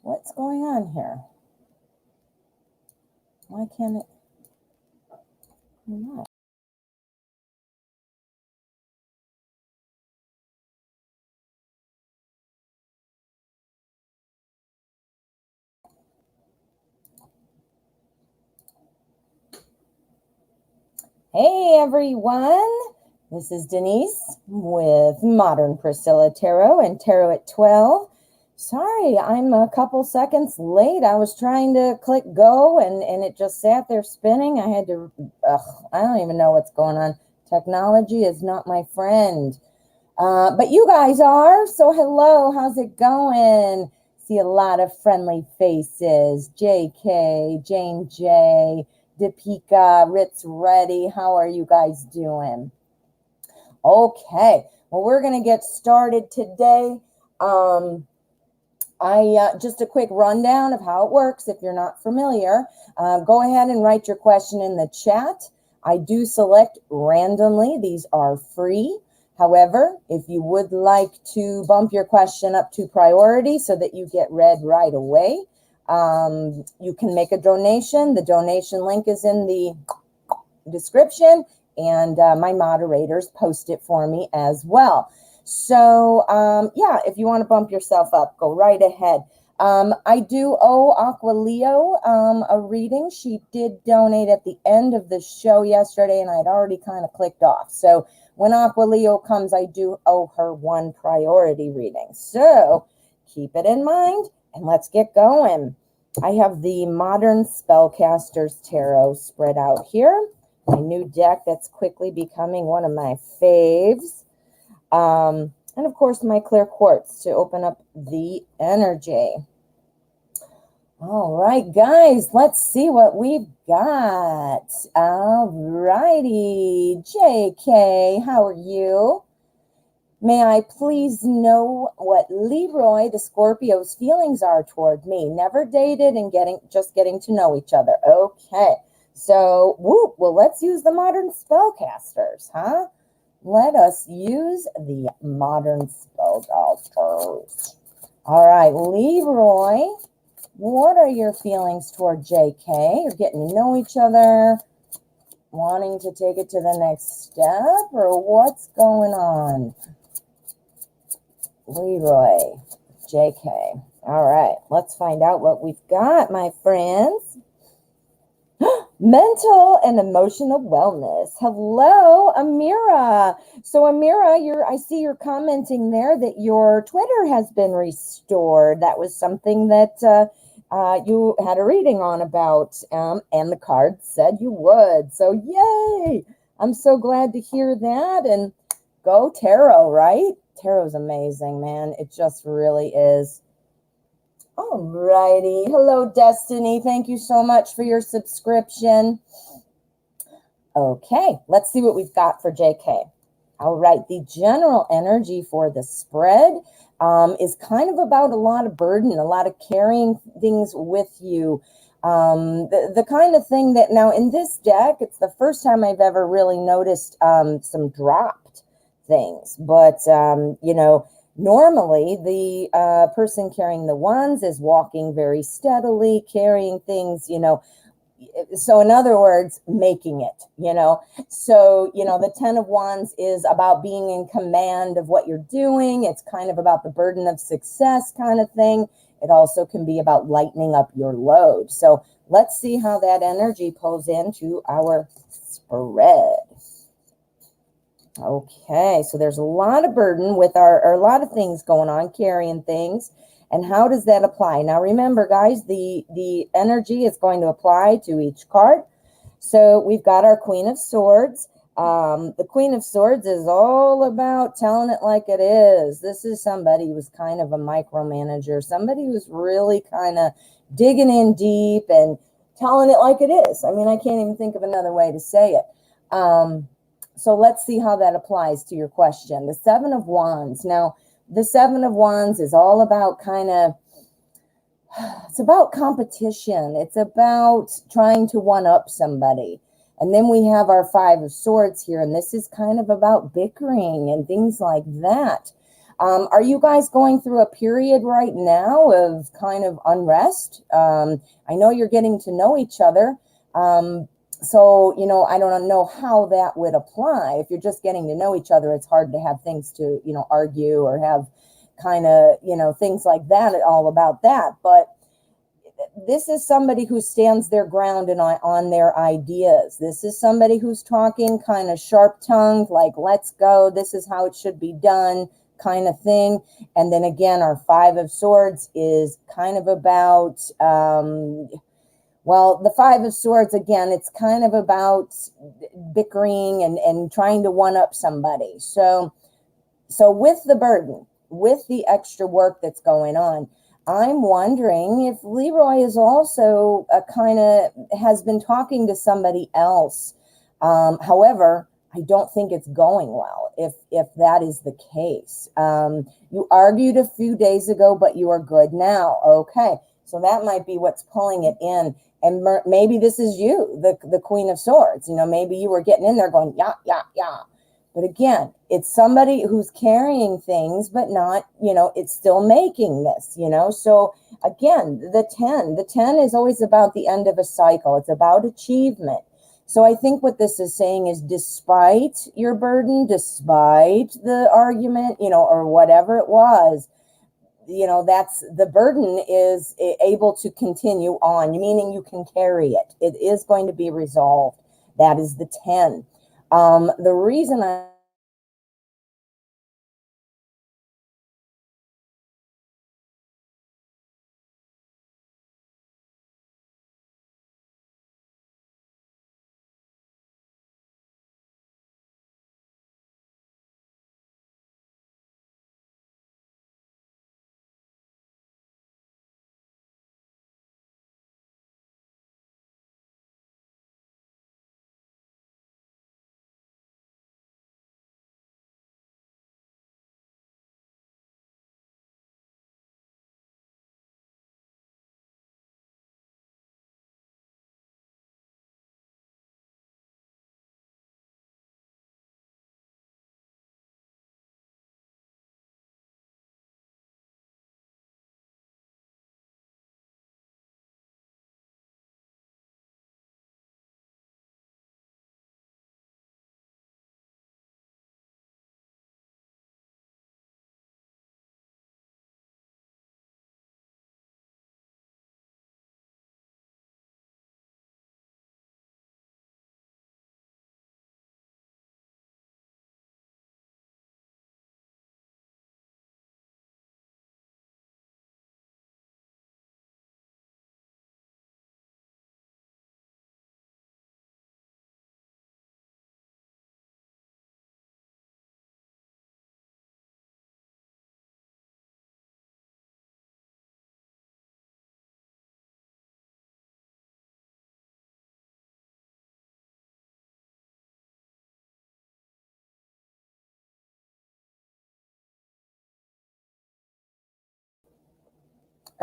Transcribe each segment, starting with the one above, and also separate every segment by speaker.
Speaker 1: What's going on here? Why can't it? Not. Hey everyone, this is Denise with Modern Priscilla Tarot and Tarot at 12. Sorry, I'm a couple seconds late. I was trying to click go and it just sat there spinning. I had to, I don't even know what's going on. Technology is not my friend. But you guys are, so hello, how's it going? See a lot of friendly faces. JK, Jane J, Deepika, Ritz Reddy, how are you guys doing? Okay, well, we're going to get started today. Just a quick rundown of how it works if you're not familiar. Go ahead and write your question in the chat. I do select randomly. These are free. However, if you would like to bump your question up to priority so that you get read right away, you can make a donation. The donation link is in the description, and my moderators post it for me as well. So, yeah, if you want to bump yourself up, go right ahead. I do owe Aqualeo a reading. She did donate at the end of the show yesterday, and I'd already kind of clicked off. So when Aqualeo comes, I do owe her one priority reading. So keep it in mind, and let's get going. I have the Modern Spellcasters Tarot spread out here. My new deck that's quickly becoming one of my faves. And of course, my clear quartz to open up the energy. All right, guys, let's see what we've got. All righty, JK, how are you? May I please know what Leroy, the Scorpio's feelings are toward me? Never dated and just getting to know each other. Okay, so, well, let's use the Modern Spellcasters, huh? Let us use the Modern Spellcasters. All right, Leroy, what are your feelings toward JK? You're getting to know each other, wanting to take it to the next step, or what's going on? Leroy, JK. All right, let's find out what we've got, my friends. Mental and emotional wellness. Hello, Amira. So Amira, I see you're commenting there that your Twitter has been restored. That was something that you had a reading on about, and the card said you would. So yay! I'm so glad to hear that. And go tarot, right? Tarot's amazing, man. It just really is. All righty. Hello, Destiny. Thank you so much for your subscription. Okay, let's see what we've got for JK. All right, the general energy for the spread is kind of about a lot of burden, a lot of carrying things with you. The kind of thing that now in this deck, it's the first time I've ever really noticed some dropped things. But, you know, normally the person carrying the wands is walking very steadily, carrying things, you know. So in other words, making it, you know. So, you know, the 10 of Wands is about being in command of what you're doing. It's kind of about the burden of success kind of thing. It also can be about lightening up your load. So let's see how that energy pulls into our spread. Okay, so there's a lot of burden with a lot of things going on, carrying things. And how does that apply? Now, remember, guys, the energy is going to apply to each card. So we've got our Queen of Swords. The Queen of Swords is all about telling it like it is. This is somebody who's kind of a micromanager, somebody who's really kind of digging in deep and telling it like it is. I mean, I can't even think of another way to say it. So let's see how that applies to your question. The Seven of Wands. Now, the Seven of Wands is all about it's about competition. It's about trying to one-up somebody. And then we have our Five of Swords here, and this is kind of about bickering and things like that. Are you guys going through a period right now of kind of unrest? I know you're getting to know each other. So, you know, I don't know how that would apply. If you're just getting to know each other, it's hard to have things to, you know, argue or have kind of, you know, things like that, all about that. But this is somebody who stands their ground and on their ideas. This is somebody who's talking kind of sharp-tongued, like, let's go, this is how it should be done, kind of thing. And then again, our Five of Swords is kind of about, well, the Five of Swords, again, it's kind of about bickering and trying to one-up somebody. So with the burden, with the extra work that's going on, I'm wondering if Leroy is also has been talking to somebody else. However, I don't think it's going well if that is the case. You argued a few days ago, but you are good now. Okay, so that might be what's pulling it in. And maybe this is you, the Queen of Swords. You know, maybe you were getting in there going, yeah, yeah, yeah. But again, it's somebody who's carrying things, but not, you know, it's still making this, you know. So again, the 10 is always about the end of a cycle. It's about achievement. So I think what this is saying is, despite your burden, despite the argument, you know, or whatever it was, you know, that's the burden is able to continue on, meaning you can carry it. It is going to be resolved. That is the 10. The reason are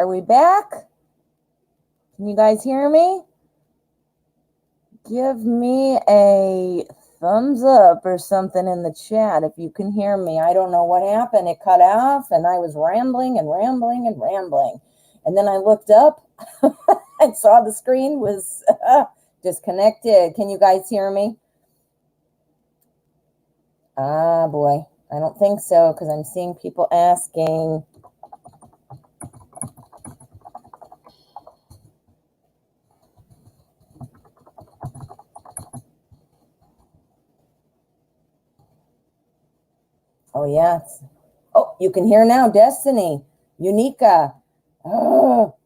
Speaker 1: we back? Can you guys hear me? Give me a thumbs up or something in the chat if you can hear me. I don't know what happened. It cut off and I was rambling and rambling and rambling. And then I looked up and saw the screen was disconnected. Can you guys hear me? Ah, boy. I don't think so, because I'm seeing people asking. Oh, yes. Oh, you can hear now. Destiny. Unica. Oh,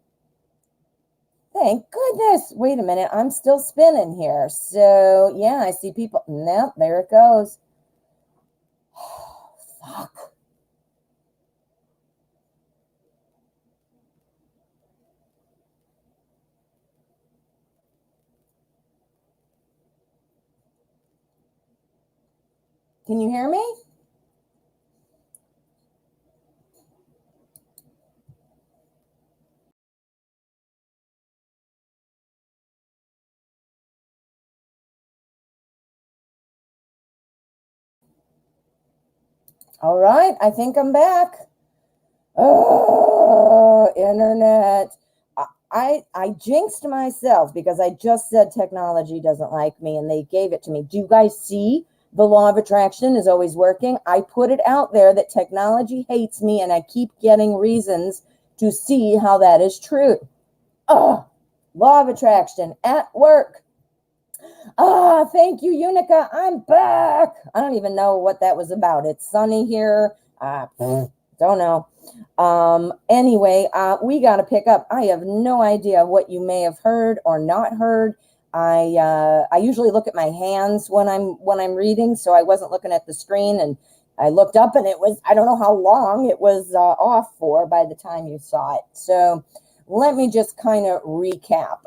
Speaker 1: thank goodness. Wait a minute. I'm still spinning here. So, yeah, I see people. No, there it goes. Oh, fuck. Can you hear me? All right, I think I'm back. Oh, internet. I jinxed myself because I just said technology doesn't like me and they gave it to me. Do you guys see the law of attraction is always working? I put it out there that technology hates me and I keep getting reasons to see how that is true. Oh, law of attraction at work. Ah, thank you, Unica. I'm back. I don't even know what that was about. It's sunny here. Don't know. Anyway, we got to pick up. I have no idea what you may have heard or not heard. I usually look at my hands when I'm reading, so I wasn't looking at the screen, and I looked up and it was, I don't know how long it was off for by the time you saw it. So let me just kind of recap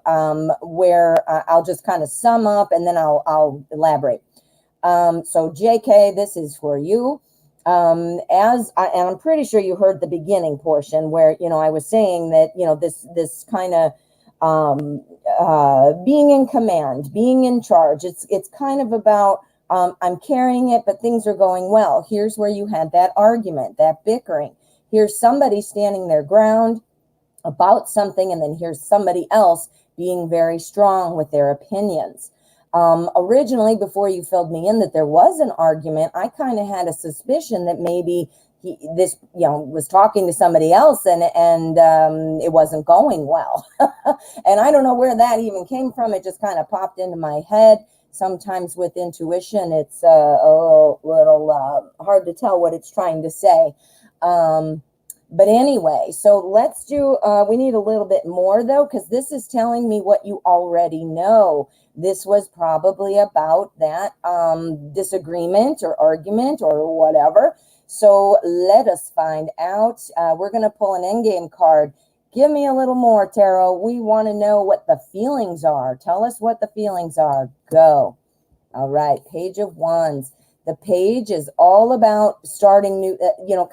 Speaker 1: where I'll just kind of sum up and then I'll elaborate. So JK, this is for you. And I'm pretty sure you heard the beginning portion where, I was saying that, this kind of being in command, being in charge. It's kind of about I'm carrying it, but things are going well. Here's where you had that argument, that bickering. Here's somebody standing their ground about something, and then here's somebody else being very strong with their opinions. Originally, before you filled me in that there was an argument, I kind of had a suspicion that maybe this was talking to somebody else and it wasn't going well. And I don't know where that even came from. It just kind of popped into my head. Sometimes with intuition, it's a little hard to tell what it's trying to say. But anyway, so let's do, we need a little bit more though, because this is telling me what you already know. This was probably about that disagreement or argument or whatever. So let us find out. We're going to pull an endgame card. Give me a little more, Tarot. We want to know what the feelings are. Tell us what the feelings are. Go. All right, Page of Wands. The page is all about starting new,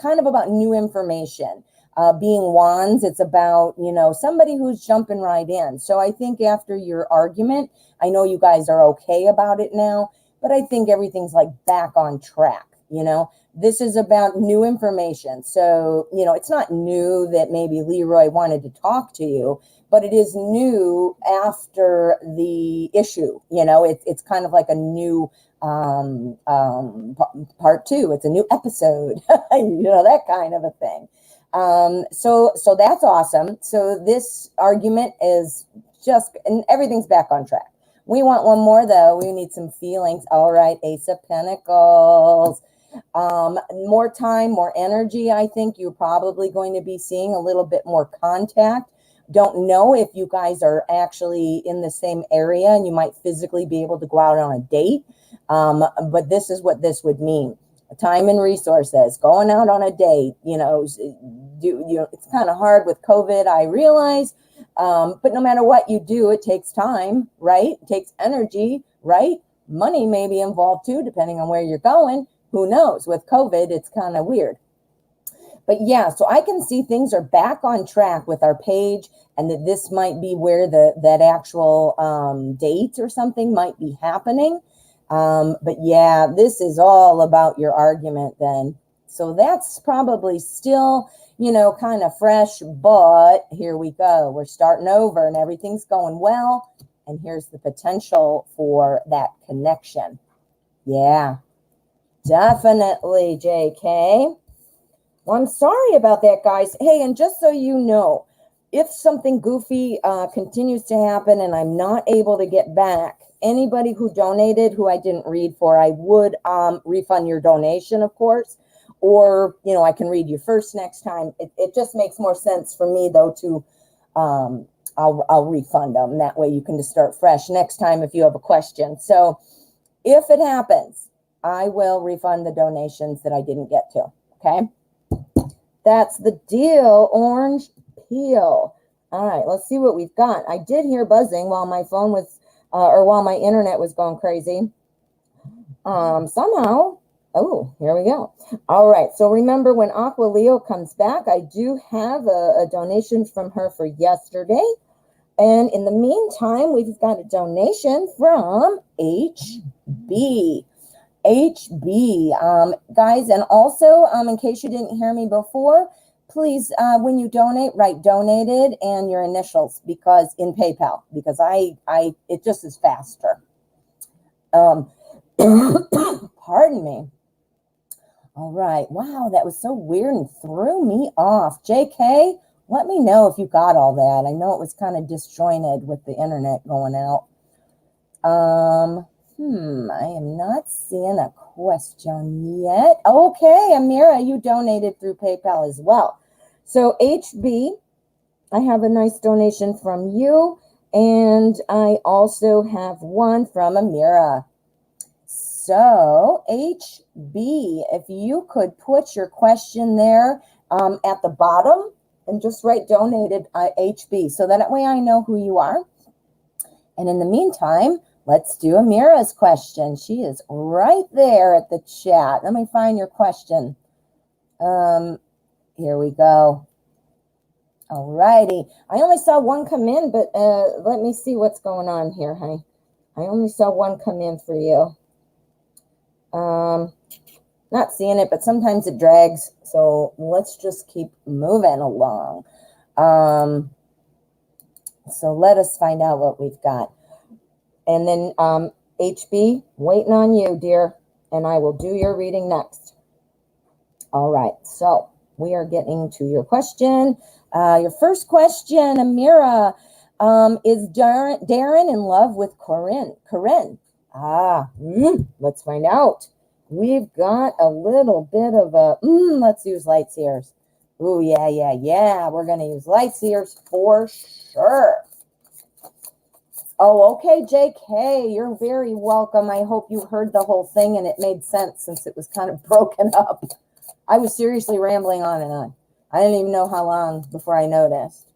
Speaker 1: kind of about new information. Being wands, it's about, somebody who's jumping right in. So I think after your argument, I know you guys are okay about it now, but I think everything's like back on track. This is about new information. So, it's not new that maybe Leroy wanted to talk to you, but it is new after the issue. It's kind of like a new part two. It's a new episode, that kind of a thing. So that's awesome. So this argument is just, and everything's back on track. We want one more though. We need some feelings. All right, Ace of Pentacles. More time, more energy. I think you're probably going to be seeing a little bit more contact. Don't know if you guys are actually in the same area and you might physically be able to go out on a date. But this is what this would mean. Time and resources, going out on a date, it's kind of hard with COVID, I realize. But no matter what you do, it takes time, right? It takes energy, right? Money may be involved too, depending on where you're going. Who knows? With COVID, it's kind of weird. But yeah, so I can see things are back on track with our page, and that this might be where that actual date or something might be happening. But yeah, this is all about your argument then. So that's probably still, kind of fresh, but here we go. We're starting over and everything's going well. And here's the potential for that connection. Yeah, definitely, JK. Well, I'm sorry about that, guys. Hey, and just so you know, if something goofy continues to happen and I'm not able to get back, anybody who donated who I didn't read for, I would refund your donation, of course. Or, I can read you first next time. It just makes more sense for me, though, to I'll refund them. That way you can just start fresh next time if you have a question. So if it happens, I will refund the donations that I didn't get to. Okay? That's the deal, orange peel. All right, let's see what we've got. I did hear buzzing while my phone was, while my internet was going crazy. Somehow, oh, here we go. All right, so remember when Aqua Leo comes back, I do have a donation from her for yesterday. And in the meantime, we've got a donation from HB. HB, guys, and also, in case you didn't hear me before, please, when you donate, write donated and your initials because in PayPal, because it just is faster. Pardon me. All right. Wow, that was so weird and threw me off. JK, let me know if you got all that. I know it was kind of disjointed with the internet going out. I am not seeing a question yet. Okay, Amira, you donated through PayPal as well. So HB, I have a nice donation from you, and I also have one from Amira. So HB, if you could put your question there at the bottom and just write donated HB, so that way I know who you are. And in the meantime, let's do Amira's question. She is right there at the chat. Let me find your question. Here we go. All righty. I only saw one come in, but let me see what's going on here, honey. I only saw one come in for you. Not seeing it, but sometimes it drags. So let's just keep moving along. So let us find out what we've got. And then HB, waiting on you, dear, and I will do your reading next. All right, so we are getting to your question. Your first question, Amira, is Darren in love with Karin? Let's find out. We've got a little bit of a, let's use light seers. Ooh, yeah. We're going to use light seers for sure. Oh, okay, JK, you're very welcome. I hope you heard the whole thing and it made sense since it was kind of broken up. I was seriously rambling on and on. I didn't even know how long before I noticed.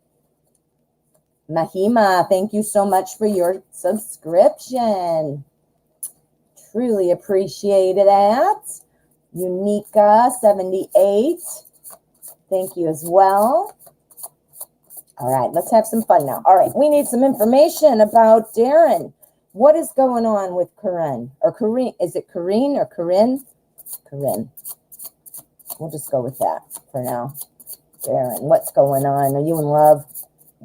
Speaker 1: Mahima, thank you so much for your subscription. Truly appreciate that. Unica78, thank you as well. All right, let's have some fun now. All right, we need some information about Darren. What is going on with Karin? Or Karin, is it Karin or Karin? Karin. We'll just go with that for now. Darren, what's going on? Are you in love,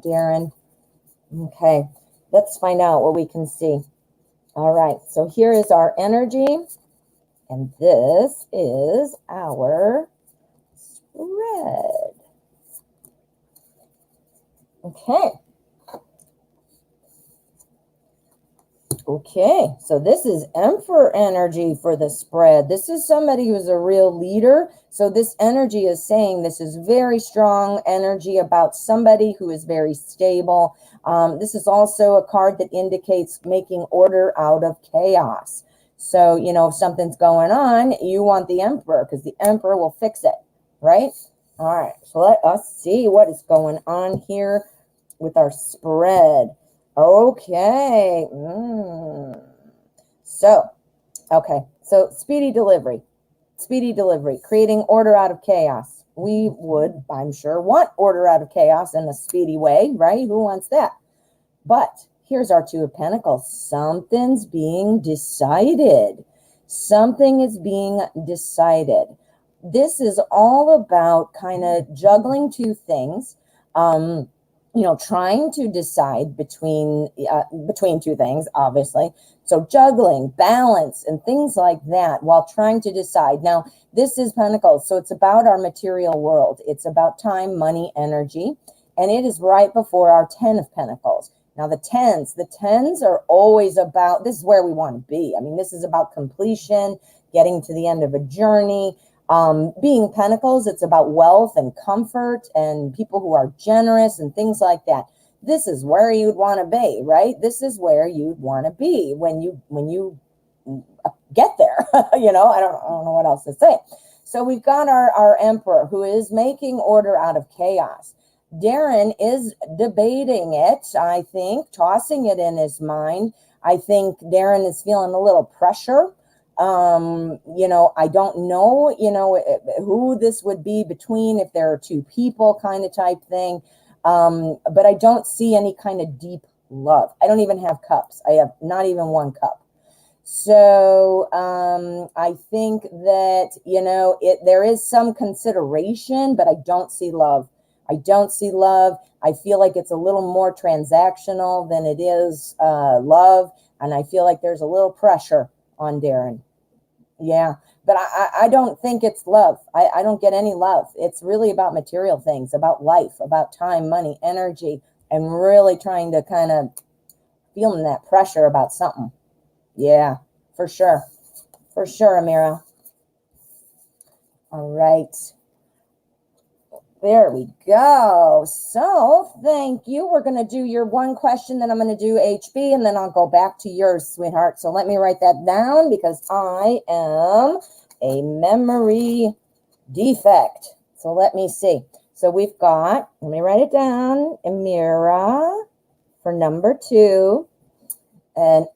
Speaker 1: Darren? Okay, let's find out what we can see. All right, so here is our energy, and this is our spread. Okay, so this is Emperor energy for the spread. This is somebody who's a real leader. So this energy is saying this is very strong energy about somebody who is very stable. This is also a card that indicates making order out of chaos. So, you know, if something's going on, you want the Emperor because the Emperor will fix it, right? All right, so let us see what is going on here with our spread. Okay. So speedy delivery, creating order out of chaos. We would, I'm sure, want order out of chaos in a speedy way, right? Who wants that? But here's our Two of Pentacles. Something's being decided. Something is being decided. This is all about kind of juggling two things. You know, trying to decide between two things, obviously. So juggling, balance, and things like that while trying to decide. Now, this is Pentacles, so it's about our material world. It's about time, money, energy, and it is right before our 10 of Pentacles. Now, the tens are always about, this is where we want to be. I mean, this is about completion, getting to the end of a journey. Being Pentacles, it's about wealth and comfort and people who are generous and things like that. This is where you'd want to be, right? This is where you'd want to be when you get there. You know, I don't know what else to say. So we've got our Emperor who is making order out of chaos. Darren is debating it, I think, tossing it in his mind. I think Darren is feeling a little pressure. You know, I don't know, you know, who this would be between, if there are two people kind of type thing. But I don't see any kind of deep love. I don't even have cups. I have not even one cup. So I think that, there is some consideration, but I don't see love. I don't see love. I feel like it's a little more transactional than it is love. And I feel like there's a little pressure on Darren. Yeah, but I don't think it's love. I don't get any love. It's really about material things, about life, about time, money, energy, and really trying to kind of feeling that pressure about something. Yeah, for sure. For sure, Amira. All right. There we go. So thank you. We're going to do your one question, then I'm going to do HB, and then I'll go back to yours, sweetheart. So let me write that down because I am a memory defect. So let me see. So we've got, let me write it down, Amira for number 2. And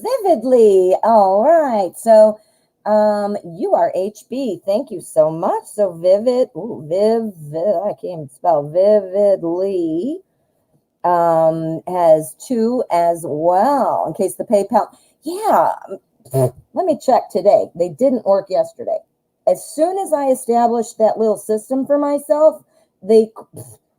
Speaker 1: vividly. All right. So you are HB. Thank you so much. So vivid, I can't even spell vividly, has 2 as well. In case the PayPal, yeah, let me check today. They didn't work yesterday. As soon as I established that little system for myself,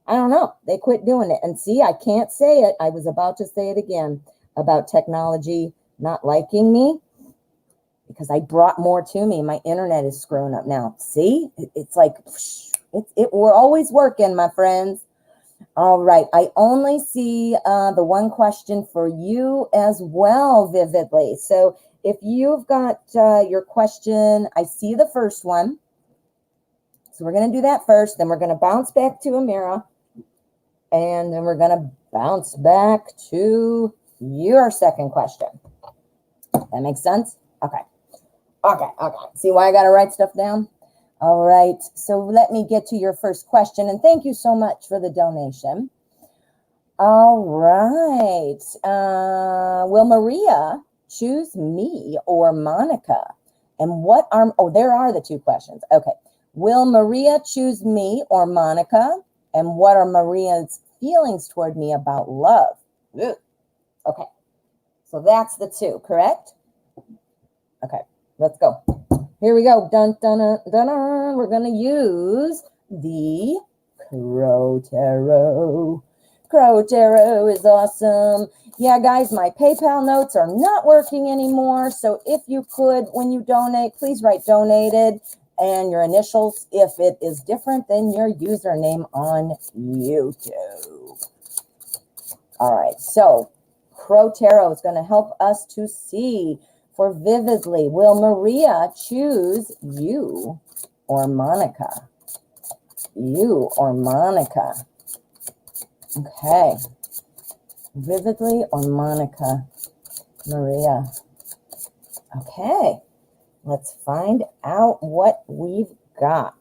Speaker 1: I don't know, they quit doing it. And see, I can't say it. I was about to say it again about technology not liking me, because I brought more to me. My internet is screwing up now. See, it's like, we're always working, my friends. All right. I only see the one question for you as well, vividly. So if you've got your question, I see the first one. So we're going to do that first. Then we're going to bounce back to Amira. And then we're going to bounce back to your second question. That makes sense? Okay. See why I got to write stuff down? All right. So let me get to your first question. And thank you so much for the donation. All right. Will Maria choose me or Monica? And what are, there are the 2 questions. Okay. Will Maria choose me or Monica? And what are Maria's feelings toward me about love? Ugh. Okay. So that's the 2, correct? Okay. Let's go. Here we go. Dun, dun, dun, dun, dun. We're going to use the Crow Tarot. Crow Tarot is awesome. Yeah, guys, my PayPal notes are not working anymore. So if you could, when you donate, please write donated and your initials if it is different than your username on YouTube. All right. So Crow Tarot is going to help us to see for vividly. Will Maria choose you or Monica? You or Monica? Okay. Vividly or Monica? Maria. Okay. Let's find out what we've got.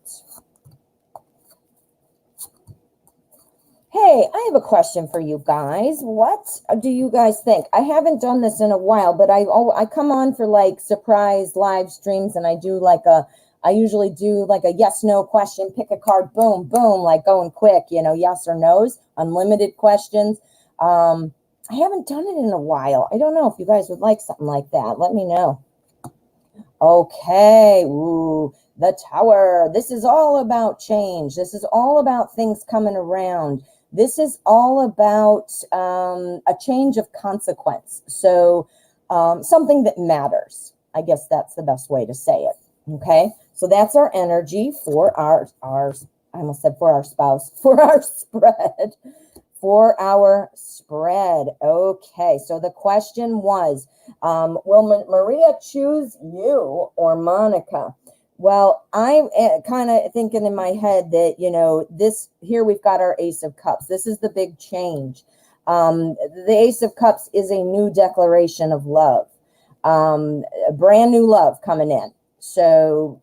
Speaker 1: Hey, I have a question for you guys. What do you guys think? I haven't done this in a while, but I come on for like surprise live streams, and I usually do like a yes, no question, pick a card, boom, boom, like going quick, yes or no's, unlimited questions. I haven't done it in a while. I don't know if you guys would like something like that. Let me know. Okay. Ooh, the Tower. This is all about change. This is all about things coming around. This is all about a change of consequence. So something that matters. I guess that's the best way to say it. Okay. So that's our energy for our I almost said for our spouse, for our spread. For our spread. Okay. So the question was, will Maria choose you or Monica? Well, I'm kind of thinking in my head that, this here we've got our Ace of Cups. This is the big change. The Ace of Cups is a new declaration of love, a brand new love coming in. So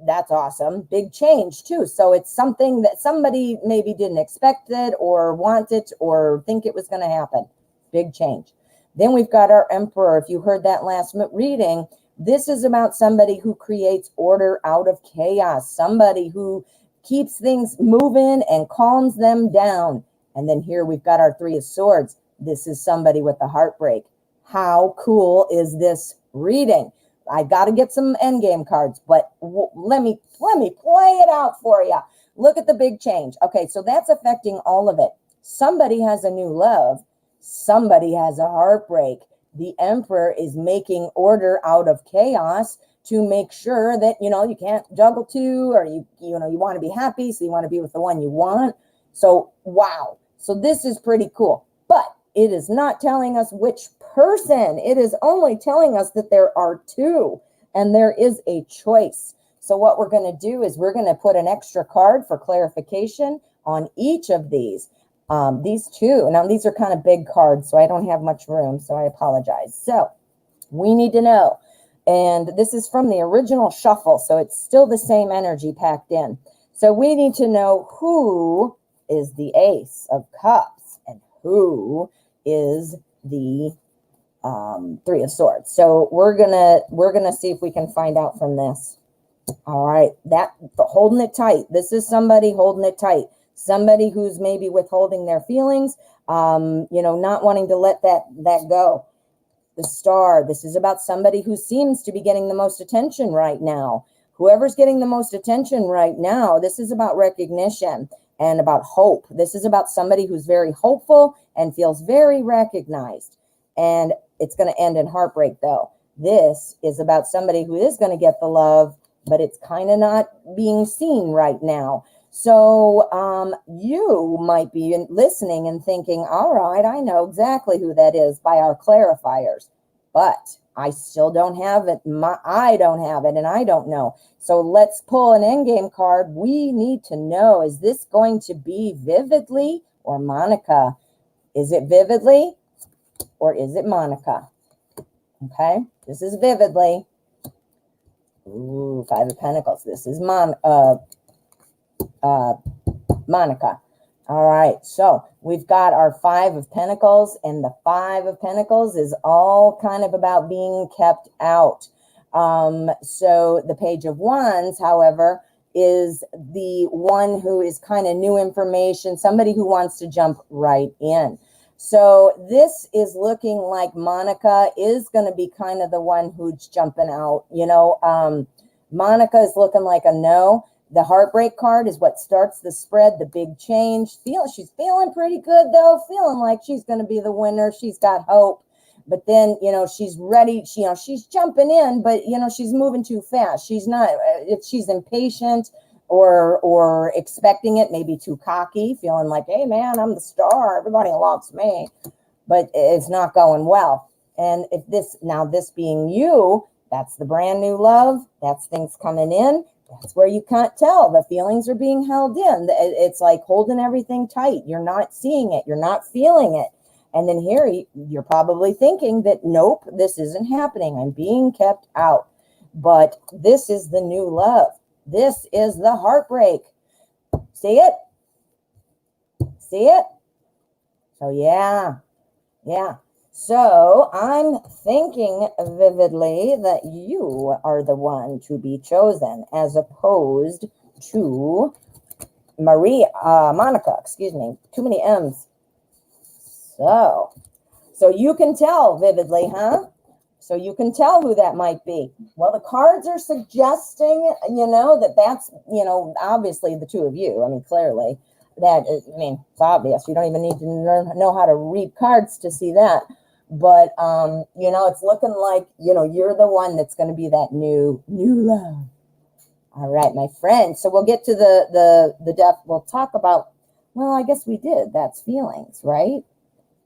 Speaker 1: that's awesome. Big change too. So it's something that somebody maybe didn't expect it or want it or think it was going to happen. Big change. Then we've got our Emperor. If you heard that last reading, this is about somebody who creates order out of chaos, somebody who keeps things moving and calms them down. And then here we've got our Three of Swords. This is somebody with a heartbreak. How cool is this reading? I got to get some endgame cards, but let me play it out for you. Look at the big change. Okay, so that's affecting all of it. Somebody has a new love. Somebody has a heartbreak. The Emperor is making order out of chaos to make sure that, you can't juggle two, or you want to be happy, so you want to be with the one you want. So, wow. So this is pretty cool. But it is not telling us which person. It is only telling us that there are two, and there is a choice. So what we're going to do is we're going to put an extra card for clarification on each of these. These two. Now, these are kind of big cards, so I don't have much room, so I apologize. So we need to know. And this is from the original shuffle, so it's still the same energy packed in. So we need to know who is the Ace of Cups and who is the Three of Swords. So we're gonna see if we can find out from this. All right, holding it tight. This is somebody holding it tight. Somebody who's maybe withholding their feelings, not wanting to let that go. The Star, this is about somebody who seems to be getting the most attention right now. Whoever's getting the most attention right now, this is about recognition and about hope. This is about somebody who's very hopeful and feels very recognized. And it's going to end in heartbreak, though. This is about somebody who is going to get the love, but it's kind of not being seen right now. So you might be listening and thinking, all right, I know exactly who that is by our clarifiers, but I still don't have it. I don't have it, and I don't know. So let's pull an endgame card. We need to know, is this going to be Vividly or Monica? Is it Vividly or is it Monica? Okay, this is Vividly. Ooh, Five of Pentacles. This is Monica. All right, so we've got our Five of Pentacles, and the Five of Pentacles is all kind of about being kept out. So the Page of Wands, however, is the one who is kind of new information, somebody who wants to jump right in. So this is looking like Monica is going to be kind of the one who's jumping out. Monica is looking like a no. The heartbreak card is what starts the spread, the big change. She's feeling pretty good, though, feeling like she's going to be the winner. She's got hope. But then, she's ready. She's jumping in, but, she's moving too fast. She's not, if she's impatient or expecting it, maybe too cocky, feeling like, hey, man, I'm the star. Everybody loves me. But it's not going well. And if this being you, that's the brand new love. That's things coming in. That's where you can't tell. The feelings are being held in. It's like holding everything tight. You're not seeing it. You're not feeling it. And then here you're probably thinking that, nope, this isn't happening. I'm being kept out. But this is the new love. This is the heartbreak. See it? See it? So yeah. So I'm thinking vividly that you are the one to be chosen, as opposed to Monica, excuse me, too many M's. So you can tell vividly, huh? So you can tell who that might be. Well, the cards are suggesting, that's, obviously the two of you. I mean, clearly it's obvious. You don't even need to know how to read cards to see that. But, it's looking like, you're the one that's going to be that new love. All right, my friend. So we'll get to the depth. We'll talk about, well, I guess we did. That's feelings, right?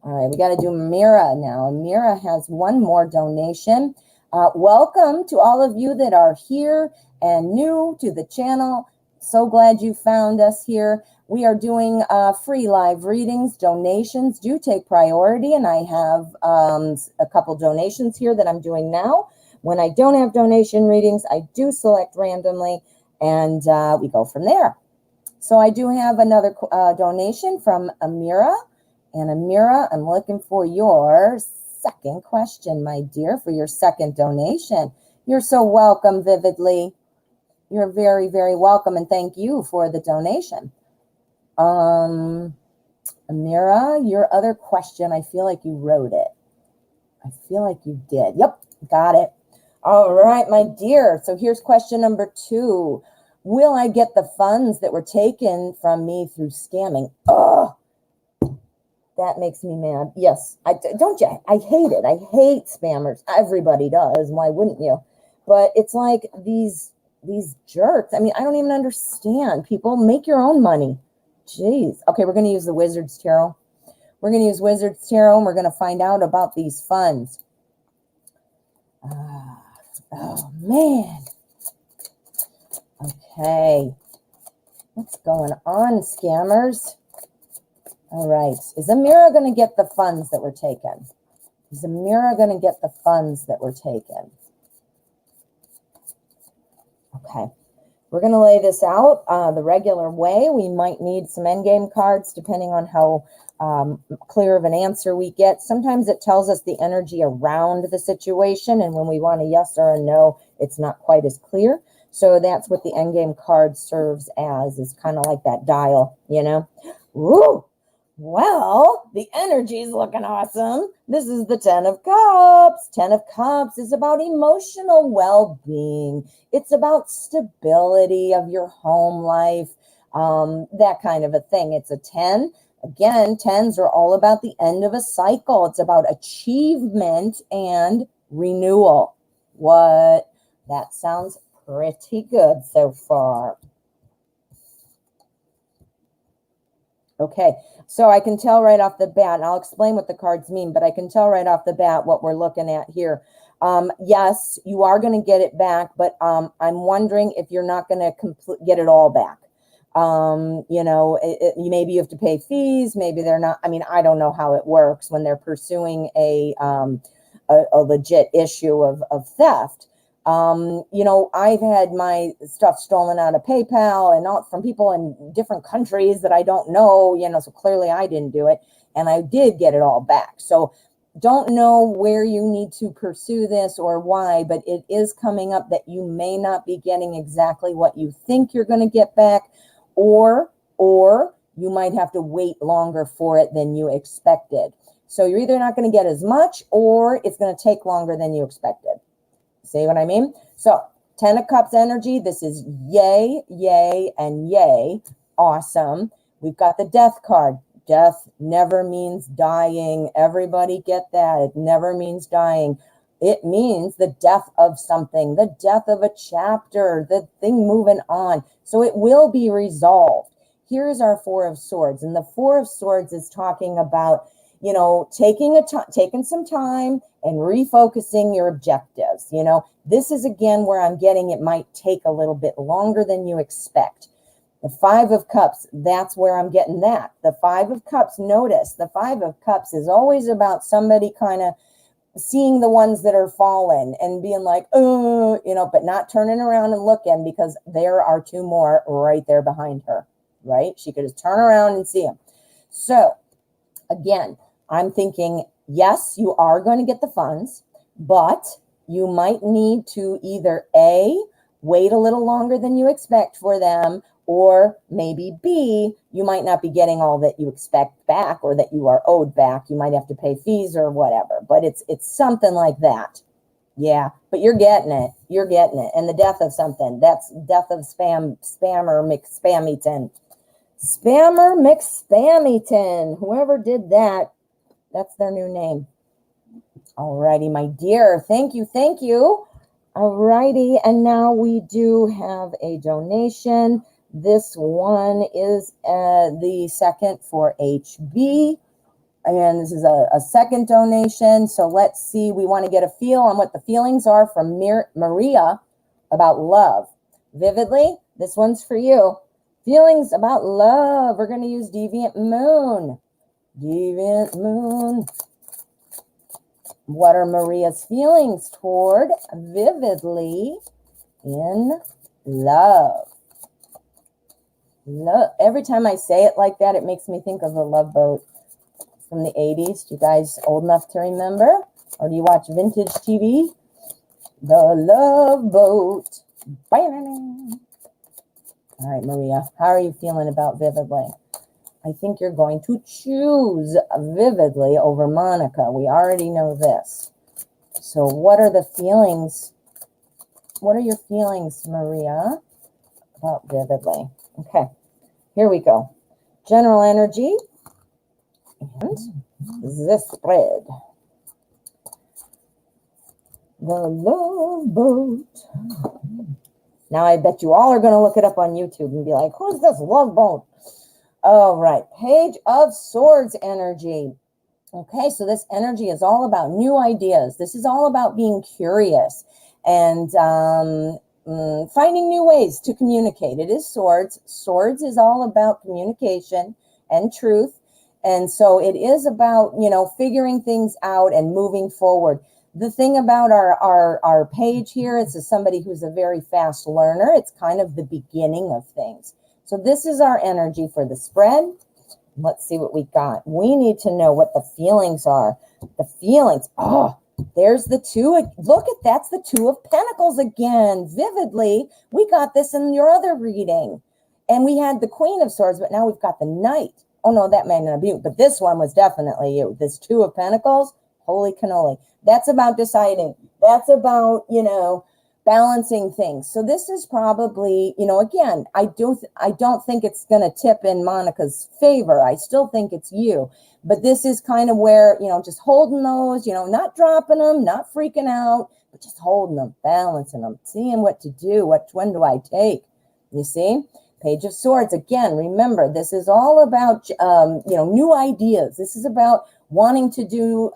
Speaker 1: All right, we got to do Amira now. Amira has one more donation. Welcome to all of you that are here and new to the channel. So glad you found us here. We are doing free live readings. Donations do take priority, and I have a couple donations here that I'm doing now. When I don't have donation readings, I do select randomly, and we go from there. So I do have another donation from Amira. And Amira, I'm looking for your second question, my dear, for your second donation. You're so welcome, Vividly. You're very, very welcome, and thank you for the donation. Amira, your other question, I feel like you wrote it. I feel like you did. Yep, got it. All right, my dear. So here's question number 2. Will I get the funds that were taken from me through scamming? Oh, that makes me mad. Yes, I hate it. I hate spammers. Everybody does. Why wouldn't you? But it's like these jerks. I mean, I don't even understand. People, make your own money. Jeez. Okay, we're going to use the Wizard's Tarot. We're going to use Wizard's Tarot, and we're going to find out about these funds. Oh, man. Okay. What's going on, scammers? All right. Is Amira going to get the funds that were taken? Is Amira going to get the funds that were taken? Okay. We're going to lay this out the regular way. We might need some endgame cards depending on how clear of an answer we get. Sometimes it tells us the energy around the situation, and when we want a yes or a no, it's not quite as clear. So that's what the endgame card serves as, is kind of like that dial, you know? Woo! Well, the energy is looking awesome. This is the 10 of Cups. 10 of Cups is about emotional well-being. It's about stability of your home life, that kind of a thing. It's a 10. Again, 10s are all about the end of a cycle. It's about achievement and renewal. What? That sounds pretty good so far. Okay, so I can tell right off the bat, and I'll explain what the cards mean, but I can tell right off the bat what we're looking at here. Yes, you are going to get it back, but I'm wondering if you're not going to get it all back. You know, maybe you have to pay fees, maybe they're not. I mean, I don't know how it works when they're pursuing a legit issue of theft. You know, I've had my stuff stolen out of PayPal and all from people in different countries that I don't know, you know, so clearly I didn't do it, and I did get it all back. So don't know where you need to pursue this or why, but it is coming up that you may not be getting exactly what you think you're going to get back, or you might have to wait longer for it than you expected. So you're either not going to get as much, or it's going to take longer than you expected. See what I mean? So 10 of Cups energy. This is yay, yay, and yay. Awesome. We've got the Death card. Death never means dying. Everybody get that. It never means dying. It means the death of something, the death of a chapter, the thing moving on. So it will be resolved. Here's our Four of Swords. And the Four of Swords is talking about, you know, taking some time and refocusing your objectives. You know, this is again where I'm getting it might take a little bit longer than you expect. The Five of Cups, that's where I'm getting that. The Five of Cups, notice the Five of Cups is always about somebody kind of seeing the ones that are fallen and being like, oh, you know, but not turning around and looking, because there are two more right there behind her, right? She could just turn around and see them. So again, I'm thinking, yes, you are going to get the funds, but you might need to either A, wait a little longer than you expect for them, or maybe B, you might not be getting all that you expect back or that you are owed back. You might have to pay fees or whatever, but it's something like that. Yeah, but you're getting it. You're getting it. And the death of something, that's death of spammer McSpammyton. Spammer McSpammyton. Whoever did that, that's their new name. Alrighty, my dear. Thank you. Thank you. Alrighty. And now we do have a donation. This one is the second for HB. And this is a second donation. So let's see. We want to get a feel on what the feelings are from Maria about love. Vividly, this one's for you. Feelings about love. We're going to use Deviant Moon. Deviant Moon. What are Maria's feelings toward Vividly in Love? Love. Every time I say it like that, it makes me think of the Love Boat from the 80s. You guys old enough to remember? Or do you watch vintage TV? The Love Boat. All right, Maria, how are you feeling about Vividly? I think you're going to choose Vividly over Monica. We already know this. So what are the feelings? What are your feelings, Maria, about vividly? Okay, here we go. General energy and this spread. The Love Boat. Now I bet you all are going to look it up on YouTube and be like, who's this Love Boat? All right, Page of Swords energy. Okay, so this energy is all about new ideas. This is all about being curious and finding new ways to communicate. It is swords. Swords is all about communication and truth. And so it is about, figuring things out and moving forward. The thing about our page here is somebody who's a very fast learner. It's kind of the beginning of things. So this is our energy for the spread. Let's see what we got. We need to know what the feelings are. The feelings. Oh, there's the two. Look at that's the Two of Pentacles again. Vividly, we got this in your other reading. And we had the Queen of Swords, but now we've got the Knight. Oh, no, that may not be you. But this one was definitely you. This Two of Pentacles. Holy cannoli. That's about deciding. That's about, balancing things. So this is probably, again, I don't think it's going to tip in Monica's favor. I still think it's you. But this is kind of where, just holding those, not dropping them, not freaking out, but just holding them, balancing them, seeing what to do. Which one do I take? You see? Page of Swords. Again, remember, this is all about, new ideas. This is about wanting to do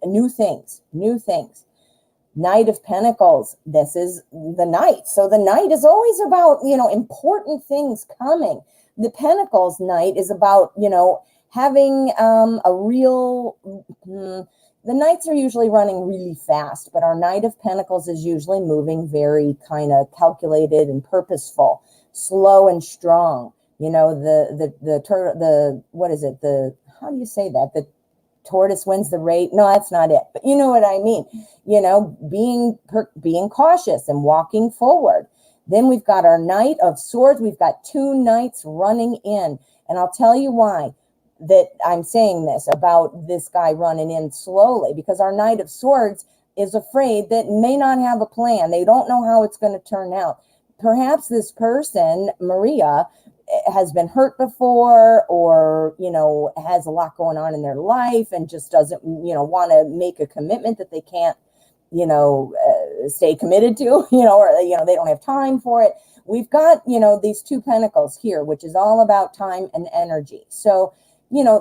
Speaker 1: new things. Knight of Pentacles. This is the Knight. So the Knight is always about, important things coming. The Pentacles Knight is about, having a real, the Knights are usually running really fast, but our Knight of Pentacles is usually moving very kind of calculated and purposeful, slow and strong. What is it? How do you say that? The tortoise wins the race. No, that's not it. But you know what I mean. Being cautious and walking forward. Then we've got our Knight of Swords. We've got two Knights running in. And I'll tell you why that I'm saying this about this guy running in slowly, because our Knight of Swords is afraid that may not have a plan. They don't know how it's going to turn out. Perhaps this person, Maria, has been hurt before, or, has a lot going on in their life and just doesn't, want to make a commitment that they can't, stay committed to, or, they don't have time for it. We've got, these two pentacles here, which is all about time and energy. So,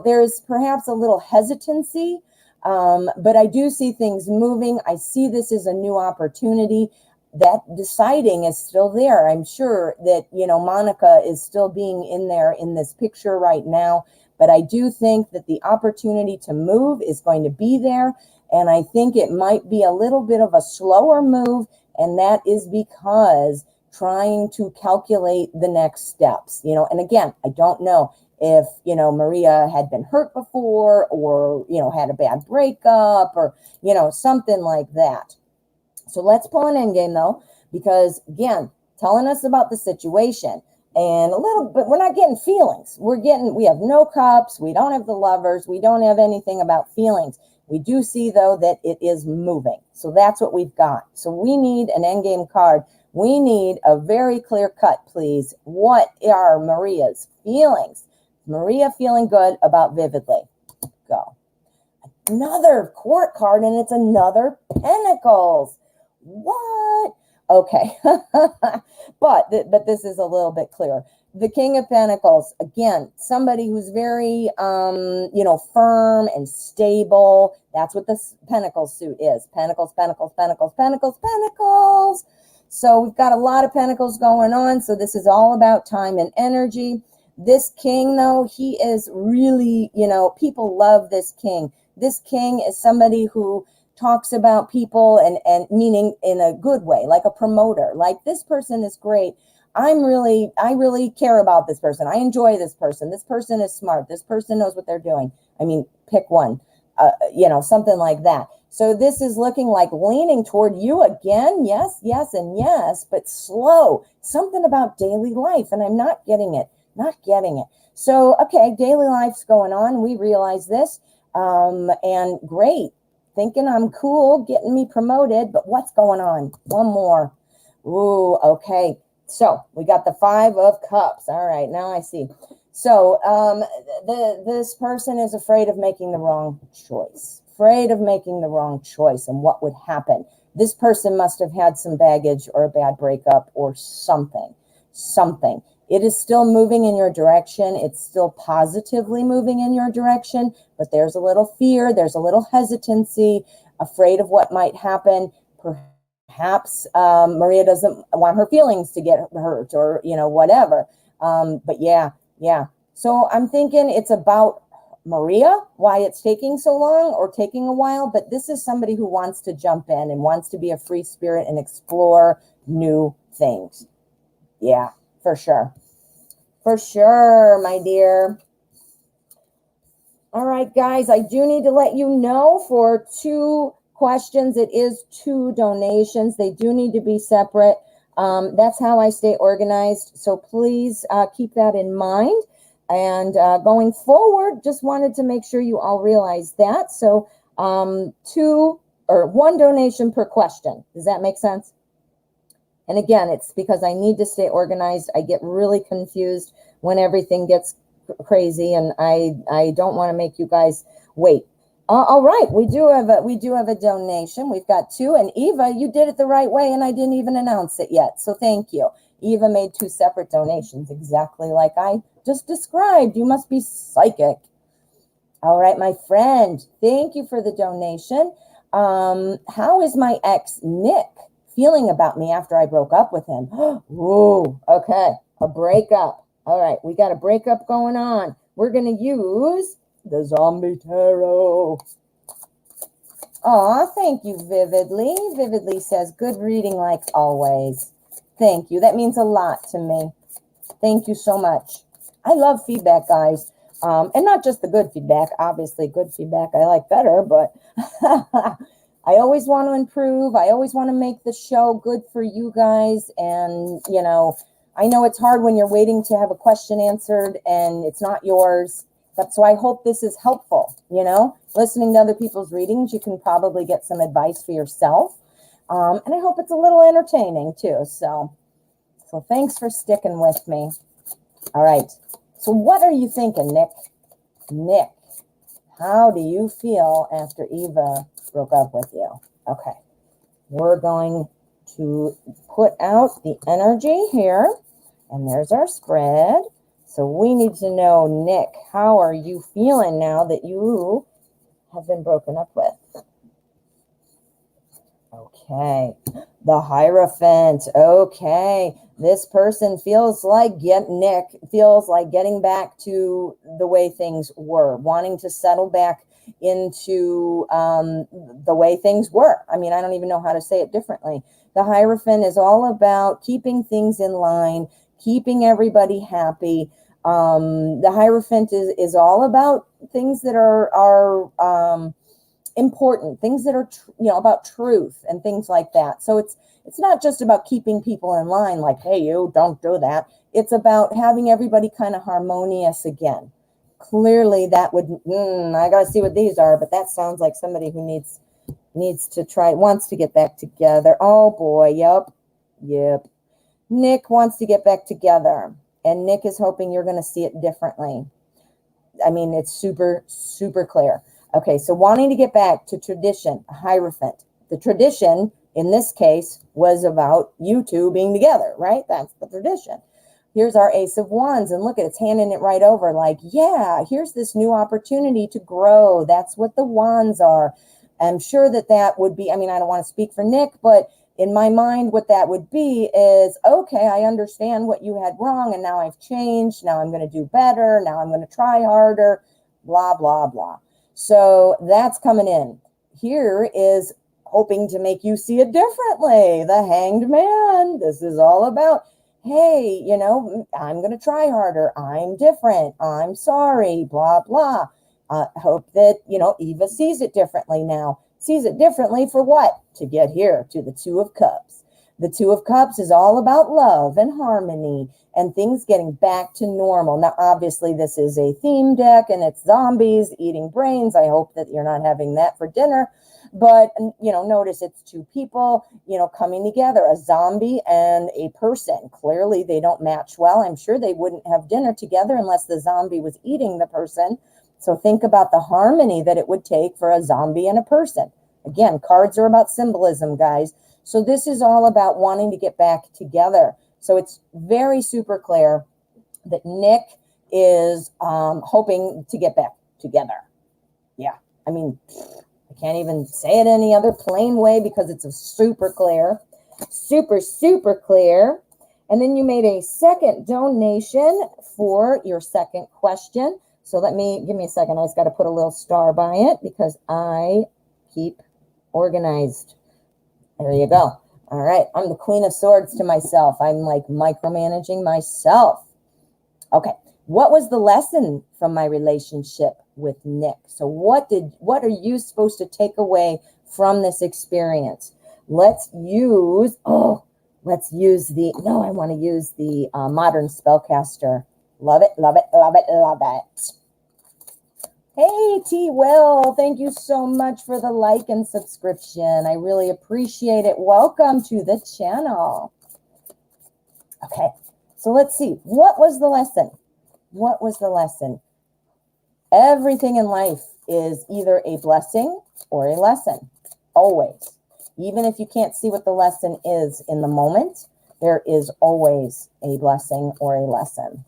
Speaker 1: there's perhaps a little hesitancy, but I do see things moving. I see this as a new opportunity. That deciding is still there. I'm sure that, Monica is still being in there in this picture right now. But I do think that the opportunity to move is going to be there. And I think it might be a little bit of a slower move. And that is because trying to calculate the next steps, and again, I don't know if, Maria had been hurt before, or, had a bad breakup, or, something like that. So let's pull an endgame though, because again, telling us about the situation and a little bit, we're not getting feelings. We have no cups. We don't have the Lovers. We don't have anything about feelings. We do see though that it is moving. So that's what we've got. So we need an endgame card. We need a very clear cut, please. What are Maria's feelings? Maria feeling good about vividly. Go. Another court card, and it's another Pentacles. What? Okay. but this is a little bit clearer. The King of Pentacles, again, somebody who's very, firm and stable. That's what this Pentacles suit is. Pentacles, Pentacles, Pentacles, Pentacles, Pentacles. So we've got a lot of Pentacles going on. So this is all about time and energy. This King, though, he is really, people love this King. This King is somebody who talks about people and meaning in a good way, like a promoter. Like, this person is great. I really care about this person. I enjoy this person. This person is smart. This person knows what they're doing. I mean, pick one, something like that. So this is looking like leaning toward you again. Yes, yes, and yes, but slow. Something about daily life. And I'm not getting it. So, okay, daily life's going on. We realize this. And great. thinking I'm cool, getting me promoted, but what's going on? One more. Ooh, okay. So we got the 5 of Cups. All right, now I see. So this person is afraid of making the wrong choice. Afraid of making the wrong choice and what would happen. This person must have had some baggage or a bad breakup or something. It is still moving in your direction. It's still positively moving in your direction, but there's a little fear. There's a little hesitancy, afraid of what might happen. Perhaps Maria doesn't want her feelings to get hurt or, whatever. But yeah. So I'm thinking it's about Maria, why it's taking so long or taking a while, but this is somebody who wants to jump in and wants to be a free spirit and explore new things. Yeah, for sure. For sure, my dear. All right, guys, I do need to let you know for 2 questions, it is 2 donations. They do need to be separate. That's how I stay organized. So please keep that in mind. And going forward, just wanted to make sure you all realize that. So 2 or 1 donation per question. Does that make sense? And again, it's because I need to stay organized. I get really confused when everything gets crazy, and I don't want to make you guys wait. All right, we do have a donation. We've got 2, and Eva, you did it the right way, and I didn't even announce it yet. So thank you. Eva made 2 separate donations, exactly like I just described. You must be psychic. All right, my friend, thank you for the donation. How is my ex Nick feeling about me after I broke up with him? Ooh, okay, a breakup. All right, we got a breakup going on. We're going to use the Zombie Tarot. Aw, thank you, Vividly. Vividly says, good reading like always. Thank you. That means a lot to me. Thank you so much. I love feedback, guys. And not just the good feedback. Obviously, good feedback I like better, but I always want to improve. I always want to make the show good for you guys. And, I know it's hard when you're waiting to have a question answered and it's not yours. But so I hope this is helpful. Listening to other people's readings, you can probably get some advice for yourself. And I hope it's a little entertaining too. So thanks for sticking with me. All right. So what are you thinking, Nick? Nick, how do you feel after Eva broke up with you? Okay. We're going to put out the energy here. And there's our spread. So we need to know, Nick, how are you feeling now that you have been broken up with? Okay, the Hierophant. Okay, this person feels like Nick feels like getting back to the way things were, wanting to settle back into the way things were. I mean, I don't even know how to say it differently. The Hierophant is all about keeping things in line, keeping everybody happy. The Hierophant is all about things that are important, things that are about truth and things like that. So it's not just about keeping people in line, like, hey, you don't do that. It's about having everybody kind of harmonious again. Clearly, that would I gotta see what these are, but that sounds like somebody who wants to get back together. Oh boy, yep. Nick wants to get back together, and Nick is hoping you're going to see it differently. I mean, it's super, super clear. Okay, so wanting to get back to tradition, Hierophant. The tradition, in this case, was about you 2 being together, right? That's the tradition. Here's our Ace of Wands, and look at it's handing it right over like, yeah, here's this new opportunity to grow. That's what the Wands are. I'm sure that would be, I mean, I don't want to speak for Nick, but in my mind, what that would be is, okay, I understand what you had wrong, and now I've changed. Now I'm going to do better. Now I'm going to try harder, blah, blah, blah. So that's coming in. Here is hoping to make you see it differently. The Hanged Man. This is all about, hey, I'm going to try harder. I'm different. I'm sorry, blah, blah. Hope that, Eva sees it differently now. Sees it differently for what? To get here to the 2 of Cups. The Two of Cups is all about love and harmony and things getting back to normal. Now, obviously, this is a theme deck and it's zombies eating brains. I hope that you're not having that for dinner. But, notice it's two people, coming together, a zombie and a person. Clearly, they don't match well. I'm sure they wouldn't have dinner together unless the zombie was eating the person. So think about the harmony that it would take for a zombie and a person. Again, cards are about symbolism, guys. So this is all about wanting to get back together. So it's very super clear that Nick is hoping to get back together. Yeah, I mean, I can't even say it any other plain way because it's super clear. Super, super clear. And then you made a second donation for your second question. So give me a second. I just got to put a little star by it because I keep organized. There you go. All right. I'm the Queen of Swords to myself. I'm like micromanaging myself. Okay. What was the lesson from my relationship with Nick? So what are you supposed to take away from this experience? Let's use the modern spellcaster. Love it, love it, love it, love it. Hey, T. Will, thank you so much for the like and subscription. I really appreciate it. Welcome to the channel. Okay, so let's see. What was the lesson? What was the lesson? Everything in life is either a blessing or a lesson, always. Even if you can't see what the lesson is in the moment, there is always a blessing or a lesson.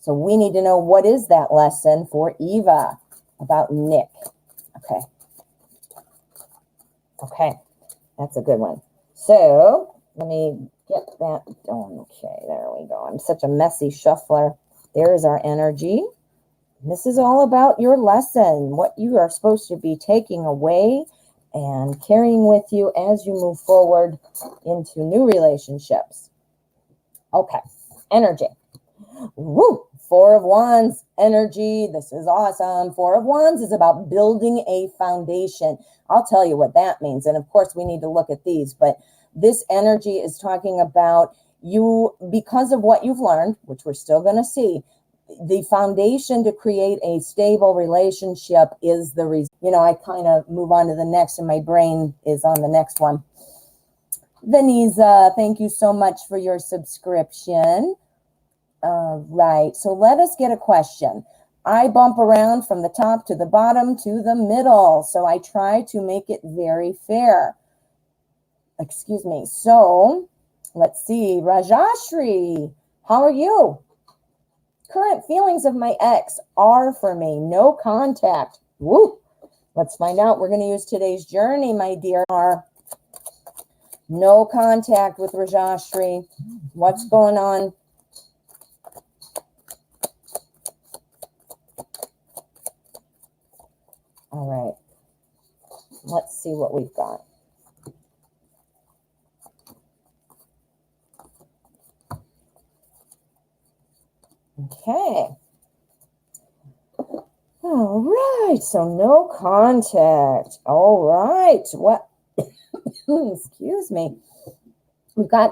Speaker 1: So we need to know what is that lesson for Eva about Nick. Okay, that's a good one. So let me get that done. Okay, there we go. I'm such a messy shuffler. There's our energy. This is all about your lesson, what you are supposed to be taking away and carrying with you as you move forward into new relationships. Okay, energy. Woo! Four of Wands energy. This is awesome. Four of Wands is about building a foundation. I'll tell you what that means. And of course, we need to look at these. But this energy is talking about you, because of what you've learned, which we're still going to see, the foundation to create a stable relationship is the reason. I kind of move on to the next and my brain is on the next one. Veniza, thank you so much for your subscription. Right, so let us get a question. I bump around from the top to the bottom to the middle, so I try to make it very fair. Excuse me. So let's see. Rajashri, how are you? Current feelings of my ex are for me. No contact. Woo! Let's find out. We're going to use today's journey, my dear. No contact with Rajashri. What's going on? All right. Let's see what we've got. Okay. All right. So no contact. All right. What? Excuse me.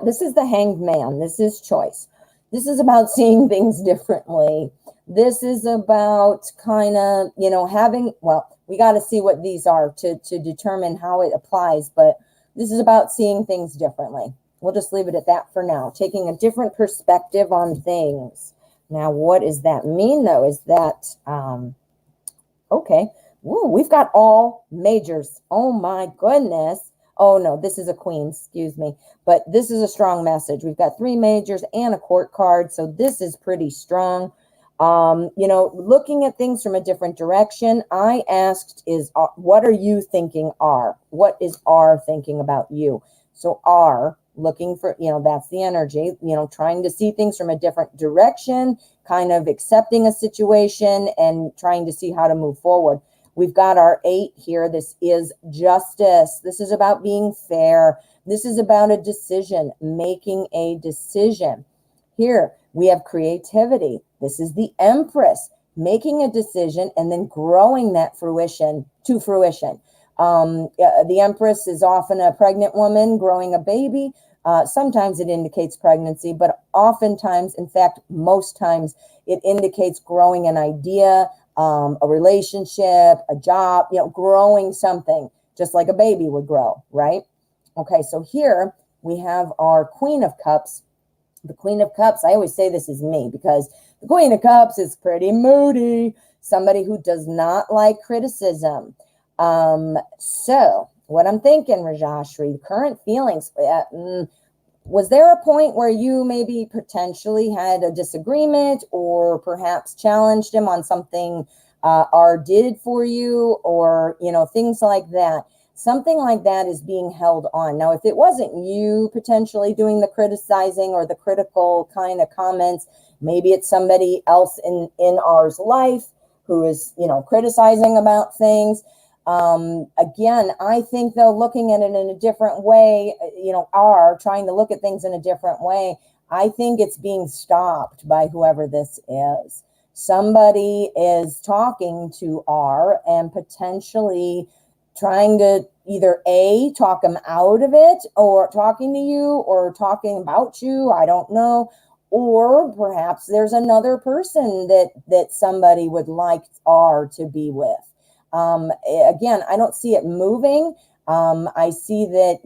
Speaker 1: This is the Hanged Man. This is choice. This is about seeing things differently. This is about kind of, we got to see what these are to determine how it applies. But this is about seeing things differently. We'll just leave it at that for now. Taking a different perspective on things. Now, what does that mean, though? Is that, okay. Woo, we've got all majors. Oh, my goodness. Oh, no, this is a queen. Excuse me. But this is a strong message. We've got 3 majors and a court card. So this is pretty strong. Looking at things from a different direction, I asked what are you thinking R? What is R thinking about you? So R, looking for, that's the energy, trying to see things from a different direction, kind of accepting a situation and trying to see how to move forward. We've got our 8 here. This is justice. This is about being fair. This is about a decision, making a decision. Here we have creativity. This is the Empress, making a decision and then growing that to fruition. The Empress is often a pregnant woman growing a baby. Sometimes it indicates pregnancy, but oftentimes, in fact, most times, it indicates growing an idea, a relationship, a job, growing something, just like a baby would grow, right? Okay, so here we have our Queen of Cups. The Queen of Cups, I always say this is me because the Queen of Cups is pretty moody, somebody who does not like criticism. So what I'm thinking, Rajashri, current feelings, was there a point where you maybe potentially had a disagreement or perhaps challenged him on something R did for you, or, things like that? Something like that is being held on. Now, if it wasn't you potentially doing the criticizing or the critical kind of comments, maybe it's somebody else in R's life who is, criticizing about things. Again, I think though, looking at it in a different way, R trying to look at things in a different way, I think it's being stopped by whoever this is. Somebody is talking to R and potentially trying to either A, talk him out of it, or talking to you, or talking about you, I don't know. Or perhaps there's another person that somebody would like R to be with. Again, I don't see it moving. I see that,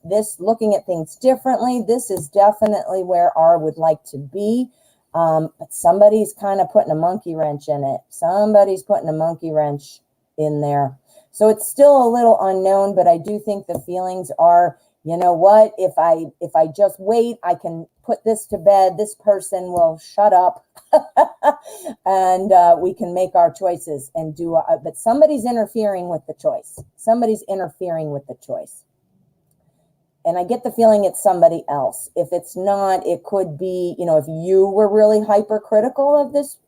Speaker 1: this looking at things differently, this is definitely where R would like to be. But somebody's kind of putting a monkey wrench in it. Somebody's putting a monkey wrench in there. So it's still a little unknown, but I do think the feelings are, you know what, if I just wait, I can put this to bed. This person will shut up and we can make our choices and do, but somebody's interfering with the choice. Somebody's interfering with the choice. And I get the feeling it's somebody else. If it's not, it could be, if you were really hypercritical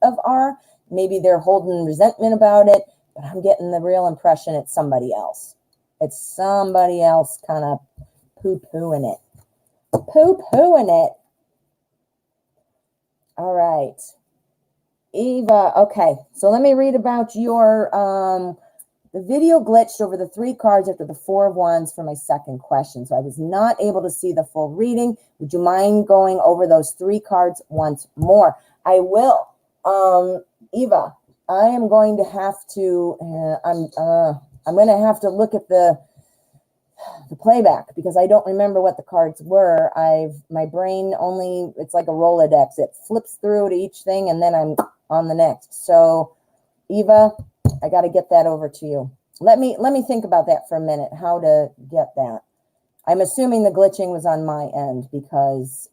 Speaker 1: of R, maybe they're holding resentment about it, but I'm getting the real impression it's somebody else. It's somebody else kind of poo-pooing it. Poo-pooing it. All right. Eva, okay. So let me read about your, the video glitched over the 3 cards after the 4 of Wands for my second question. So I was not able to see the full reading. Would you mind going over those 3 cards once more? I will. Eva, I am going to have to, I'm going to have to look at the playback because I don't remember what the cards were. My brain only, it's like a Rolodex. It flips through to each thing and then I'm on the next. So Eva, I got to get that over to you. Let me think about that for a minute, how to get that. I'm assuming the glitching was on my end because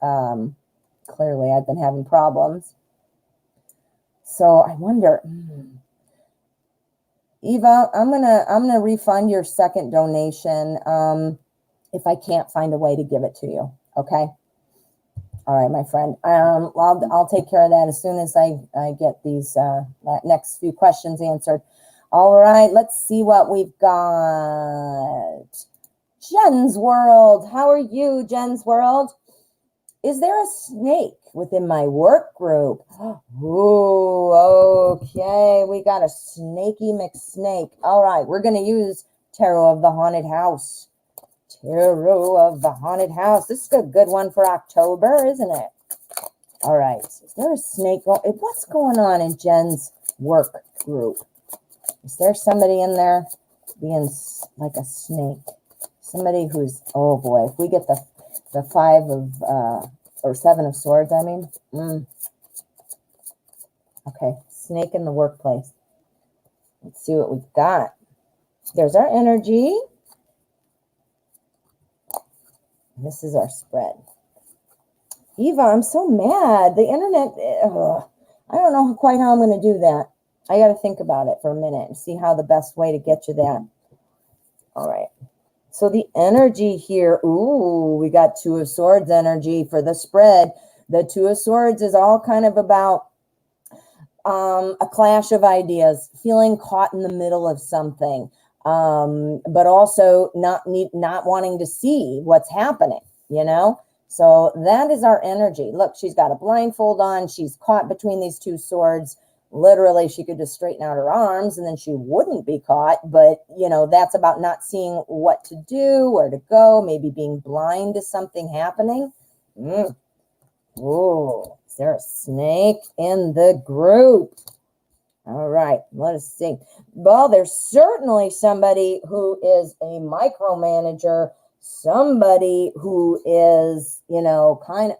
Speaker 1: clearly I've been having problems. So I wonder, Eva, I'm gonna refund your second donation if I can't find a way to give it to you. Okay. All right, my friend. I'll take care of that as soon as I get these next few questions answered. All right, let's see what we've got. Jen's World. How are you, Jen's World? Is there a snake within my work group? Ooh, okay. We got a snaky McSnake. All right, we're going to use Tarot of the Haunted House. Tarot of the Haunted House. This is a good one for October, isn't it? All right. Is there a snake? What's going on in Jen's work group? Is there somebody in there being like a snake? Somebody who's, oh boy, if we get the 5 of, or 7 of Swords, I mean. Okay, snake in the workplace. Let's see what we've got. There's our energy. This is our spread. Eva, I'm so mad. The internet, I don't know quite how I'm going to do that. I got to think about it for a minute and see how the best way to get you that. All right. So the energy here, ooh, we got 2 of Swords energy for the spread. The 2 of Swords is all kind of about a clash of ideas, feeling caught in the middle of something, but also not wanting to see what's happening, So that is our energy. Look, she's got a blindfold on. She's caught between these 2 swords. literally she could just straighten out her arms and then she wouldn't be caught. But, you know, that's about not seeing what to do, where to go, maybe being blind to something happening. Oh, is there a snake in the group? All right, let us see. Well, there's certainly somebody who is a micromanager, somebody who is, you know, kind of,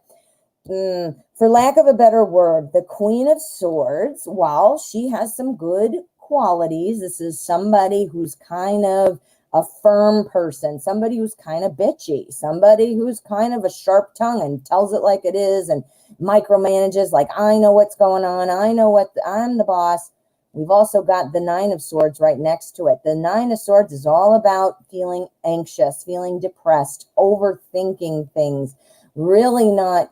Speaker 1: for lack of a better word, the Queen of Swords. While she has some good qualities, this is somebody who's kind of a firm person, somebody who's kind of bitchy, somebody who's kind of a sharp tongue and tells it like it is and micromanages, like, I know what's going on, I'm the boss. We've also got the Nine of Swords right next to it. The Nine of Swords is all about feeling anxious, feeling depressed, overthinking things, really not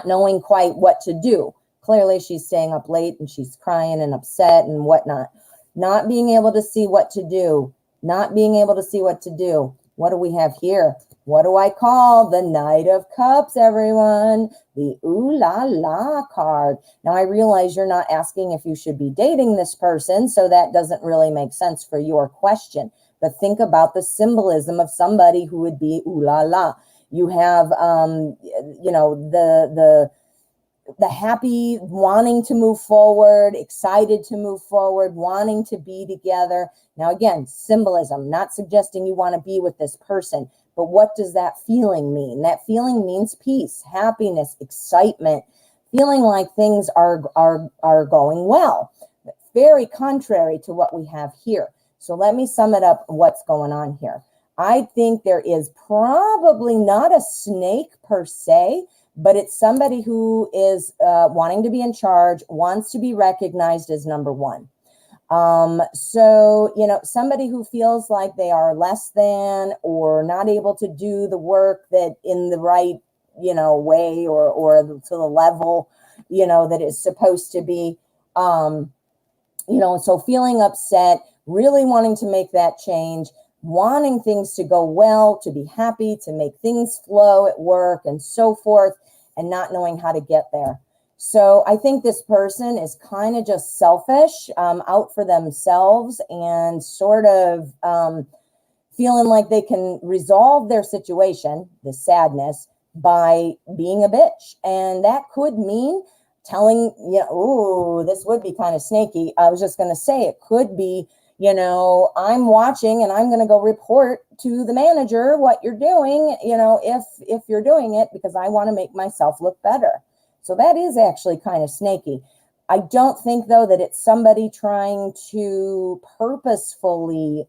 Speaker 1: knowing quite what to do. Clearly, she's staying up late and she's crying and upset and whatnot. Not being able to see what to do. Not being able to see what to do. What do we have here? What do I call the Knight of Cups, everyone? The ooh la la card. Now, I realize you're not asking if you should be dating this person, so that doesn't really make sense for your question. But think about the symbolism of somebody who would be ooh la la. You have, you know, the happy, wanting to move forward, excited to move forward, wanting to be together. Now, again, symbolism, not suggesting you want to be with this person, but what does that feeling mean? That feeling means peace, happiness, excitement, feeling like things are going well. Very contrary to what we have here. So let me sum it up what's going on here. I think there is probably not a snake per se, but it's somebody who is wanting to be in charge, wants to be recognized as number one. So, you know, somebody who feels like they are less than or not able to do the work that in the right, you know, way or to the level, you know, that is supposed to be, you know, so feeling upset, really wanting to make that change, wanting things to go well, to be happy, to make things flow at work and so forth, and not knowing how to get there. So I think this person is kind of just selfish, out for themselves and sort of feeling like they can resolve their situation, the sadness, by being a bitch. And that could mean telling, you know, ooh, this would be kind of snaky. I was just going to say it could be, you know, I'm watching and I'm going to go report to the manager what you're doing, you know, if you're doing it, because I want to make myself look better. So that is actually kind of snaky. I don't think, though, that it's somebody trying to purposefully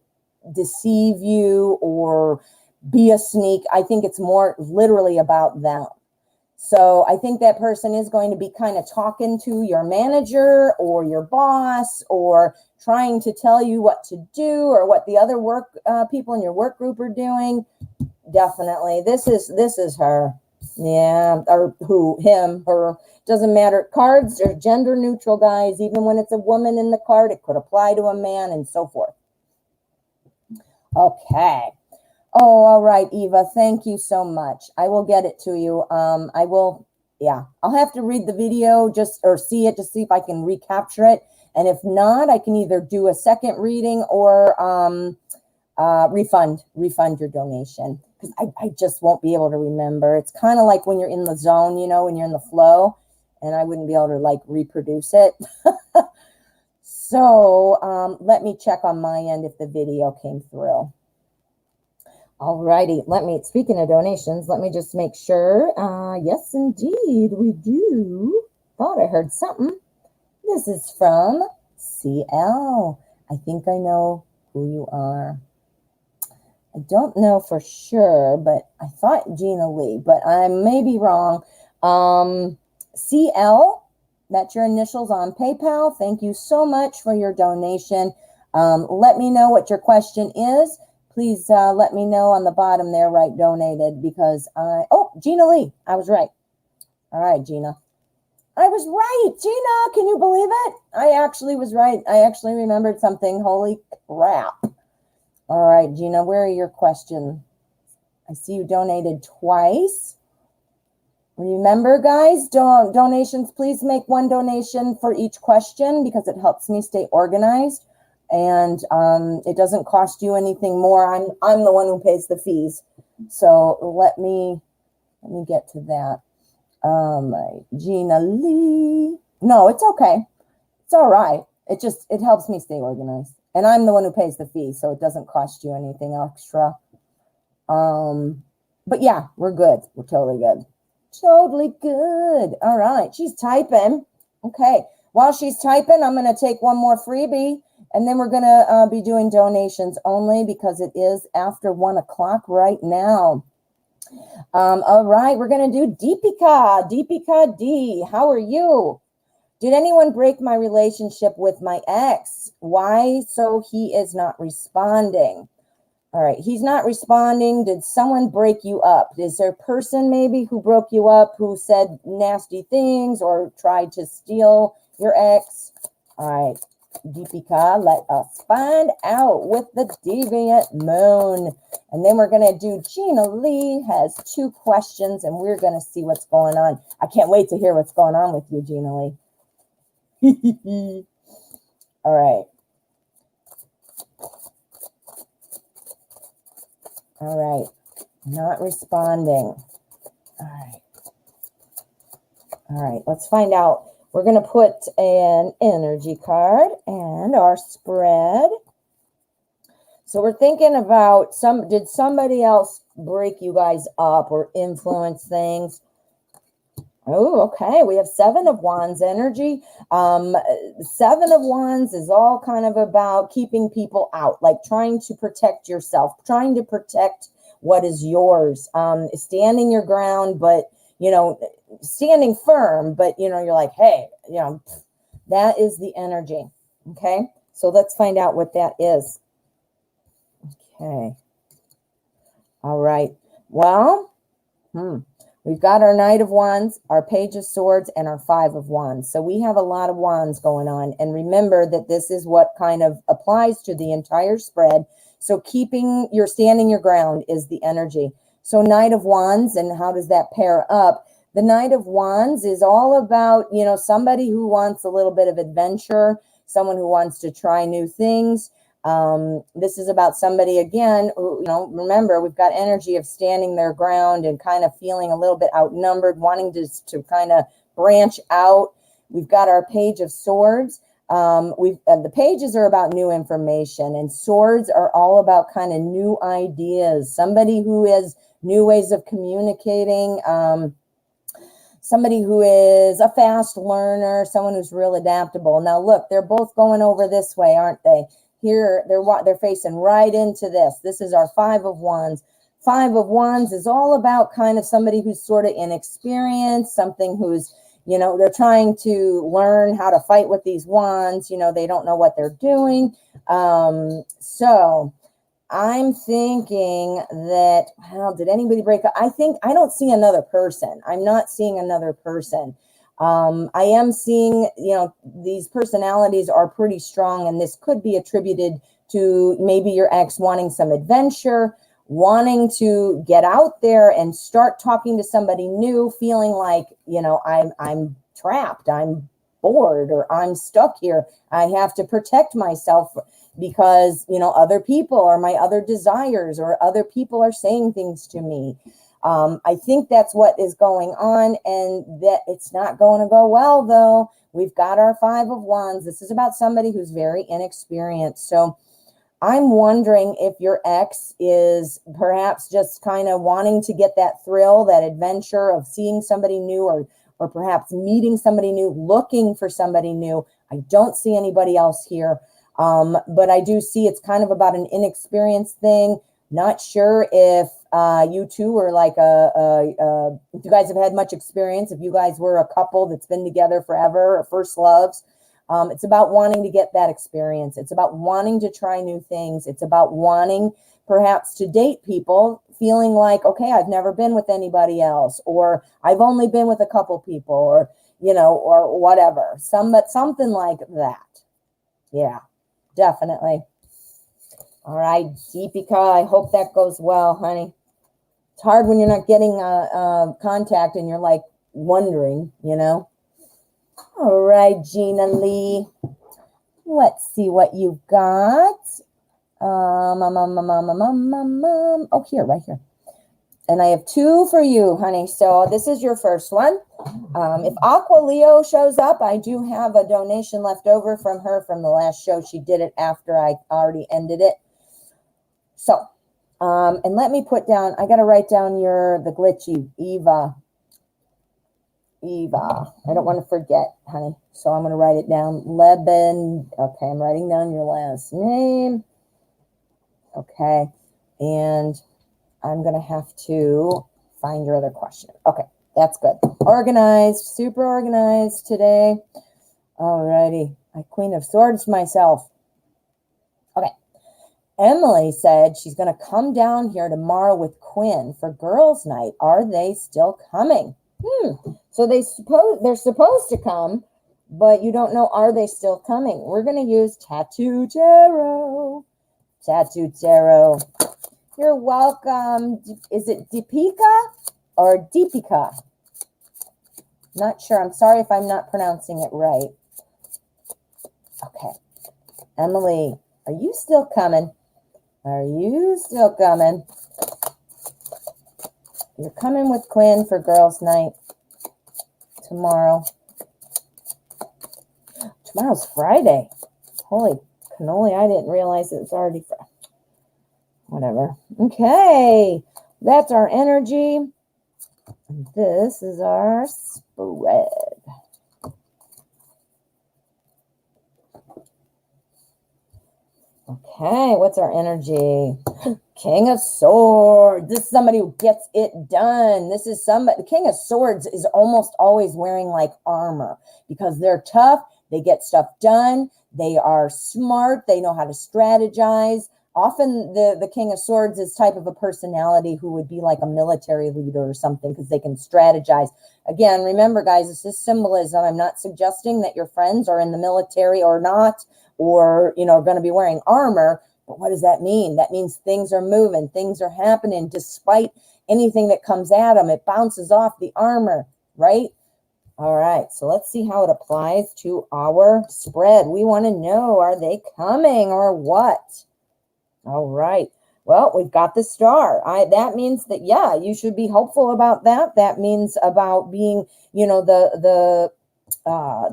Speaker 1: deceive you or be a sneak. I think it's more literally about them. So I think that person is going to be kind of talking to your manager or your boss or trying to tell you what to do or what the other work people in your work group are doing. Definitely. This is her. Yeah. Or who, him, her. Doesn't matter. Cards are gender neutral, guys. Even when it's a woman in the card, it could apply to a man and so forth. Okay. Oh, all right, Eva. Thank you so much. I will get it to you. I will. Yeah, I'll have to read the video or see it to see if I can recapture it. And if not, I can either do a second reading or refund your donation, because I just won't be able to remember. It's kind of like when you're in the zone, you know, when you're in the flow, and I wouldn't be able to like reproduce it. So let me check on my end if the video came through. Alrighty, speaking of donations, let me just make sure. Yes, indeed, we do. Thought I heard something. This is from CL. I think I know who you are. I don't know for sure, but I thought Gina Lee, but I may be wrong. CL, that's your initials on PayPal. Thank you so much for your donation. Let me know what your question is. Please let me know on the bottom there, right, donated, because Gina Lee, I was right. All right, Gina. I was right, Gina, can you believe it? I actually was right. I actually remembered something. Holy crap. All right, Gina, where are your questions? I see you donated twice. Remember, guys, donations, please make one donation for each question because it helps me stay organized, and it doesn't cost you anything more. I'm the one who pays the fees. So let me get to that. Gina Lee. No, it's okay. It's all right. It helps me stay organized. And I'm the one who pays the fee, so it doesn't cost you anything extra. But yeah, we're good. We're totally good. Totally good. All right. She's typing. Okay. While she's typing, I'm going to take one more freebie, and then we're going to be doing donations only because it is after 1 o'clock right now. All right. We're going to do Deepika. Deepika D. How are you? Did anyone break my relationship with my ex? Why so he is not responding? All right, he's not responding. Did someone break you up? Is there a person maybe who broke you up, who said nasty things or tried to steal your ex? All right, Deepika, let us find out with the deviant moon. And then we're going to do Gina Lee has 2 questions, and we're going to see what's going on. I can't wait to hear what's going on with you, Gina Lee. All right. All right. Not responding. All right. All right. Let's find out. We're going to put an energy card and our spread. So we're thinking about did somebody else break you guys up or influence things? Oh, okay. We have 7 of Wands energy. 7 of Wands is all kind of about keeping people out, like trying to protect yourself, trying to protect what is yours, standing your ground, but, standing firm, but, you're like, hey, that is the energy. Okay. So let's find out what that is. Okay. All right. Well, we've got our Knight of Wands, our Page of Swords, and our 5 of Wands. So we have a lot of wands going on. And remember that this is what kind of applies to the entire spread. So standing your ground is the energy. So Knight of Wands, and how does that pair up? The Knight of Wands is all about, somebody who wants a little bit of adventure, someone who wants to try new things. This is about somebody, again, who, remember, we've got energy of standing their ground and kind of feeling a little bit outnumbered, wanting to kind of branch out. We've got our Page of Swords. The pages are about new information, and swords are all about kind of new ideas. Somebody who has new ways of communicating, somebody who is a fast learner, someone who's real adaptable. Now, look, they're both going over this way, aren't they? Here, they're facing right into this. This is our 5 of Wands. 5 of Wands is all about kind of somebody who's sort of inexperienced, something who's, they're trying to learn how to fight with these wands. They don't know what they're doing. So I'm thinking that, did anybody break up? I don't see another person. I'm not seeing another person. I am seeing, these personalities are pretty strong, and this could be attributed to maybe your ex wanting some adventure, wanting to get out there and start talking to somebody new, feeling like, I'm trapped, I'm bored, or I'm stuck here. I have to protect myself because, other people or my other desires or other people are saying things to me. I think that's what is going on, and that it's not going to go well, though. We've got our 5 of Wands. This is about somebody who's very inexperienced. So I'm wondering if your ex is perhaps just kind of wanting to get that thrill, that adventure of seeing somebody new, or perhaps meeting somebody new, looking for somebody new. I don't see anybody else here, but I do see it's kind of about an inexperienced thing. Not sure if you two are like if you guys have had much experience, if you guys were a couple that's been together forever, or first loves. It's about wanting to get that experience. It's about wanting to try new things. It's about wanting perhaps to date people, feeling like, okay, I've never been with anybody else, or I've only been with a couple people, or, or whatever. Something like that. Yeah, definitely. All right, Deepika, I hope that goes well, honey. It's hard when you're not getting contact and you're like wondering, All right, Gina Lee. Let's see what you got. Oh, here, right here. And I have 2 for you, honey. So this is your first one. If Aqua Leo shows up, I do have a donation left over from her from the last show. She did it after I already ended it. So, and let me put down, I got to write down the glitchy, Eva. I don't want to forget, honey. So I'm going to write it down. Leben. Okay, I'm writing down your last name. Okay. And I'm going to have to find your other question. Okay, that's good. Organized, super organized today. Alrighty, Queen of Swords myself. Okay, Emily said she's going to come down here tomorrow with Quinn for girls' night. Are they still coming? So they're supposed to come, but you don't know, are they still coming? We're going to use Tattoo Tarot. Tattoo Tarot. You're welcome. Is it Deepika or Deepika? Not sure. I'm sorry if I'm not pronouncing it right. Okay. Emily, are you still coming? Are you still coming? You're coming with Quinn for girls' night tomorrow. Tomorrow's Friday. Holy cannoli, I didn't realize it was already Friday. Whatever. Okay, that's our energy. And this is our spread. Okay, what's our energy? King of Swords. This is somebody who gets it done. This is somebody, the King of Swords is almost always wearing like armor because they're tough. They get stuff done. They are smart. They know how to strategize. Often the King of Swords is type of a personality who would be like a military leader or something because they can strategize. Again, remember, guys, this is symbolism. I'm not suggesting that your friends are in the military or not, or, are going to be wearing armor. But what does that mean? That means things are moving. Things are happening despite anything that comes at them. It bounces off the armor, right? All right, so let's see how it applies to our spread. We want to know, are they coming or what? All right. Well, we've got the star. That means that, yeah, you should be hopeful about that. That means about being, the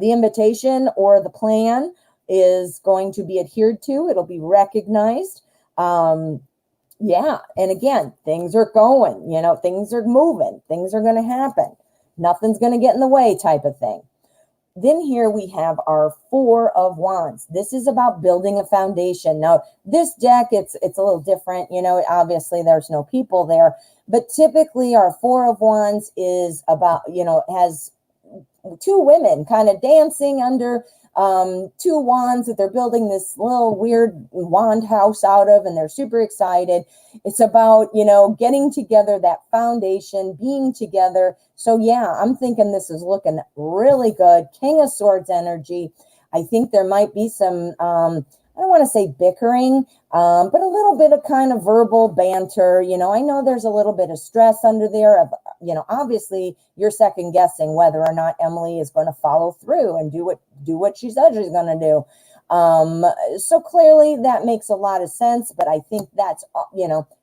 Speaker 1: invitation or the plan is going to be adhered to. It'll be recognized. Yeah. And again, things are going, things are moving. Things are going to happen. Nothing's going to get in the way type of thing. Then here we have our 4 of Wands. This is about building a foundation. Now, this deck, it's a little different. Obviously there's no people there, but typically our 4 of Wands is about, has 2 women kind of dancing under 2 wands that they're building this little weird wand house out of, and they're super excited. It's about, getting together, that foundation, being together. So yeah, I'm thinking this is looking really good. King of Swords energy. I think there might be some, I don't want to say bickering, but a little bit of kind of verbal banter. I know there's a little bit of stress under there. Obviously you're second guessing whether or not Emily is going to follow through and do what she said she's going to do. So clearly that makes a lot of sense, but I think that's,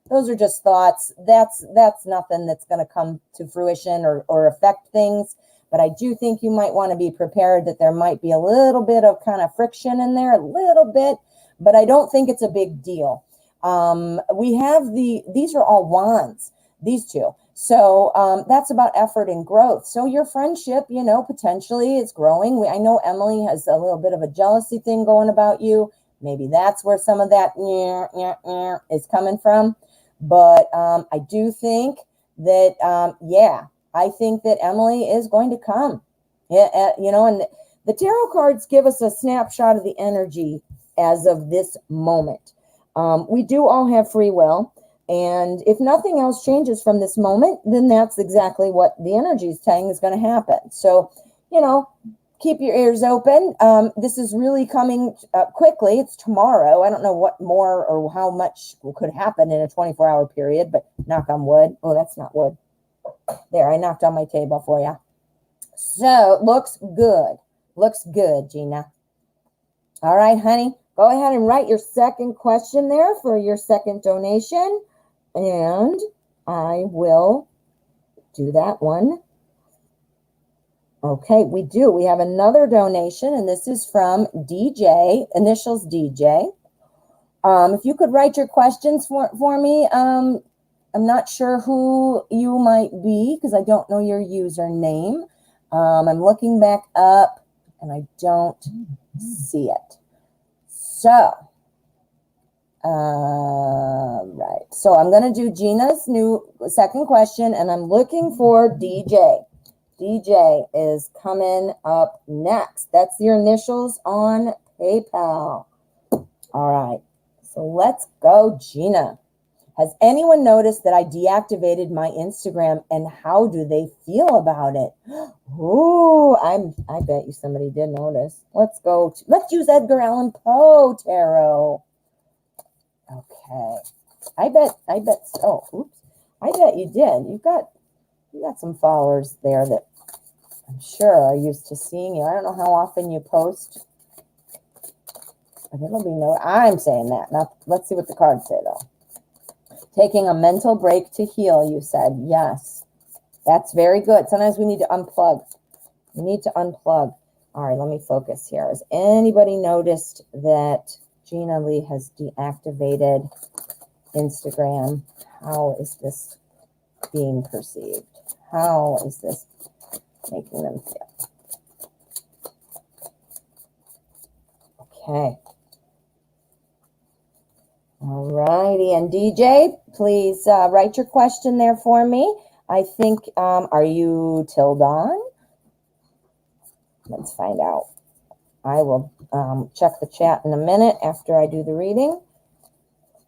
Speaker 1: those are just thoughts. That's nothing that's going to come to fruition or affect things. But I do think you might want to be prepared that there might be a little bit of kind of friction in there, a little bit, but I don't think it's a big deal. We have these are all wands, these 2. So that's about effort and growth. So your friendship, potentially is growing. I know Emily has a little bit of a jealousy thing going about you. Maybe that's where some of that is coming from. But I do think that, I think that Emily is going to come. Yeah, and the tarot cards give us a snapshot of the energy as of this moment. We do all have free will. And if nothing else changes from this moment, then that's exactly what the energy is saying is going to happen. So, keep your ears open. This is really coming quickly. It's tomorrow. I don't know what more or how much could happen in a 24-hour period, but knock on wood. Oh, that's not wood. There, I knocked on my table for you. So, looks good. Looks good, Gina. All right, honey. Go ahead and write your second question there for your second donation. And I will do that one. Okay, we do. We have another donation, and this is from DJ, initials DJ. If you could write your questions for me. I'm not sure who you might be because I don't know your username. I'm looking back up, and I don't see it. So, right. So I'm going to do Gina's new second question, and I'm looking for DJ. DJ is coming up next. That's your initials on PayPal. All right. So let's go, Gina. Has anyone noticed that I deactivated my Instagram, and how do they feel about it? Ooh, I bet you somebody did notice. Let's go. Let's use Edgar Allan Poe tarot. Okay. I bet. Oh, oops. I bet you did. You got some followers there that I'm sure are used to seeing you. I don't know how often you post, but it'll be no. I'm saying that. Now let's see what the cards say though. Taking a mental break to heal, you said. Yes. That's very good. Sometimes we need to unplug. We need to unplug. All right, let me focus here. Has anybody noticed that Gina Lee has deactivated Instagram? How is this being perceived? How is this making them feel? Okay. All righty. And DJ, please write your question there for me. I think, are you till dawn? Let's find out. I will check the chat in a minute after I do the reading.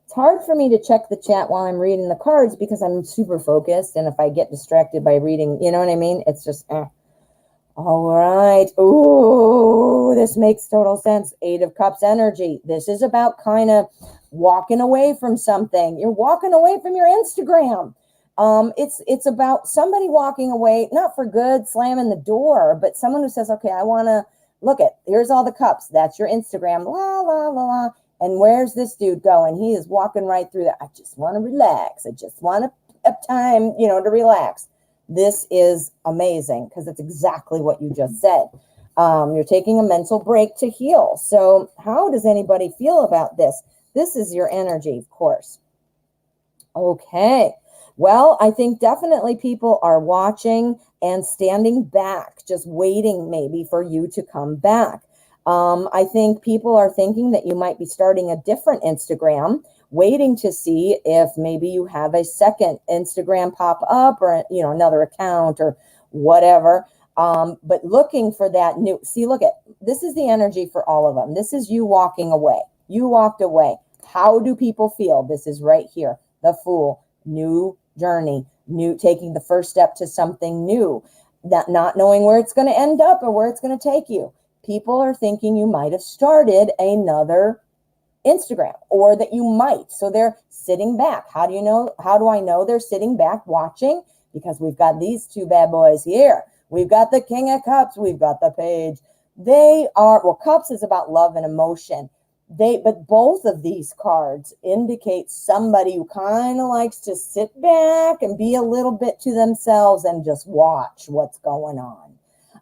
Speaker 1: It's hard for me to check the chat while I'm reading the cards because I'm super focused. And if I get distracted by reading, you know what I mean? It's just, All right. Ooh, this makes total sense. 8 of Cups energy. This is about kind of walking away from something. You're walking away from your Instagram. It's about somebody walking away, not for good, slamming the door, but someone who says, okay, I want to look at, here's all the cups. That's your Instagram. La, la, la, la. And where's this dude going? He is walking right through that. I just want to relax. I just want a time, to relax. This is amazing because it's exactly what you just said. You're taking a mental break to heal. So how does anybody feel about this? This is your energy, of course. Okay. Well, I think definitely people are watching and standing back, just waiting maybe for you to come back. I think people are thinking that you might be starting a different Instagram, waiting to see if maybe you have a second Instagram pop up or, another account or whatever. But looking for that new, look at, this is the energy for all of them. This is you walking away. You walked away. How do people feel? This is right here. The Fool, new journey, taking the first step to something new, not knowing where it's going to end up or where it's going to take you. People are thinking you might have started another Instagram or that you might. So they're sitting back. How do I know they're sitting back watching? Because we've got these two bad boys here. We've got the King of Cups. We've got the Page. Cups is about love and emotion. But both of these cards indicate somebody who kind of likes to sit back and be a little bit to themselves and just watch what's going on.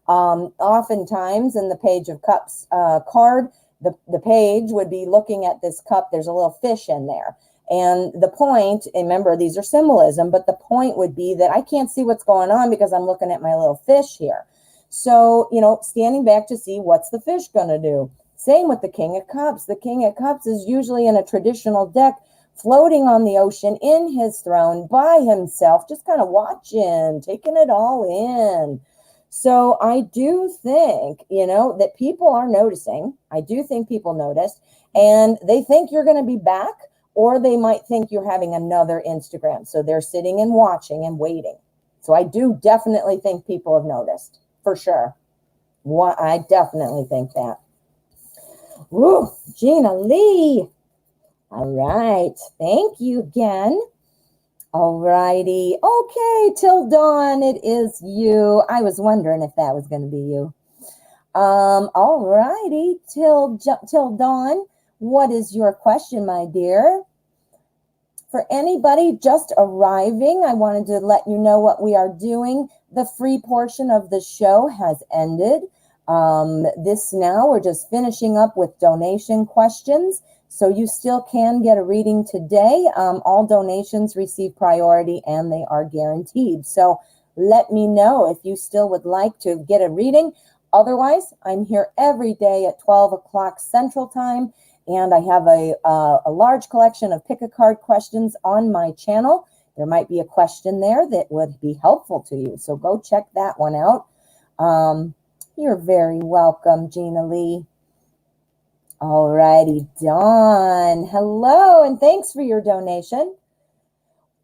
Speaker 1: Oftentimes in the Page of Cups card, the page would be looking at this cup. There's a little fish in there. And the point, remember, these are symbolism, but the point would be that I can't see what's going on because I'm looking at my little fish here. So, standing back to see what's the fish going to do. Same with the King of Cups. The King of Cups is usually in a traditional deck, floating on the ocean in his throne by himself, just kind of watching, taking it all in. So I do think, that people are noticing. I do think people noticed, and they think you're going to be back, or they might think you're having another Instagram. So they're sitting and watching and waiting. So I do definitely think people have noticed, for sure. I definitely think that. Woo, Gina Lee. All right. Thank you again. All righty. Okay, till dawn, it is you. I was wondering if that was going to be you. All righty, till dawn. What is your question, my dear? For anybody just arriving, I wanted to let you know what we are doing. The free portion of the show has ended. This now, we're just finishing up with donation questions. So you still can get a reading today. All donations receive priority and they are guaranteed. So let me know if you still would like to get a reading. Otherwise, I'm here every day at 12 o'clock Central Time. And I have a large collection of pick a card questions on my channel. There might be a question there that would be helpful to you. So go check that one out. You're very welcome, Gina Lee. All righty, Dawn. Hello, and thanks for your donation.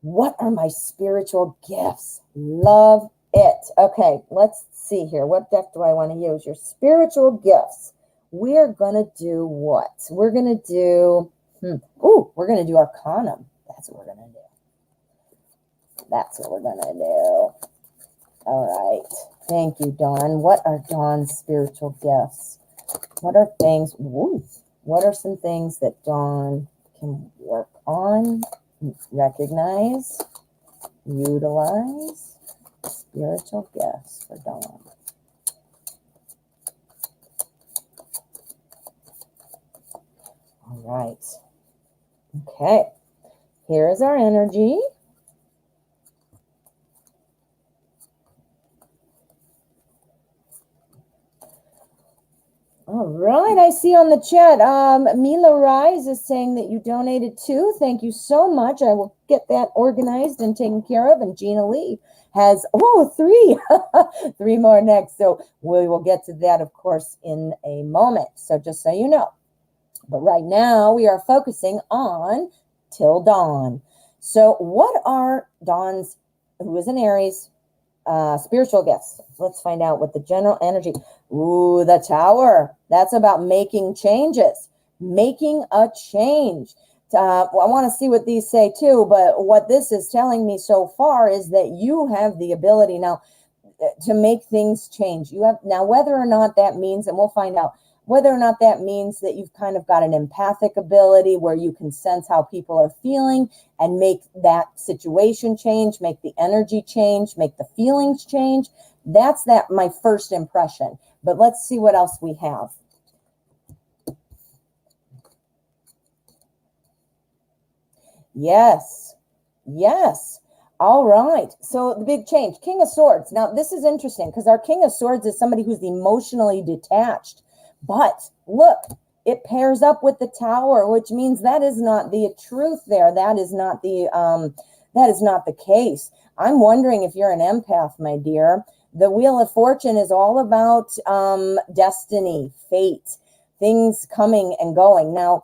Speaker 1: What are my spiritual gifts? Love it. Okay, let's see here. What deck do I want to use? Your spiritual gifts. We're going to do what? We're going to do, we're going to do Arcanum. That's what we're going to do. That's what we're going to do. All right. Thank you, Dawn. What are Dawn's spiritual gifts? What are things, what are some things that Dawn can work on, recognize, utilize? Spiritual gifts for Dawn. All right. Okay. Here is our energy. All right, I see on the chat, Mila Rise is saying that you donated 2. Thank you so much. I will get that organized and taken care of. And Gina Lee has, 3, 3 more next. So we will get to that, of course, in a moment. So just so you know. But right now we are focusing on till dawn. So what are Dawn's, who is an Aries, spiritual gifts? Let's find out what the general energy. Ooh, the Tower. That's about making changes, making a change. I want to see what these say too, but what this is telling me so far is that you have the ability now to make things change. You have now, whether or not that means, and we'll find out, whether or not that means that you've kind of got an empathic ability where you can sense how people are feeling and make that situation change, make the energy change, make the feelings change. That's my first impression. But let's see what else we have. Yes. Yes. All right. So the big change, King of Swords. Now, this is interesting because our King of Swords is somebody who's emotionally detached. But look, it pairs up with the Tower, which means that is not the truth there. That is not the case. I'm wondering if you're an empath, my dear. The Wheel of Fortune is all about destiny, fate, things coming and going. Now,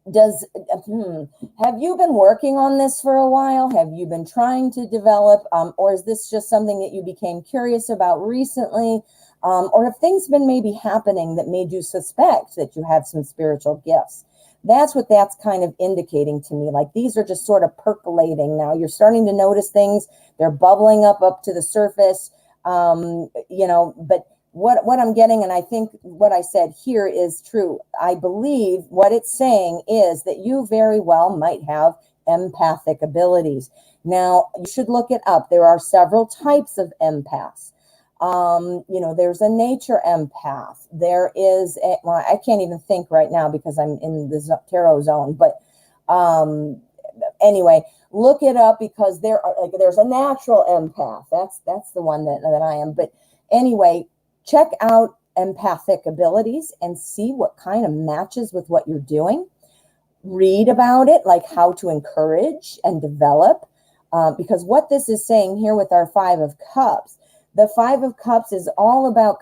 Speaker 1: have you been working on this for a while? Have you been trying to develop, or is this just something that you became curious about recently? Or have things been maybe happening that made you suspect that you have some spiritual gifts? That's what that's kind of indicating to me. Like these are just sort of percolating now. You're starting to notice things. They're bubbling up to the surface, but what I'm getting, and I think what I said here is true. I believe what it's saying is that you very well might have empathic abilities. Now, you should look it up. There are several types of empaths. There's a nature empath. There is, I can't even think right now because I'm in the tarot zone, but anyway, look it up because there's a natural empath. That's the one that I am. But anyway, check out empathic abilities and see what kind of matches with what you're doing. Read about it, like how to encourage and develop, because what this is saying here with our 5 of Cups, the 5 of Cups is all about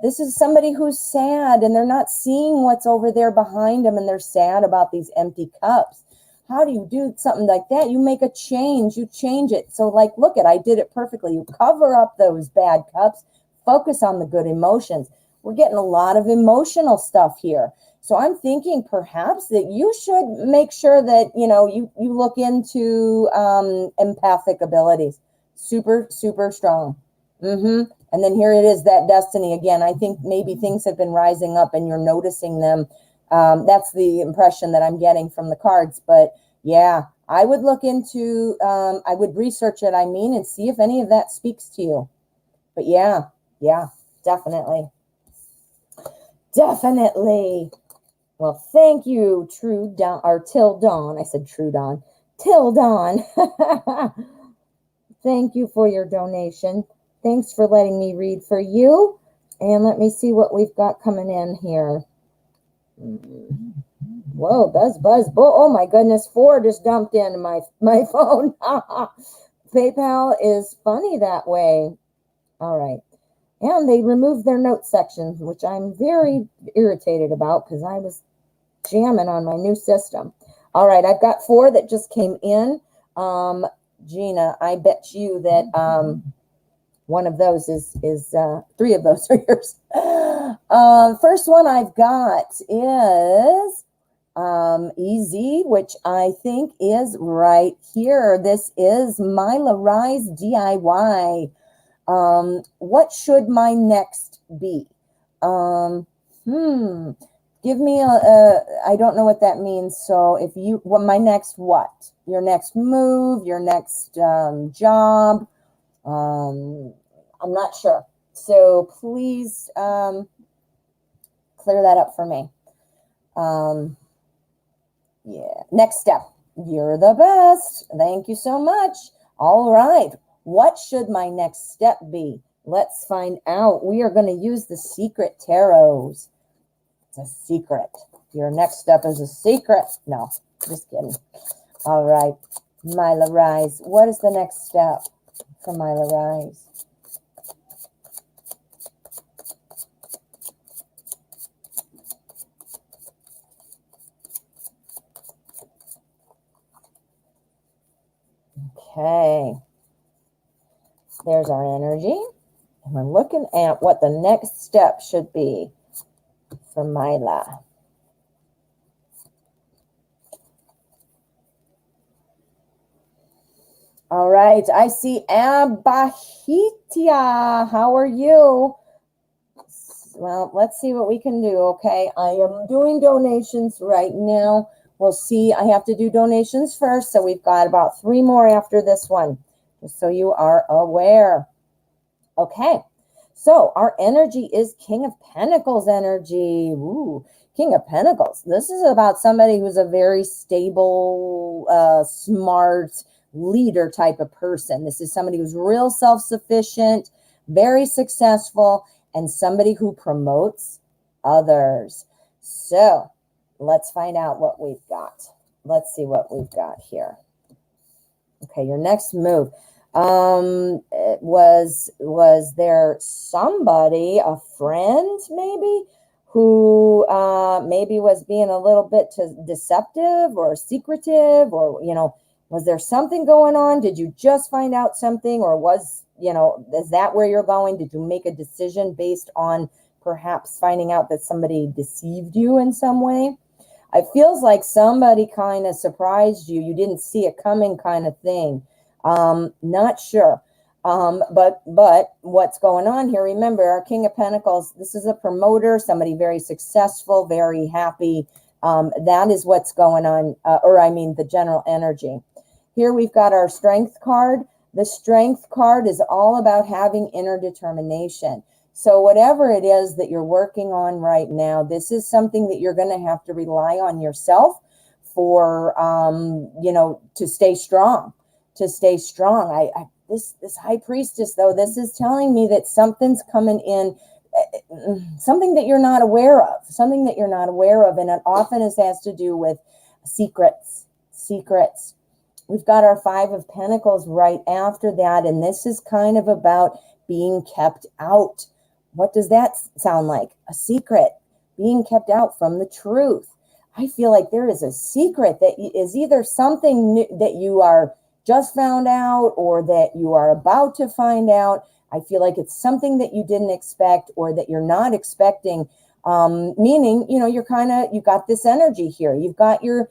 Speaker 1: this is somebody who's sad and they're not seeing what's over there behind them and they're sad about these empty cups. How do you do something like that? You make a change, you change it. So look I did it perfectly. You cover up those bad cups, focus on the good emotions. We're getting a lot of emotional stuff here. So I'm thinking perhaps that you should make sure that, you look into empathic abilities. Super, super strong. And then here it is, that destiny again. I think maybe things have been rising up and you're noticing them. That's the impression that I'm getting from the cards. But yeah, I would look into, I would research it, and see if any of that speaks to you. But yeah, definitely. Definitely. Well, thank you, True Dawn, or Till Dawn. I said True Dawn. Till Dawn. Thank you for your donation. Thanks for letting me read for you. And let me see what we've got coming in here. Whoa, buzz, oh my goodness, 4 just dumped into my phone. PayPal is funny that way. All right. And they removed their note section, which I'm very irritated about because I was jamming on my new system. All right, I've got 4 that just came in. Gina, I bet you that one of those is 3 of those are yours. First one I've got is easy, which I think is right here. This is Myla Rise DIY. What should my next be? Give me I don't know what that means. So if you, my next what? Your next move, your next job? I'm not sure. So please clear that up for me. Yeah. Next step. You're the best. Thank you so much. All right. What should my next step be? Let's find out. We are going to use the secret tarots. It's a secret. Your next step is a secret. No, just kidding. All right. Myla Rise. What is the next step for Myla Rise? Okay. There's our energy. And we're looking at what the next step should be for Myla. All right. I see Abahitia. How are you? Well, let's see what we can do. Okay. I am doing donations right now. We'll see. I have to do donations first. So we've got about 3 more after this one, just so you are aware. Okay. So our energy is King of Pentacles energy. Ooh, King of Pentacles. This is about somebody who's a very stable, smart leader type of person. This is somebody who's real self-sufficient, very successful, and somebody who promotes others. So let's find out what we've got. Let's see what we've got here. Okay, your next move. Was there somebody, a friend maybe, who maybe was being a little bit deceptive or secretive, or, was there something going on? Did you just find out something, or was, is that where you're going? Did you make a decision based on perhaps finding out that somebody deceived you in some way? It feels like somebody kind of surprised you. You didn't see it coming kind of thing. Not sure. But what's going on here? Remember, our King of Pentacles, this is a promoter, somebody very successful, very happy. That is what's going on, the general energy. Here we've got our Strength card. The Strength card is all about having inner determination. So whatever it is that you're working on right now, this is something that you're going to have to rely on yourself for, to stay strong. To stay strong. This High Priestess, though, this is telling me that something's coming in, something that you're not aware of, and it often has to do with secrets. We've got our 5 of Pentacles right after that, and this is kind of about being kept out. What does that sound like? A secret, being kept out from the truth. I feel like there is a secret that is either something new that you are just found out, or that you are about to find out. I feel like it's something that you didn't expect, or that you're not expecting. Meaning, you know, you got this energy here. You've got your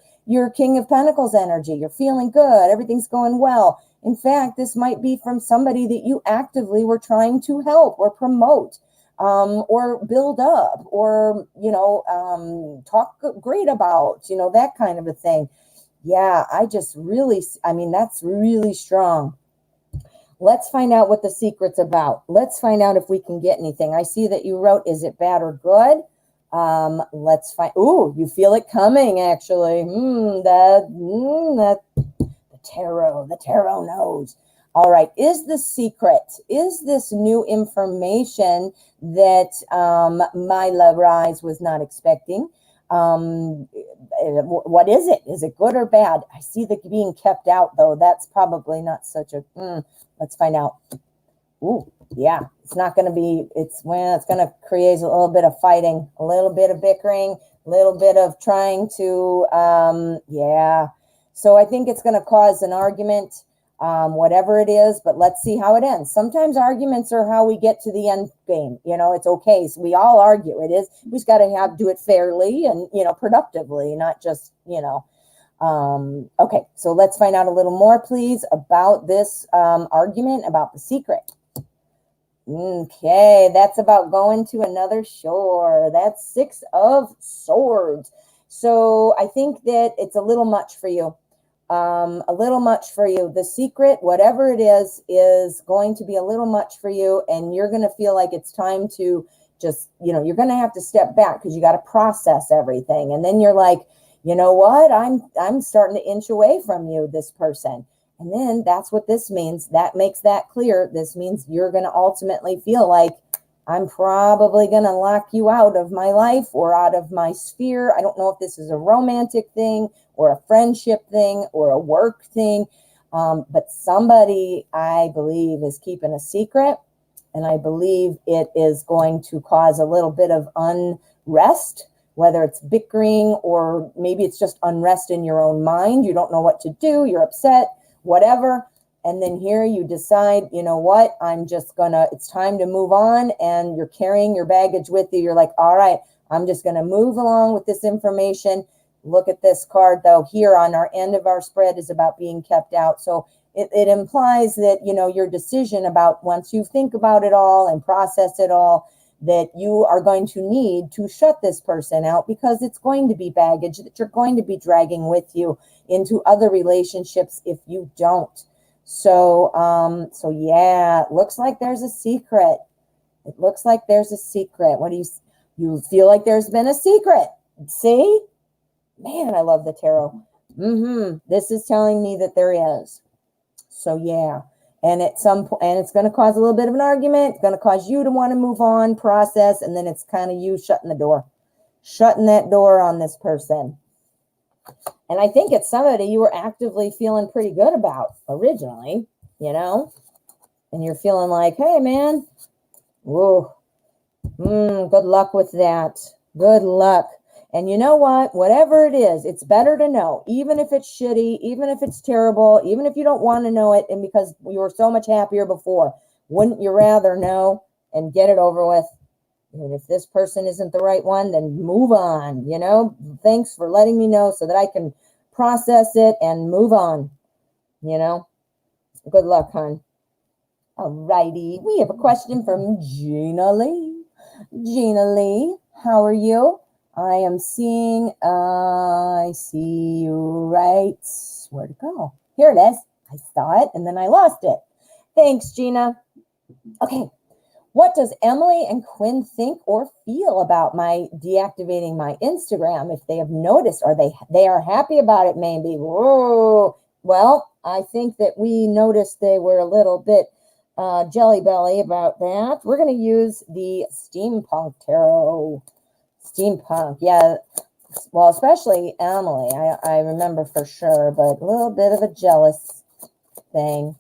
Speaker 1: King of Pentacles energy. You're feeling good. Everything's going well. In fact, this might be from somebody that you actively were trying to help or promote, or build up, or, you know, talk great about, you know, that kind of a thing. Yeah, I mean, that's really strong. Let's find out what the secret's about. Let's find out if we can get anything. I see that you wrote, is it bad or good? Let's find, ooh, you feel it coming, actually. The tarot knows. All right, is the secret, is this new information that my Leroy was not expecting? What is it? Is it good or bad? I see the being kept out, though. That's probably not such a, let's find out. Ooh, yeah, it's not going to be, it's going to create a little bit of fighting, a little bit of bickering, a little bit of trying to, yeah. So I think it's going to cause an argument, whatever it is, but let's see how it ends. Sometimes arguments are how we get to the end game. You know, it's okay. So we all argue. It is, we just got to do it fairly and, you know, productively, not just, you know. Okay, so let's find out a little more, please, about this argument, about the secret. Okay, that's about going to another shore. That's 6 of Swords. So I think that it's a little much for you. A little much for you. The secret, whatever it is going to be a little much for you, and you're going to feel like it's time to just, you know, you're going to have to step back because you got to process everything. And then you're like, you know what? I'm starting to inch away from you, this person. And then that's what this means. That makes that clear. This means you're going to ultimately feel like I'm probably going to lock you out of my life or out of my sphere. I don't know if this is a romantic thing or a friendship thing or a work thing. But somebody, I believe, is keeping a secret. And I believe it is going to cause a little bit of unrest, whether it's bickering or maybe it's just unrest in your own mind. You don't know what to do. You're upset, whatever. And then here you decide, you know what, it's time to move on, and you're carrying your baggage with you. You're like, all right, I'm just going to move along with this information. Look at this card, though, here on our end of our spread is about being kept out. So it implies that, you know, your decision about, once you think about it all and process it all, that you are going to need to shut this person out, because it's going to be baggage that you're going to be dragging with you into other relationships if you don't. So, yeah, it looks like there's a secret. It looks like there's a secret. What do you feel like there's been a secret? See? Man, I love the tarot. This is telling me that there is. So, yeah. And at some point, and it's going to cause a little bit of an argument. It's going to cause you to want to move on, process, and then it's kind of you shutting that door on this person. And I think it's somebody you were actively feeling pretty good about originally, you know, and you're feeling like, hey, man, whoa, good luck with that. Good luck. And you know what? Whatever it is, it's better to know, even if it's shitty, even if it's terrible, even if you don't want to know it, and because you were so much happier before. Wouldn't you rather know and get it over with? And if this person isn't the right one, then move on, you know? Thanks for letting me know so that I can process it and move on, you know? Good luck, hon. All righty. We have a question from Gina Lee. Gina Lee, how are you? I see you right. Where'd it go? Here it is. I saw it and then I lost it. Thanks, Gina. Okay. What does Emily and Quinn think or feel about my deactivating my Instagram? If they have noticed, or they are happy about it, maybe. Whoa. Well, I think that we noticed they were a little bit jelly belly about that. We're going to use the Steampunk Tarot. Steampunk, yeah. Well, especially Emily, I remember for sure, but a little bit of a jealous thing.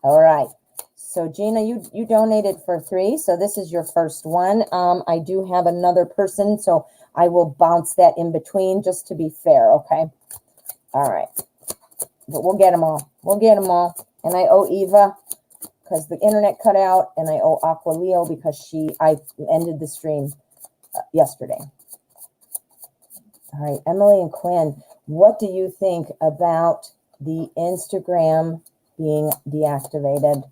Speaker 1: All right. So, Gina, you donated for 3, so this is your first one. I do have another person, so I will bounce that in between just to be fair, okay? All right. But we'll get them all. We'll get them all. And I owe Eva because the internet cut out, and I owe Aqua Leo because I ended the stream. yesterday. All right, Emily and Quinn, what do you think about the Instagram being deactivated?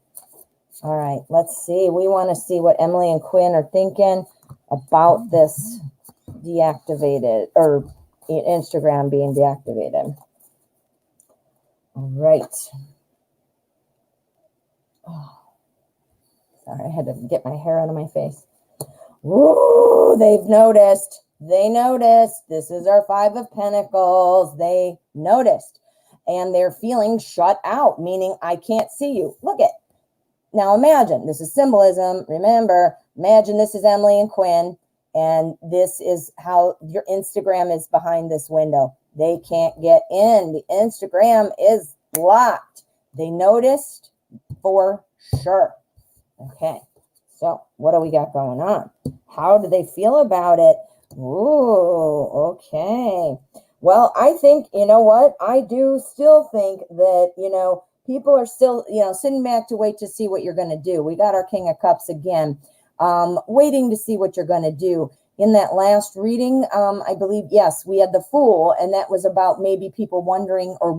Speaker 1: All right, let's see. We want to see what Emily and Quinn are thinking about this deactivated, or Instagram being deactivated. All right. Oh, sorry, I had to get my hair out of my face. Woo, they've noticed. They noticed. This is our 5 of Pentacles. They noticed. And they're feeling shut out, meaning I can't see you. Look at. Now imagine, this is symbolism. Remember, imagine this is Emily and Quinn, and this is how your Instagram is behind this window. They can't get in. The Instagram is blocked. They noticed for sure. Okay, so what do we got going on? How do they feel about it? Ooh, okay. Well, I think, you know what? I do still think that, people are still, sitting back to wait to see what you're going to do. We got our King of Cups again, waiting to see what you're going to do. In that last reading, I believe, yes, we had the Fool, and that was about maybe people wondering or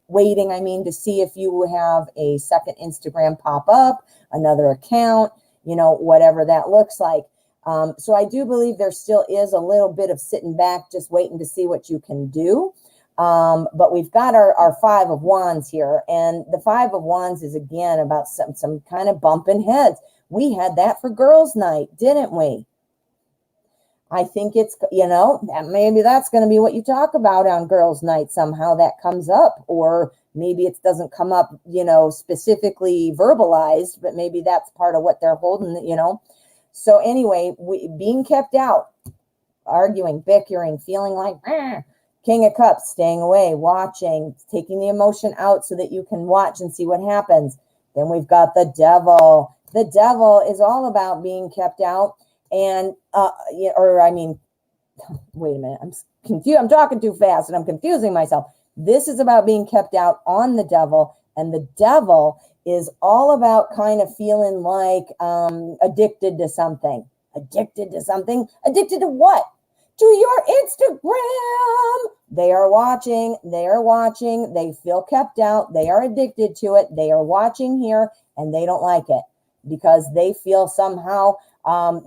Speaker 1: waiting, to see if you have a second Instagram pop up, another account, whatever that looks like. So I do believe there still is a little bit of sitting back, just waiting to see what you can do. But we've got our 5 of Wands here, and the 5 of Wands is again about some kind of bumping heads. We had that for girls' night, didn't we? I think it's, maybe that's going to be what you talk about on girls' night. Somehow that comes up, or maybe it doesn't come up, specifically verbalized, but maybe that's part of what they're holding, So anyway, being kept out, arguing, bickering, feeling like, King of Cups, staying away, watching, taking the emotion out so that you can watch and see what happens. Then we've got the Devil. The Devil is all about being kept out. And, wait a minute, I'm confused. I'm talking too fast and I'm confusing myself. This is about being kept out on the Devil. And the Devil is all about kind of feeling like addicted to something. Addicted to something? Addicted to what? To your Instagram. They are watching. They are watching. They feel kept out. They are addicted to it. They are watching here, and they don't like it because they feel somehow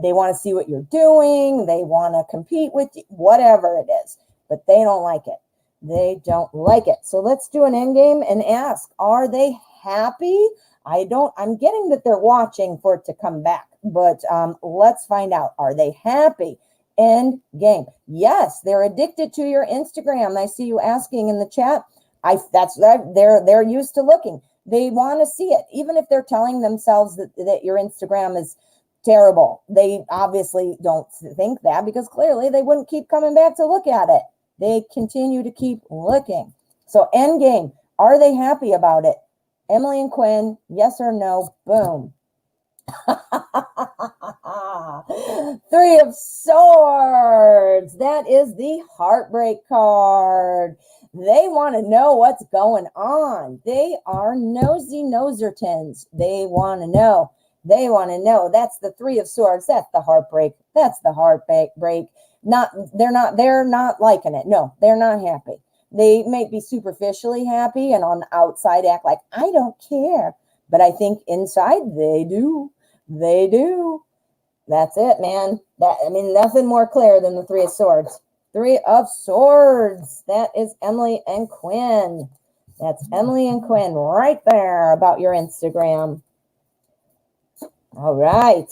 Speaker 1: they want to see what you're doing. They want to compete with you, whatever it is, but they don't like it. They don't like it. So let's do an end game and ask, are they happy? I'm getting that they're watching for it to come back, but let's find out. Are they happy? End game. Yes, they're addicted to your Instagram. I see you asking in the chat. They're used to looking. They want to see it, even if they're telling themselves that your Instagram is terrible. They obviously don't think that, because clearly they wouldn't keep coming back to look at it. They continue to keep looking. So end game. Are they happy about it? Emily and Quinn, yes or no? Boom. 3 of Swords. That is the heartbreak card. They want to know what's going on. They are nosy nosertons. They want to know. They want to know. That's the 3 of Swords. That's the heartbreak. That's the heartbreak. They're not liking it. No, they're not happy. They may be superficially happy and on the outside act like, I don't care. But I think inside they do. They do. That's it, man. Nothing more clear than the 3 of Swords. 3 of Swords. That is Emily and Quinn. That's Emily and Quinn right there about your Instagram. All right.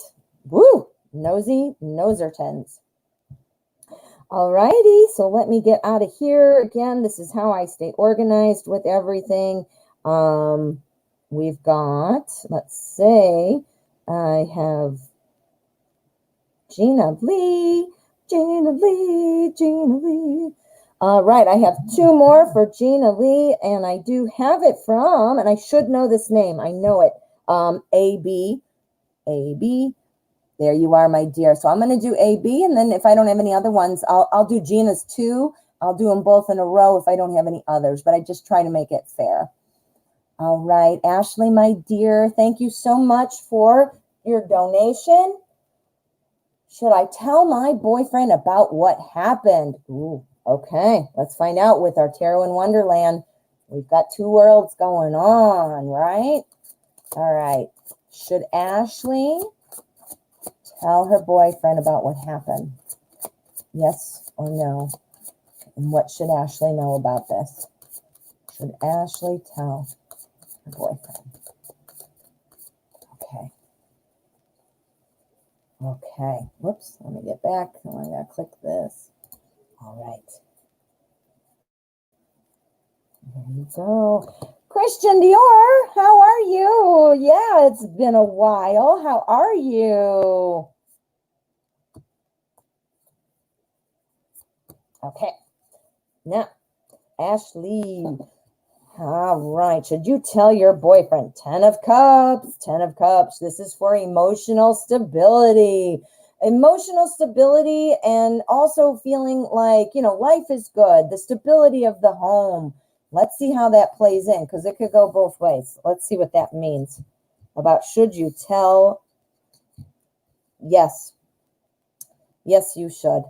Speaker 1: Woo. Nosy nosertons. All righty. So let me get out of here. Again, this is how I stay organized with everything. We've got, let's say, I have Gina Lee. All right, I have 2 more for Gina Lee, and I do have it from, and I should know this name. I know it. AB. There you are, my dear. So I'm going to do AB, and then if I don't have any other ones, I'll do Gina's 2. I'll do them both in a row if I don't have any others, but I just try to make it fair. All right, Ashley, my dear, thank you so much for your donation. Should I tell my boyfriend about what happened? Ooh, okay, let's find out with our Tarot in Wonderland. We've got two worlds going on, right? All right. Should Ashley tell her boyfriend about what happened? Yes or no? And what should Ashley know about this? Should Ashley tell her boyfriend? Okay. Okay. Whoops. Let me get back. I gotta click this. All right. There you go. Christian Dior, how are you? Yeah, it's been a while. How are you? Okay. Now, Ashley. All right. Should you tell your boyfriend? 10 of Cups. 10 of Cups. This is for emotional stability. Emotional stability and also feeling like, life is good. The stability of the home. Let's see how that plays in because it could go both ways. Let's see what that means about should you tell? Yes. Yes, you should.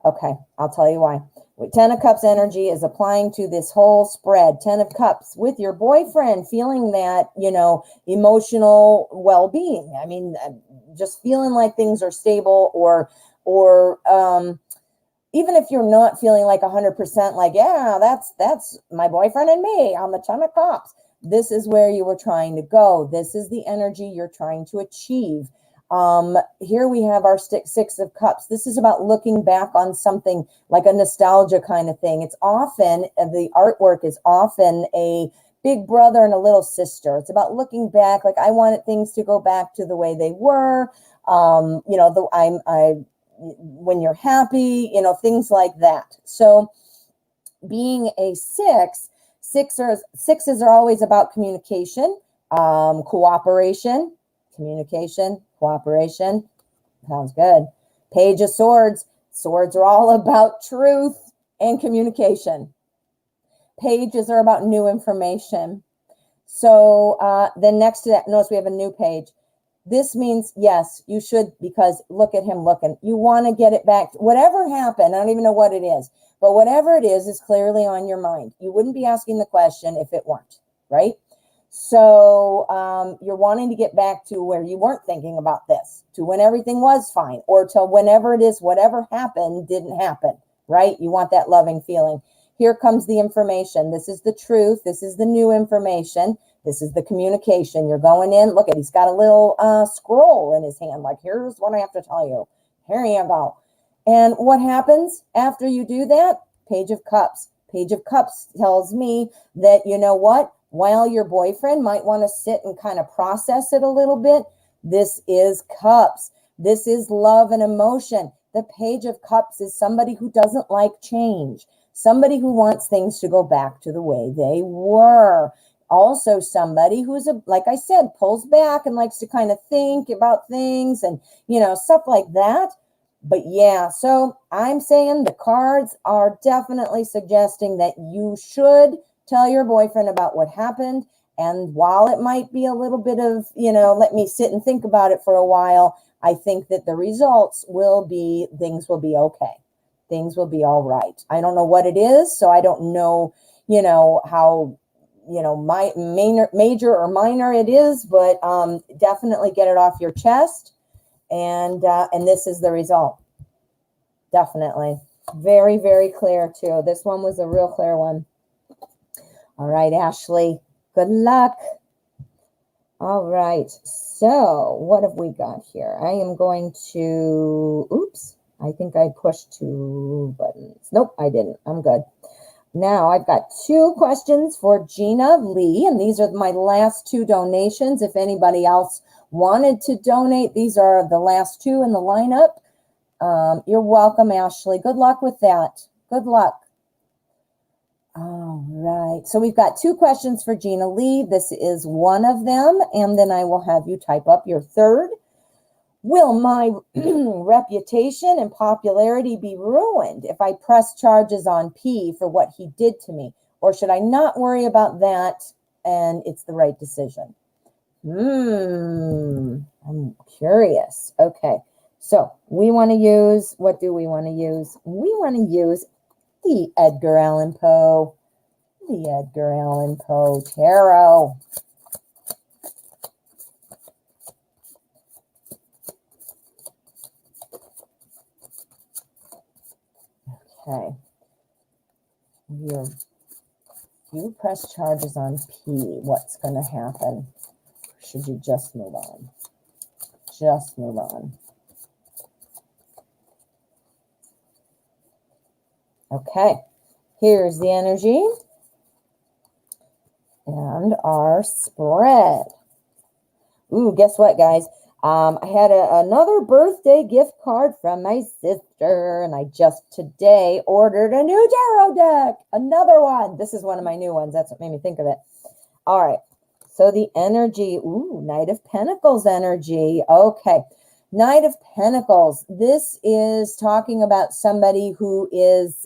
Speaker 1: Okay, I'll tell you why. 10 of Cups energy is applying to this whole spread. 10 of Cups with your boyfriend, feeling that, emotional well-being. I mean, just feeling like things are stable or even if you're not feeling like 100% like, yeah, that's my boyfriend and me on the 10 of Cups. This is where you were trying to go. This is the energy you're trying to achieve. Here we have our 6 of Cups. This is about looking back on something like a nostalgia kind of thing. It's often, the artwork is often a big brother and a little sister. It's about looking back, like I wanted things to go back to the way they were. When you're happy, things like that. So being a 6, sixes are always about communication, cooperation, cooperation. Sounds good. Page of Swords. Swords are all about truth and communication. Pages are about new information. So then next to that, notice we have a new page. This means, yes, you should, because look at him looking. You want to get it back. Whatever happened, I don't even know what it is, but whatever it is clearly on your mind. You wouldn't be asking the question if it weren't, right? So you're wanting to get back to where you weren't thinking about this, to when everything was fine, or to whenever it is, whatever happened didn't happen, right? You want that loving feeling. Here comes the information. This is the truth. This is the new information. This is the communication. You're going in. Look at, he's got a little scroll in his hand. Like, here's what I have to tell you. Here you go. And what happens after you do that? Page of Cups. Page of Cups tells me that, you know what? While your boyfriend might want to sit and kind of process it a little bit, this is Cups. This is love and emotion. The Page of Cups is somebody who doesn't like change. Somebody who wants things to go back to the way they were. Also somebody who's, like I said, pulls back and likes to kind of think about things and, stuff like that. But yeah, so I'm saying the cards are definitely suggesting that you should tell your boyfriend about what happened. And while it might be a little bit of, let me sit and think about it for a while, I think that the results will be, things will be okay. Things will be all right. I don't know what it is, so I don't know, how, my major or minor it is, but definitely get it off your chest. And this is the result. Definitely. Very, very clear too. This one was a real clear one. All right, Ashley, good luck. All right, so what have we got here? I am going to, oops, I think I pushed 2 buttons. Nope, I didn't. I'm good. Now I've got 2 questions for Gina Lee, and these are my last 2 donations. If anybody else wanted to donate, these are the last 2 in the lineup. You're welcome, Ashley. Good luck with that. Good luck. All right. So we've got 2 questions for Gina Lee. This is one of them, and then I will have you type up your third. Will my reputation and popularity be ruined if I press charges on P for what he did to me? Or should I not worry about that and it's the right decision? I'm curious. Okay. So we want to use, what do we want to use? We want to use the Edgar Allan Poe. The Edgar Allan Poe Tarot. Okay. You press charges on P. What's going to happen? Should you just move on? Just move on. Okay. Here's the energy. And our spread. Ooh, guess what, guys? I had another birthday gift card from my sister, and I just today ordered a new tarot deck. Another one. This is one of my new ones. That's what made me think of it. All right. So the energy, ooh, Knight of Pentacles energy. Okay. Knight of Pentacles. This is talking about somebody who is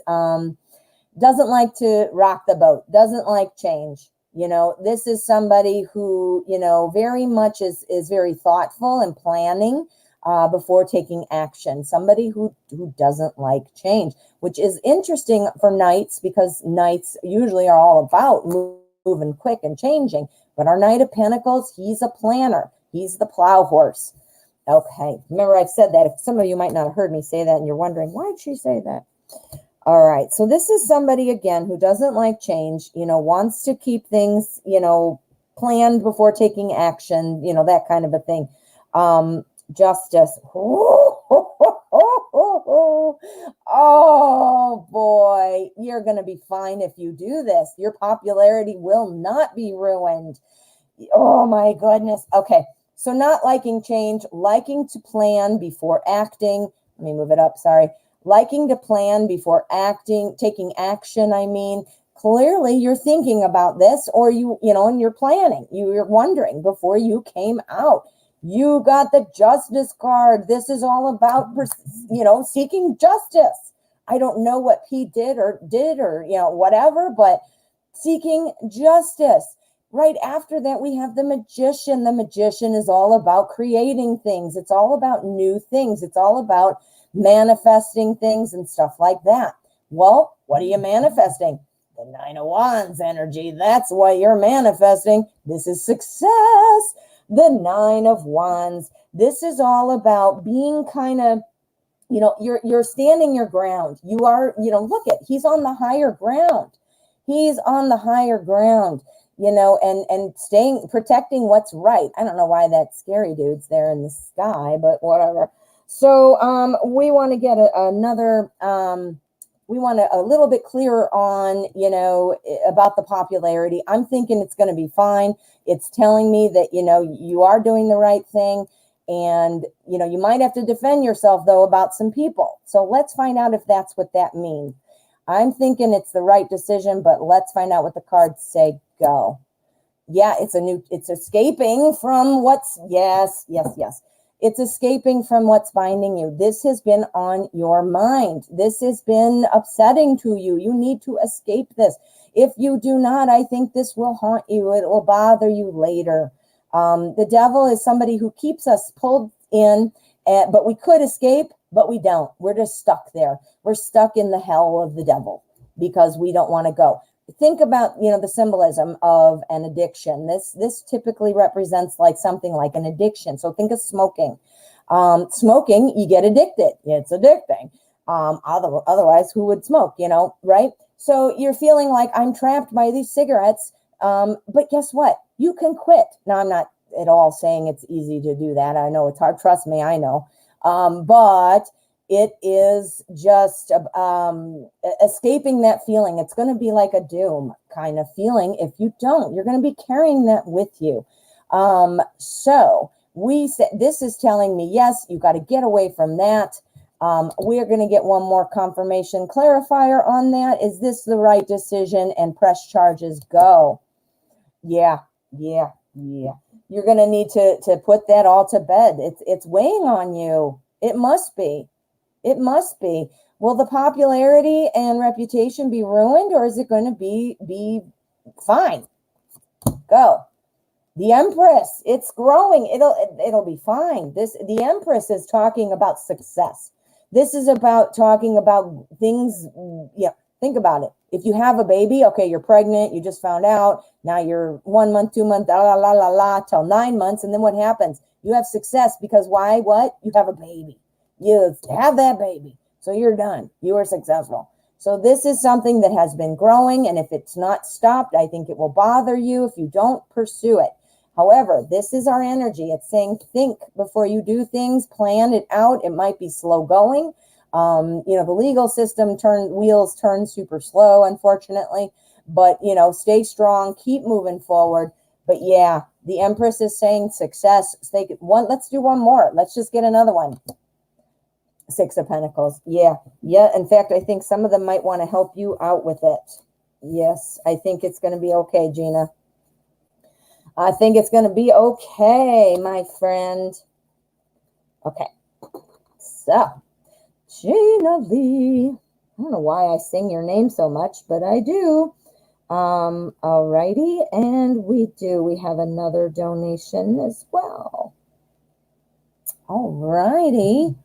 Speaker 1: doesn't like to rock the boat, doesn't like change. You know, this is somebody who, you know, very much is very thoughtful and planning before taking action. Somebody who doesn't like change, which is interesting for Knights, because Knights usually are all about moving quick and changing. But our Knight of Pentacles, he's a planner. He's the plow horse. Okay. Remember, I've said that. If some of you might not have heard me say that and you're wondering, why did she say that? All right. So this is somebody, again, who doesn't like change, you know, wants to keep things, you know, planned before taking action, you know, that kind of a thing. Justice. Oh, boy. You're going to be fine if you do this. Your popularity will not be ruined. Oh, my goodness. Okay. So not liking change, liking to plan before acting. Let me move it up. Sorry. Liking to plan before acting, taking action. I mean, clearly you're thinking about this, or you know, and you're planning. You're wondering before you came out. You got the Justice card. This is all about, you know, seeking justice. I don't know what P did or, you know, whatever, but seeking justice. Right after that, we have the Magician. The Magician is all about creating things. It's all about new things. It's all about manifesting things and stuff like that. Well, what are you manifesting? The Nine of Wands energy. That's what you're manifesting. This is success. The Nine of Wands. This is all about being kind of, you know, you're standing your ground. You are, you know, look at, he's on the higher ground. He's on the higher ground, you know, and protecting what's right. I don't know why that scary dude's there in the sky, but whatever. So we want to get another, we want a little bit clearer on, you know, about the popularity. I'm thinking it's going to be fine. It's telling me that, you know, you are doing the right thing. And, you know, you might have to defend yourself, though, about some people. So let's find out if that's what that means. I'm thinking it's the right decision, but let's find out what the cards say. Go. Yeah, it's escaping from what's, yes. It's escaping from what's binding you. This has been on your mind. This has been upsetting to you. You need to escape this. If you do not, I think this will haunt you. It will bother you later. The devil is somebody who keeps us pulled in, but we could escape, but we don't. We're just stuck there. We're stuck in the hell of the devil because we don't want to go. Think about, you know, the symbolism of an addiction. This typically represents like something like an addiction. So think of smoking. Smoking, you get addicted. It's addicting. Otherwise, who would smoke, you know, right? So you're feeling like I'm trapped by these cigarettes. But guess what? You can quit. Now, I'm not at all saying it's easy to do that. I know it's hard. Trust me, I know. But it is just escaping that feeling. It's going to be like a doom kind of feeling. If you don't, you're going to be carrying that with you. So we said, this is telling me, yes, you got to get away from that. We are going to get one more confirmation clarifier on that. Is this the right decision? And press charges. Go. Yeah. You're going to need to put that all to bed. It's weighing on you. It must be. Will the popularity and reputation be ruined, or is it going to be fine? Go. The Empress, it's growing. It'll be fine. The Empress is talking about success. This is about talking about things. Yeah, think about it. If you have a baby, okay, you're pregnant, you just found out. Now you're 1 month, 2 months, la la la la till 9 months, and then what happens? You have success because why? What? You have a baby. You have that baby, so you're done. You are successful. So this is something that has been growing, and if it's not stopped, I think it will bother you if you don't pursue it. However, this is our energy. It's saying think before you do things, plan it out. It might be slow going. The legal system wheels turn super slow, unfortunately, but, stay strong, keep moving forward. But yeah, the Empress is saying success. Let's do one more. Let's just get another one. 6 of Pentacles. Yeah. In fact, I think some of them might want to help you out with it. Yes, I think it's going to be okay, Gina. I think it's going to be okay, my friend. Okay. So, Gina Lee. I don't know why I sing your name so much, but I do. Alrighty. And we have another donation as well. Alrighty.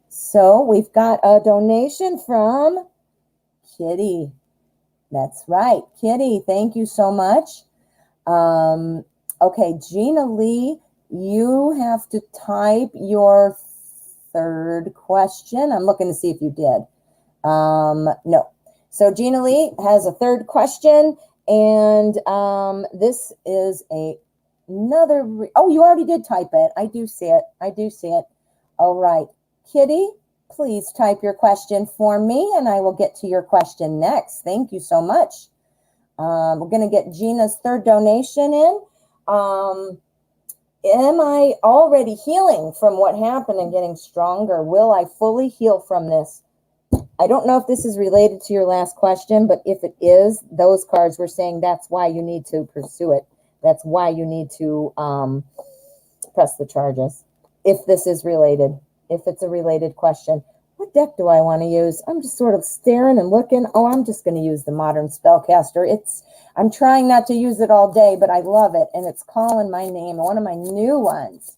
Speaker 1: So, we've got a donation from Kitty. That's right. Kitty, thank you so much. Okay, Gina Lee, you have to type your 3rd question. I'm looking to see if you did. No. So Gina Lee has a 3rd question, and this is another. Oh, you already did type it. I do see it. All right, Kitty, please type your question for me, and I will get to your question next. Thank you so much. We're going to get Gina's 3rd donation in. Am I already healing from what happened and getting stronger? Will I fully heal from this? I don't know if this is related to your last question, but if it is, those cards were saying that's why you need to pursue it. That's why you need to press the charges. If this is related, if it's a related question. What deck do I want to use? I'm just sort of staring and looking. Oh, I'm just going to use the Modern Spellcaster. I'm trying not to use it all day, but I love it, and it's calling my name, one of my new ones.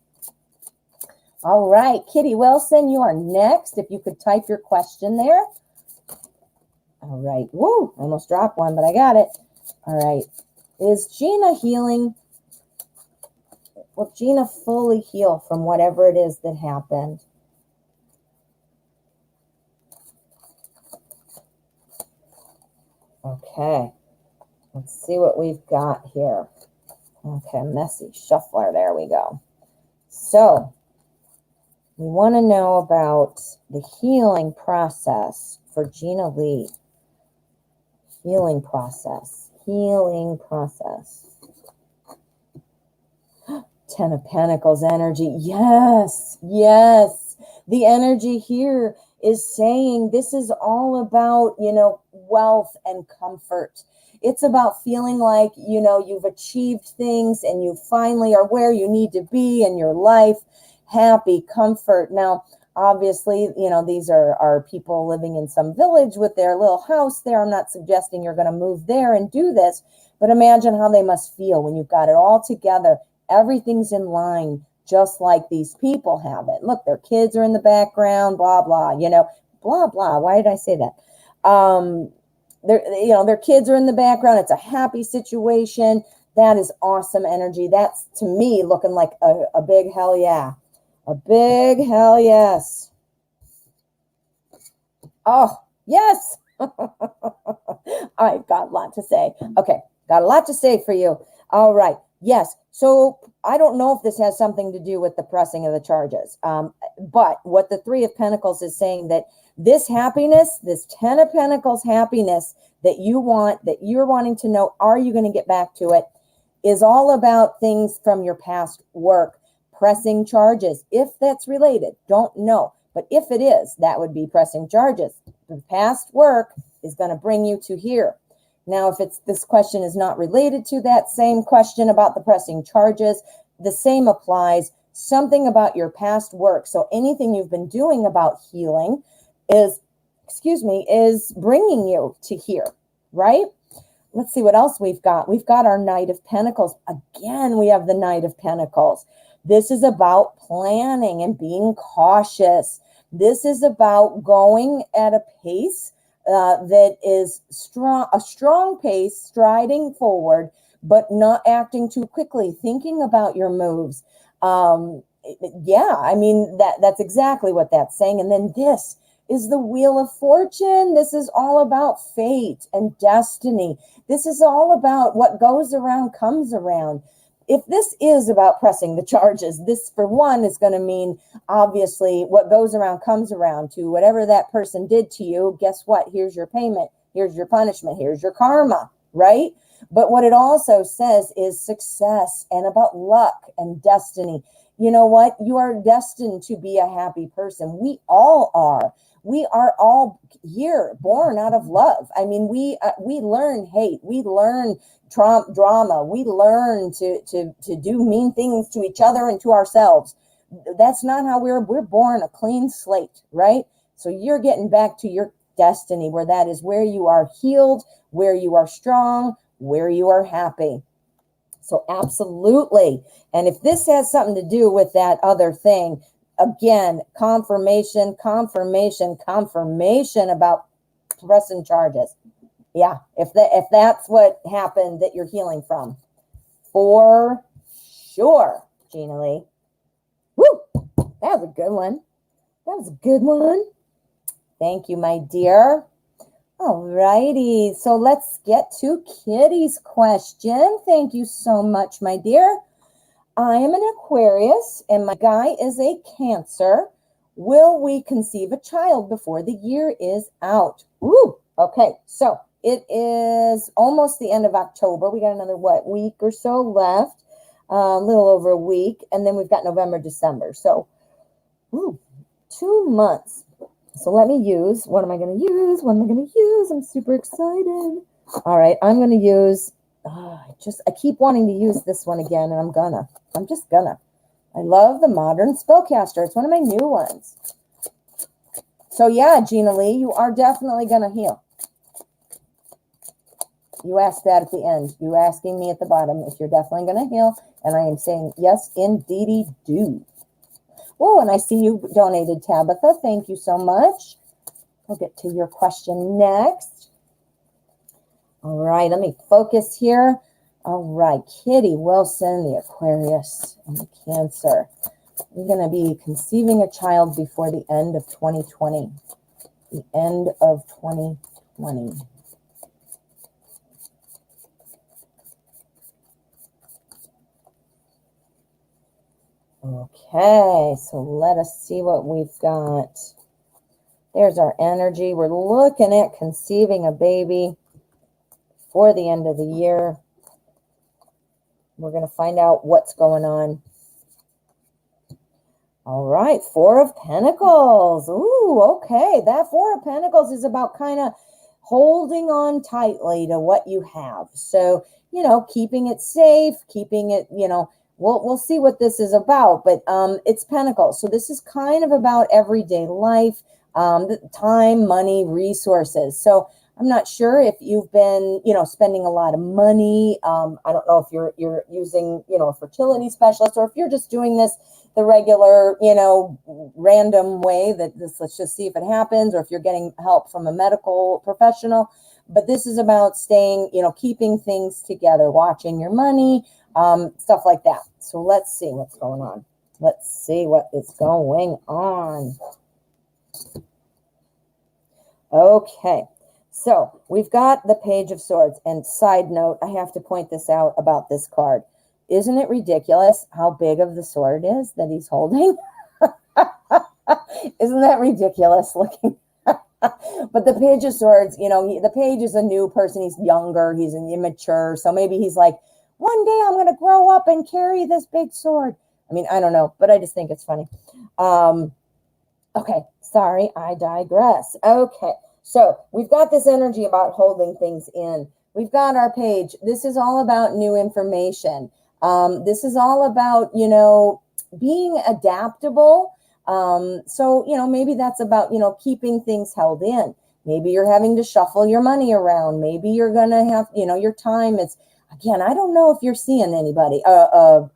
Speaker 1: All right, Kitty Wilson, you are next. If you could type your question there. All right. Woo, I almost dropped one, but I got it. All right. Is Gina healing? Will Gina fully heal from whatever it is that happened? Okay, let's see what we've got here. Okay, messy shuffler, there we go. So, we want to know about the healing process for Gina Lee. Healing process. 10 of Pentacles energy. Yes. The energy here is saying this is all about, wealth and comfort. It's about feeling like, you've achieved things and you finally are where you need to be in your life. Happy, comfort. Now, obviously, these are people living in some village with their little house there. I'm not suggesting you're going to move there and do this, but imagine how they must feel when you've got it all together. Everything's in line, just like these people have it. Look, their kids are in the background, blah, blah, blah, blah. Why did I say that? Their kids are in the background. It's a happy situation. That is awesome energy. That's, to me, looking like a big hell yeah. A big hell yes. Oh, yes. I've got a lot to say. Okay, got a lot to say for you. All right. Yes. So I don't know if this has something to do with the pressing of the charges. But what the 3 of Pentacles is saying, that this happiness, this 10 of Pentacles happiness that you want, that you're wanting to know, are you going to get back to it, is all about things from your past work, pressing charges. If that's related, don't know. But if it is, that would be pressing charges. The past work is going to bring you to here. Now, if this question is not related to that same question about the pressing charges, the same applies. Something about your past work. So anything you've been doing about healing is bringing you to here, right? Let's see what else we've got. We've got our Knight of Pentacles. Again, we have the Knight of Pentacles. This is about planning and being cautious. This is about going at a pace that is strong, a strong pace, striding forward, but not acting too quickly, thinking about your moves. Yeah, I mean, that's exactly what that's saying. And then this is the Wheel of Fortune. This is all about fate and destiny. This is all about what goes around comes around. If this is about pressing the charges, this for one is going to mean, obviously, what goes around comes around. To whatever that person did to you, guess what? Here's your payment. Here's your punishment. Here's your karma, right? But what it also says is success and about luck and destiny. You know what? You are destined to be a happy person. We all are. We are all here, born out of love. I mean, we learn hate. We learn drama. We learn to do mean things to each other and to ourselves. That's not how we're born a clean slate, right? So you're getting back to your destiny, where that is where you are healed, where you are strong, where you are happy. So absolutely. And if this has something to do with that other thing, again, confirmation about pressing charges. Yeah, if that's what happened that you're healing from, for sure, Gina Lee. Woo! That was a good one. That was a good one. Thank you, my dear. All righty, so let's get to Kitty's question. Thank you so much, my dear. I am an Aquarius and my guy is a Cancer. Will we conceive a child before the year is out? Ooh, okay, so it is almost the end of October. We got another, week or so left, a little over a week. And then we've got November, December. So, 2 months. So let me use, what am I going to use? I'm super excited. All right, I'm going to use, I keep wanting to use this one again, and I'm just gonna. I love the Modern Spellcaster. It's one of my new ones. So yeah, Gina Lee, you are definitely going to heal. You asked that at the end. You asking me at the bottom if you're definitely going to heal, and I am saying, yes, indeedy do. Oh, and I see you donated, Tabitha. Thank you so much. I'll get to your question next. All right, let me focus here. All right, Kitty Wilson, the Aquarius and the Cancer. We're going to be conceiving a child before the end of 2020. The end of 2020. Okay, so let us see what we've got. There's our energy. We're looking at conceiving a baby for the end of the year. We're going to find out what's going on. All right, Four of Pentacles. Ooh, okay. That Four of Pentacles is about kind of holding on tightly to what you have. So, keeping it safe, keeping it, we'll see what this is about, but it's Pentacles. So this is kind of about everyday life, time, money, resources. So I'm not sure if you've been, spending a lot of money. I don't know if you're using, a fertility specialist, or if you're just doing this the regular, random way that this, let's just see if it happens, or if you're getting help from a medical professional. But this is about staying, keeping things together, watching your money, stuff like that. So let's see what's going on. Let's see what is going on. Okay. So we've got the Page of Swords. And side note, I have to point this out about this card. Isn't it ridiculous how big of the sword is that he's holding? Isn't that ridiculous looking? But the Page of Swords, the Page is a new person. He's younger. He's immature. So maybe he's like, one day I'm going to grow up and carry this big sword. I mean, I don't know, but I just think it's funny. Okay, sorry, I digress. Okay, so we've got this energy about holding things in. We've got our Page. This is all about new information. This is all about, being adaptable. So, maybe that's about, keeping things held in. Maybe you're having to shuffle your money around. Maybe you're going to have, your time. Again, I don't know if you're seeing anybody, a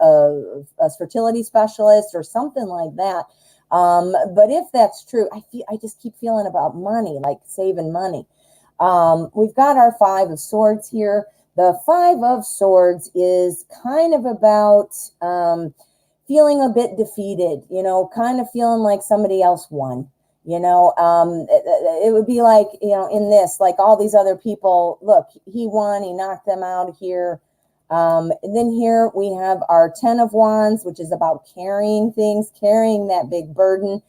Speaker 1: fertility specialist or something like that. But if that's true, I just keep feeling about money, like saving money. We've got our 5 of Swords here. The 5 of Swords is kind of about feeling a bit defeated, kind of feeling like somebody else won. It would be like, in this, like all these other people, look, he won, he knocked them out of here. And then here we have our 10 of Wands, which is about carrying things, carrying that big burden.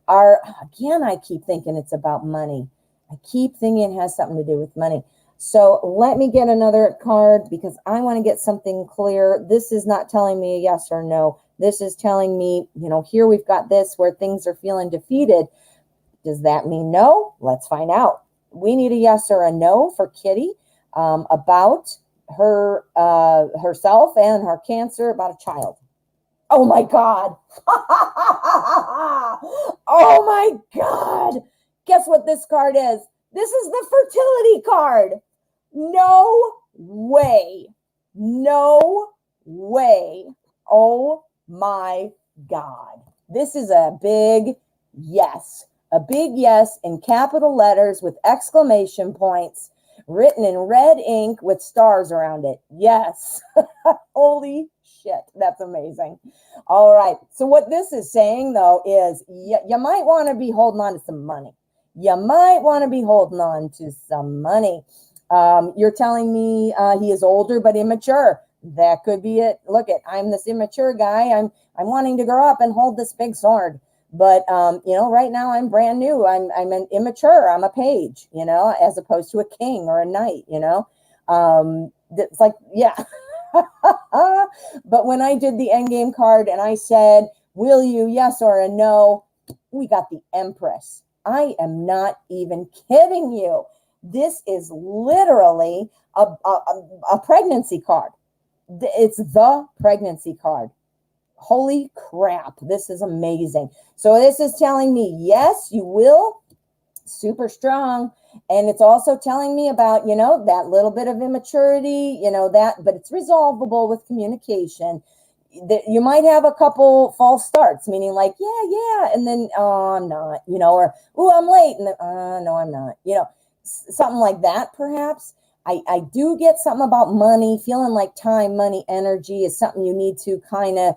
Speaker 1: Again, I keep thinking it's about money. I keep thinking it has something to do with money. So let me get another card because I want to get something clear. This is not telling me a yes or no. This is telling me, here we've got this where things are feeling defeated. Does that mean no? Let's find out. We need a yes or a no for Kitty about her herself and her Cancer, about a child. Oh my God. Oh my God. Guess what this card is? This is the fertility card. No way. No way. Oh my God. This is a big yes. A big yes in capital letters with exclamation points, written in red ink with stars around it. Yes. Holy shit. That's amazing. All right. So what this is saying, though, is you might want to be holding on to some money. You might want to be holding on to some money. You're telling me he is older but immature. That could be it. Look, I'm this immature guy. I'm wanting to grow up and hold this big sword. But, right now I'm brand new. I'm an immature. I'm a page, as opposed to a king or a knight, it's like, yeah. But when I did the endgame card and I said, will you, yes or a no, we got the Empress. I am not even kidding you. This is literally a pregnancy card. It's the pregnancy card. Holy crap, this is amazing. So this is telling me, yes, you will. Super strong. And it's also telling me about, that little bit of immaturity, but it's resolvable with communication. You might have a couple false starts, meaning like, yeah. And then, oh, I'm not, or, oh, I'm late. And then, no, I'm not, something like that, perhaps. I do get something about money, feeling like time, money, energy is something you need to kind of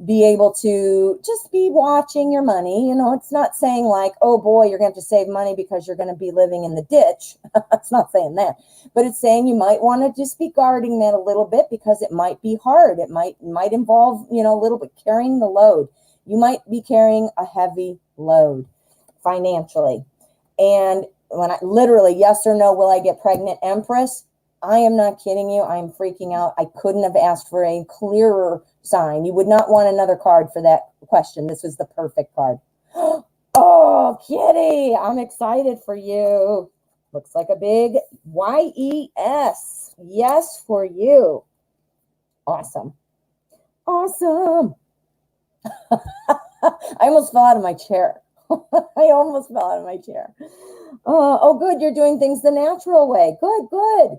Speaker 1: be able to just be watching your money. It's not saying like, oh boy, you're going to have to save money because you're going to be living in the ditch. It's not saying that, but it's saying you might want to just be guarding that a little bit because it might be hard. It might involve, a little bit carrying the load. You might be carrying a heavy load financially. And when I literally, yes or no, will I get pregnant, Empress? I am not kidding you. I'm freaking out. I couldn't have asked for a clearer sign. You would not want another card for that question. This was the perfect card. Oh, Kitty, I'm excited for you. Looks like a big YES. Yes for you. Awesome. Awesome. I almost fell out of my chair. I almost fell out of my chair. Oh, good. You're doing things the natural way. Good.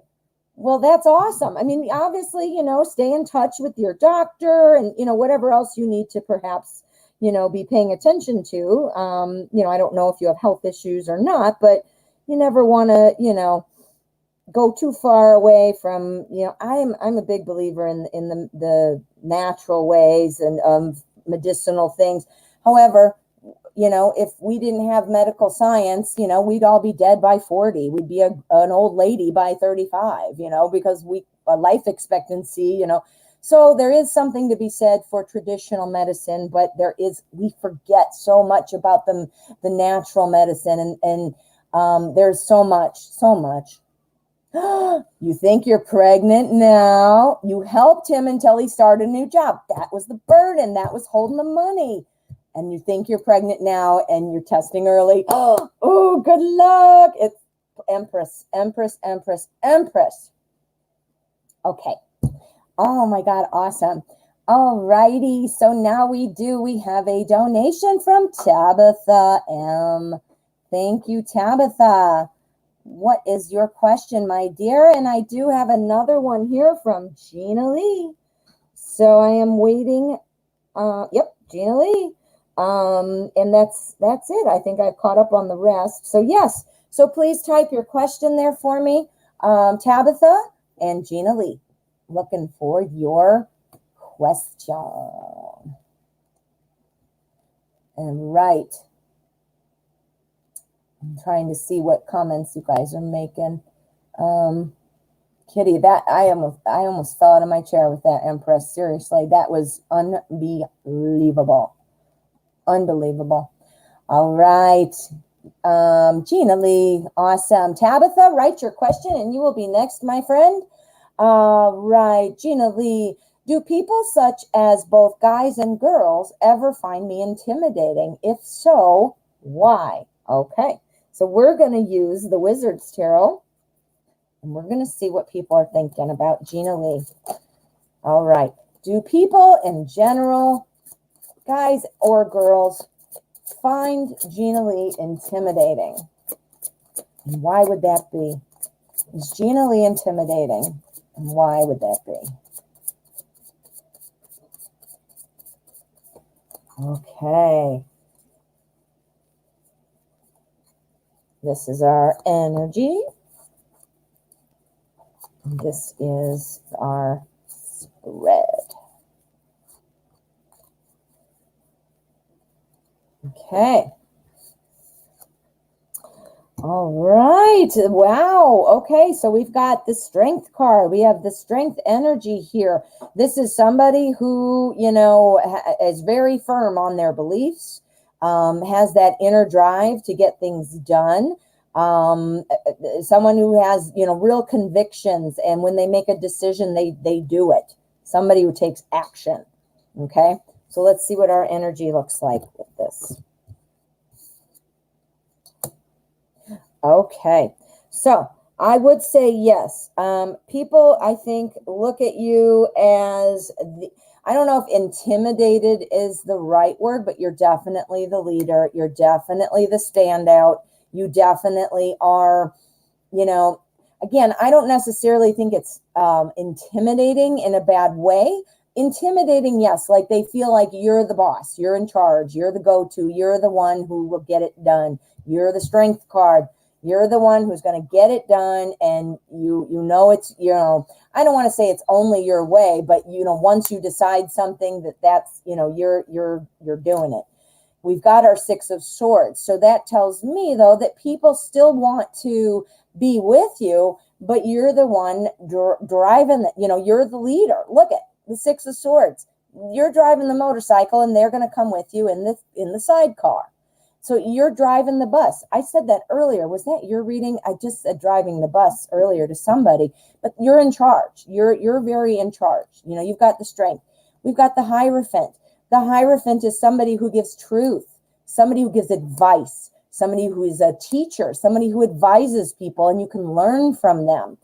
Speaker 1: Well, that's awesome. I mean, obviously, stay in touch with your doctor and, whatever else you need to perhaps, be paying attention to. I don't know if you have health issues or not, but you never want to, go too far away from, I'm a big believer in the natural ways and medicinal things. However, if we didn't have medical science, we'd all be dead by 40. We'd be an old lady by 35, because life expectancy, So there is something to be said for traditional medicine, but we forget so much about the natural medicine and there's so much. You think you're pregnant now. You helped him until he started a new job. That was the burden. That was holding the money. And you think you're pregnant now and you're testing early. Oh, good luck. It's Empress. Okay. Oh my God, awesome. All righty. So now we have a donation from Tabitha M. Thank you, Tabitha. What is your question, my dear? And I do have another one here from Gina Lee. So I am waiting. Yep, Gina Lee. And that's it. I think I've caught up on the rest. So yes. So please type your question there for me, Tabitha and Gina Lee. Looking for your question. All right. I'm trying to see what comments you guys are making. Kitty, that I almost fell out of my chair with that, Empress. Seriously, that was unbelievable. Unbelievable. All right. Gina Lee, awesome. Tabitha, write your question and you will be next, my friend. All right. Gina Lee, do people such as both guys and girls ever find me intimidating? If so, why? Okay. So we're going to use the Wizard's Tarot, and we're going to see what people are thinking about Gina Lee. All right. Do people in general, guys or girls, find Gina Lee intimidating? And why would that be? Is Gina Lee intimidating? And why would that be? Okay. This is our energy. This is our spread. Okay. All right. Wow. Okay. So we've got the Strength card. We have the Strength energy here. This is somebody who, you know, is very firm on their beliefs, has that inner drive to get things done. Someone who has, you know, real convictions, and when they make a decision, they do it. Somebody who takes action. Okay. So let's see what our energy looks like with this. Okay, so I would say yes. People, I think, look at you as, I don't know if intimidated is the right word, but you're definitely the leader. You're definitely the standout. You definitely are, you know, again, I don't necessarily think it's intimidating in a bad way. Intimidating, yes, like they feel like you're the boss, you're in charge, you're the go-to, you're the one who will get it done. You're the Strength card. You're the one who's going to get it done, and you know it's, you know, I don't want to say it's only your way, but you know, once you decide something, that's, you know, you're doing it. We've got our Six of Swords. So that tells me though that people still want to be with you, but you're the one driving the, you know, you're the leader. Look at the Six of Swords. You're driving the motorcycle and they're going to come with you in the sidecar. So you're driving the bus. I said that earlier. Was that your reading? I just said driving the bus earlier to somebody, but you're in charge. You're very in charge. You know, you've got the Strength. We've got the Hierophant. The Hierophant is somebody who gives truth, somebody who gives advice, somebody who is a teacher, somebody who advises people and you can learn from them.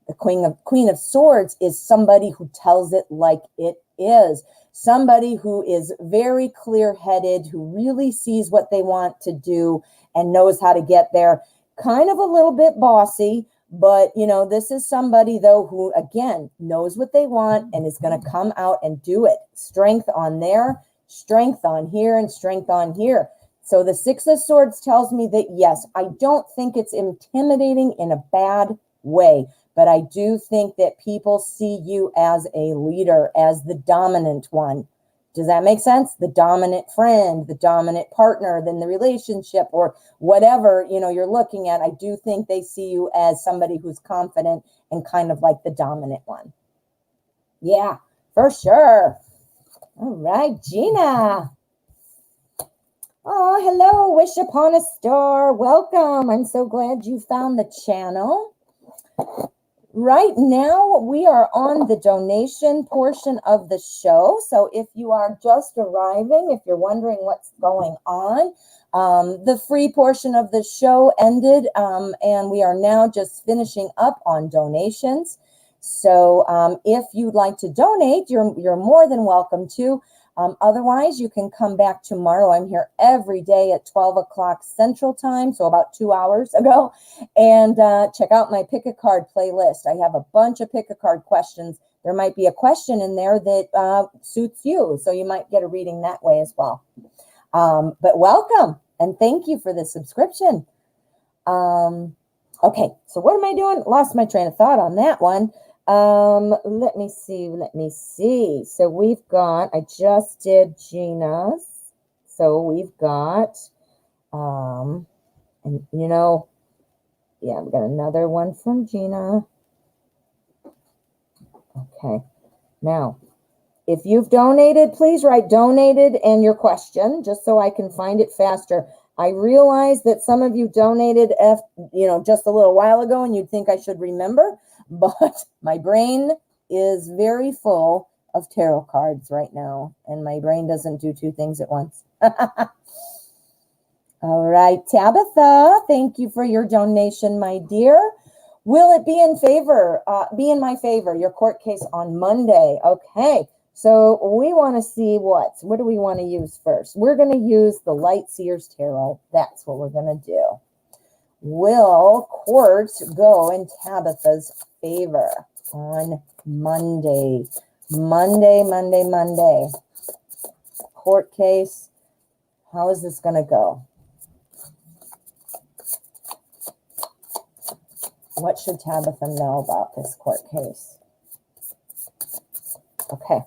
Speaker 1: The Queen of Swords is somebody who tells it like it is. Somebody who is very clear-headed, who really sees what they want to do and knows how to get there. Kind of a little bit bossy, but, you know, this is somebody, though, who, again, knows what they want and is going to come out and do it. Strength on there, strength on here, and strength on here. So the Six of Swords tells me that, yes, I don't think it's intimidating in a bad way. But I do think that people see you as a leader, as the dominant one. Does that make sense? The dominant friend, the dominant partner, then the relationship or whatever, you know, you're looking at. I do think they see you as somebody who's confident and kind of like the dominant one. Yeah, for sure. All right, Gina. Oh, hello, Wish Upon a Star. Welcome. I'm so glad you found the channel. Right now, we are on the donation portion of the show. So if you are just arriving, if you're wondering what's going on, the free portion of the show ended, and we are now just finishing up on donations. So if you'd like to donate, you're more than welcome to. Otherwise, you can come back tomorrow. I'm here every day at 12 o'clock Central Time, so about 2 hours ago, and check out my Pick a Card playlist. I have a bunch of Pick a Card questions. There might be a question in there that suits you, so you might get a reading that way as well. But welcome, and thank you for the subscription. Okay, so what am I doing? Lost my train of thought on that one. Let me see. So we've got, I just did Gina's. So we've got, and you know, yeah, we've got another one from Gina. Okay. Now, if you've donated, please write donated and your question, just so I can find it faster. I realize that some of you donated, just a little while ago, and you'd think I should remember, but my brain is very full of tarot cards right now, and my brain doesn't do two things at once. All right, Tabitha, thank you for your donation, my dear. Will it be in my favor, your court case on Monday? Okay, so we want to see what do we want to use first? We're going to use the Light Seers Tarot. That's what we're going to do. Will court go in Tabitha's favor on Monday? Monday. Court case. How is this going to go? What should Tabitha know about this court case? Okay.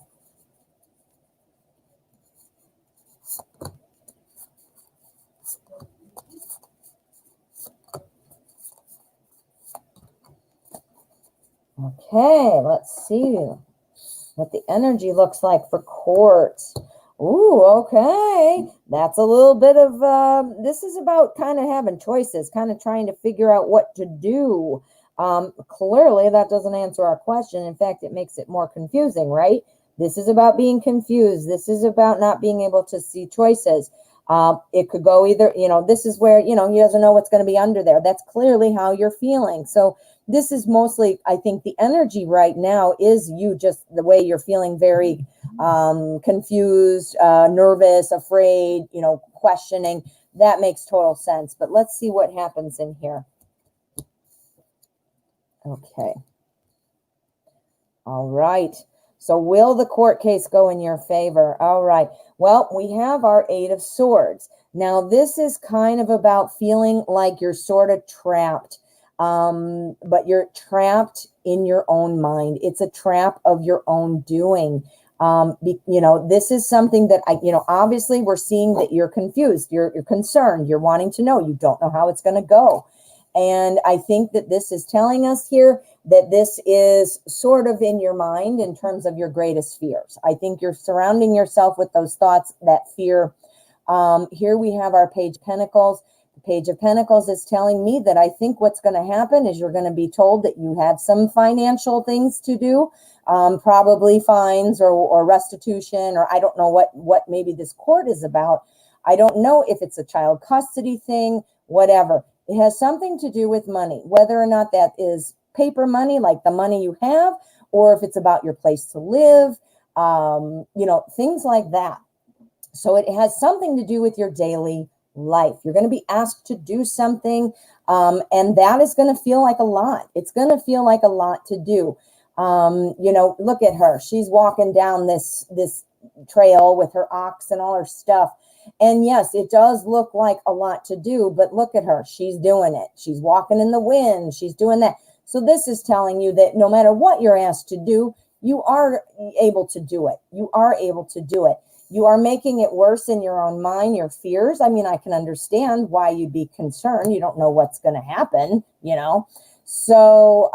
Speaker 1: Okay, let's see what the energy looks like for court. Ooh, okay. That's a little bit of, this is about kind of having choices, kind of trying to figure out what to do. Clearly, that doesn't answer our question. In fact, it makes it more confusing, right? This is about being confused. This is about not being able to see choices. It could go either, this is where, he doesn't know what's going to be under there. That's clearly how you're feeling. So this is mostly, I think the energy right now is you just the way you're feeling, very confused, nervous, afraid, questioning. That makes total sense. But let's see what happens in here. Okay. All right. So will the court case go in your favor? All right. Well, we have our Eight of Swords. Now, this is kind of about feeling like you're sort of trapped, but you're trapped in your own mind. It's a trap of your own doing. This is something that obviously we're seeing that you're confused, you're concerned, you're wanting to know, you don't know how it's going to go. And I think that this is telling us here that this is sort of in your mind in terms of your greatest fears. I think you're surrounding yourself with those thoughts, that fear. Here we have our Page of Pentacles. The Page of Pentacles is telling me that I think what's going to happen is you're going to be told that you have some financial things to do, probably fines or restitution, or I don't know what maybe this court is about. I don't know if it's a child custody thing, whatever. It has something to do with money, whether or not that is paper money, like the money you have, or if it's about your place to live, things like that. So it has something to do with your daily life. You're going to be asked to do something, and that is going to feel like a lot. It's going to feel like a lot to do. Look at her. She's walking down this trail with her ox and all her stuff. And yes, it does look like a lot to do, but look at her. She's doing it. She's walking in the wind. She's doing that. So this is telling you that no matter what you're asked to do, you are able to do it. You are able to do it. You are making it worse in your own mind, your fears. I mean, I can understand why you'd be concerned. You don't know what's going to happen, So,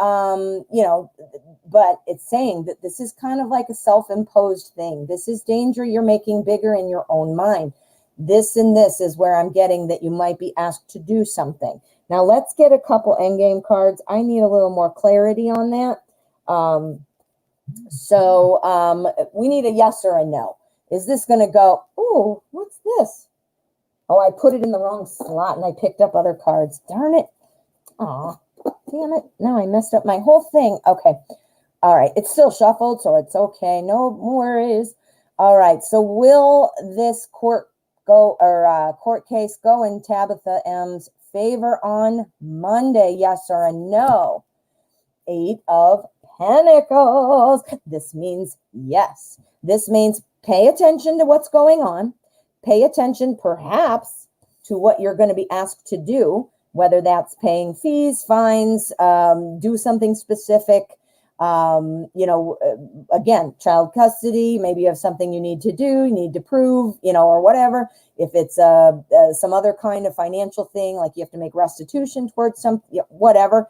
Speaker 1: but it's saying that this is kind of like a self-imposed thing. This is danger you're making bigger in your own mind. This and this is where I'm getting that you might be asked to do something. Now, let's get a couple endgame cards. I need a little more clarity on that. We need a yes or a no. Is this going to go, ooh, what's this? Oh, I put it in the wrong slot and I picked up other cards. Darn it. Aw, damn it. Now I messed up my whole thing. Okay. All right. It's still shuffled, so it's okay. No worries. All right. So will this court case go in Tabitha M's favor on Monday? Yes or a no? 8 of Pentacles. This means yes. This means pay attention to what's going on. Pay attention perhaps to what you're going to be asked to do, whether that's paying fees, fines, do something specific. Again, child custody, maybe you have something you need to do, you need to prove, or whatever. If it's some other kind of financial thing, like you have to make restitution towards some, whatever,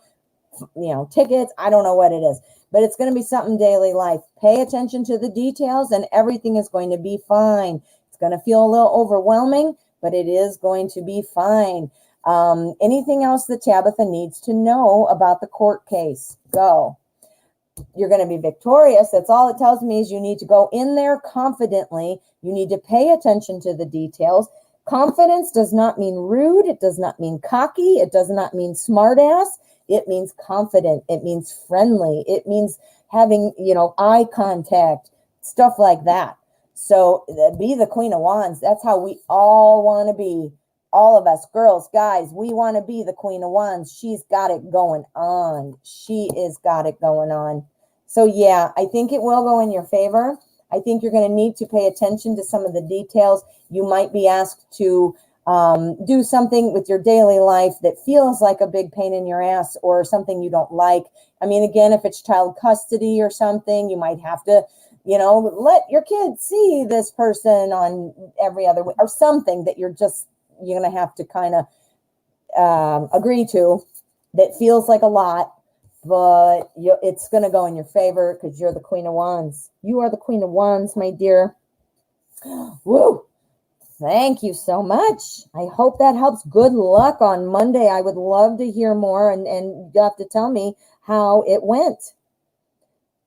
Speaker 1: tickets, I don't know what it is, but it's going to be something daily life. Pay attention to the details and everything is going to be fine. It's going to feel a little overwhelming, but it is going to be fine. Anything else that Tabitha needs to know about the court case? Go. You're going to be victorious. That's all it tells me, is you need to go in there confidently. You need to pay attention to the details. Confidence does not mean rude. It does not mean cocky. It does not mean smartass. It means confident. It means friendly. It means having, eye contact, stuff like that. So be the Queen of Wands. That's how we all want to be. All of us, girls, guys, we want to be the Queen of Wands. She's got it going on. She is got it going on. So yeah, I think it will go in your favor. I think you're going to need to pay attention to some of the details. You might be asked to do something with your daily life that feels like a big pain in your ass or something you don't like. I mean, again, if it's child custody or something, you might have to, let your kids see this person on every other way or something that you're going to have to kind of agree to that feels like a lot, but it's going to go in your favor because you're the Queen of Wands. You are the Queen of Wands, my dear. Woo! Thank you so much. I hope that helps. Good luck on Monday. I would love to hear more, and you'll have to tell me how it went.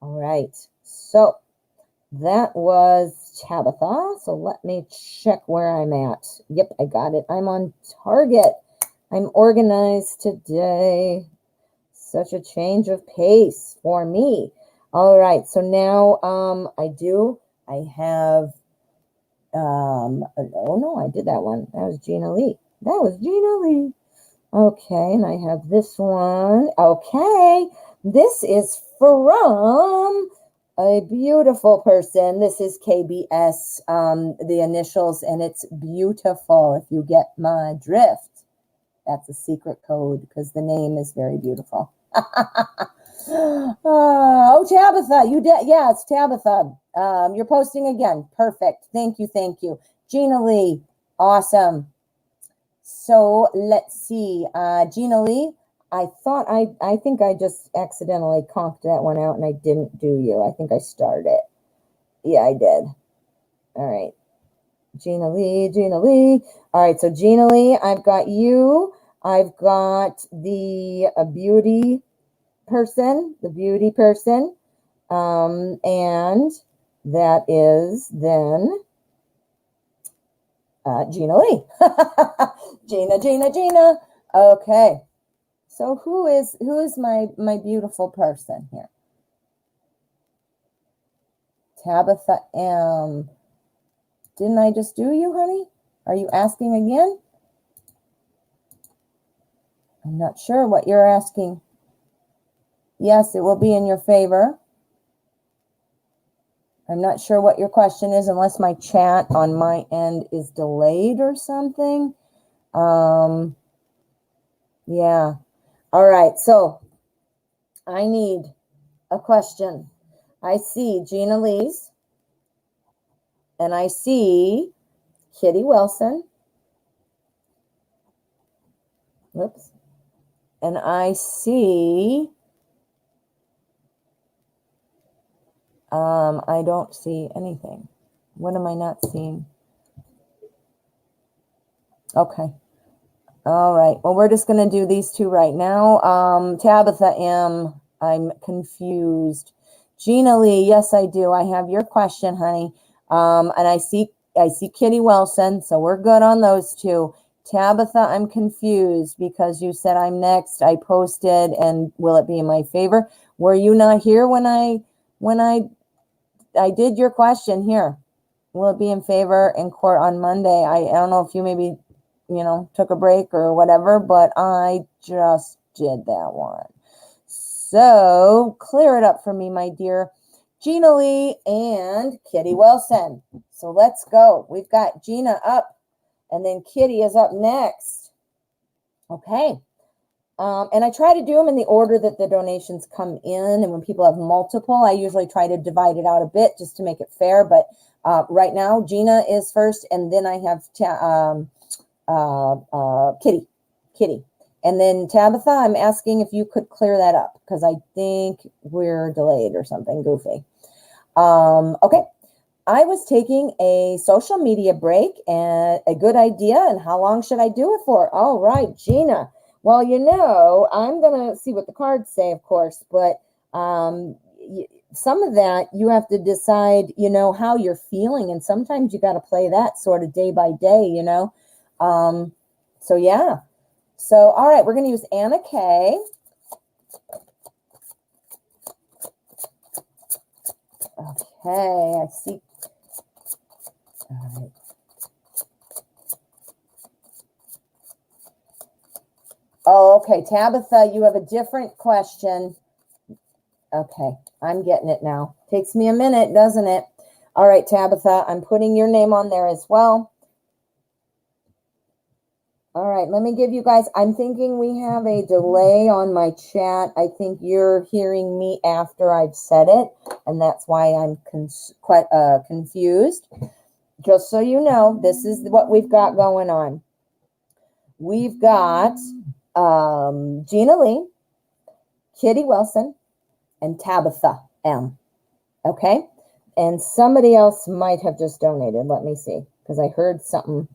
Speaker 1: All right. So that was Tabitha. So let me check where I'm at. Yep, I got it. I'm on target. I'm organized today. Such a change of pace for me. All right. So now I have oh no, I did that one. That was Gina Lee. Okay, and I have this one. Okay, this is from a beautiful person. This is KBS, the initials, and it's beautiful, if you get my drift. That's a secret code because the name is very beautiful. Oh, Tabitha, you did. Yeah, it's Tabitha. You're posting again. Perfect. Thank you. Gina Lee. Awesome. So let's see. Gina Lee, I think I just accidentally conked that one out and I didn't do you. I think I started it. Yeah, I did. All right. Gina Lee. All right. So Gina Lee, I've got you. I've got the beauty person, and that is then Gina Lee. Gina. Okay, so who is my beautiful person here? Tabitha M. Didn't I just do you, honey? Are you asking again? I'm not sure what you're asking. Yes, it will be in your favor. I'm not sure what your question is unless my chat on my end is delayed or something. Yeah. All right. So I need a question. I see Gina Lee's and I see Kitty Wilson. Whoops. And I see I don't see anything. What am I not seeing? Okay. All right. Well, we're just going to do these two right now. Tabitha M. I'm confused. Gina Lee. Yes, I do. I have your question, honey. And I see Kitty Wilson. So we're good on those two. Tabitha, I'm confused because you said I'm next. I posted, and will it be in my favor? Were you not here when I did your question here? Will it be in favor in court on Monday? I don't know if you maybe, took a break or whatever, but I just did that one. So clear it up for me, my dear Gina Lee and Kitty Wilson. So let's go. We've got Gina up, and then Kitty is up next. Okay. And I try to do them in the order that the donations come in. And when people have multiple, I usually try to divide it out a bit just to make it fair. But right now, Gina is first, and then I have Kitty. And then Tabitha, I'm asking if you could clear that up because I think we're delayed or something goofy. Okay. I was taking a social media break, and a good idea. And how long should I do it for? All right, Gina. Well, I'm going to see what the cards say, of course, but some of that you have to decide, how you're feeling. And sometimes you got to play that sort of day by day, So, yeah. So, all right, we're going to use Anna K. Okay, I see. All right. Oh, okay, Tabitha, you have a different question. Okay, I'm getting it now. Takes me a minute, doesn't it? All right, Tabitha, I'm putting your name on there as well. All right, let me give you guys, I'm thinking we have a delay on my chat. I think you're hearing me after I've said it, and that's why I'm quite confused. Just so you know, this is what we've got going on. We've got Gina Lee, Kitty Wilson, and Tabitha M. Okay? And somebody else might have just donated. Let me see, because I heard something.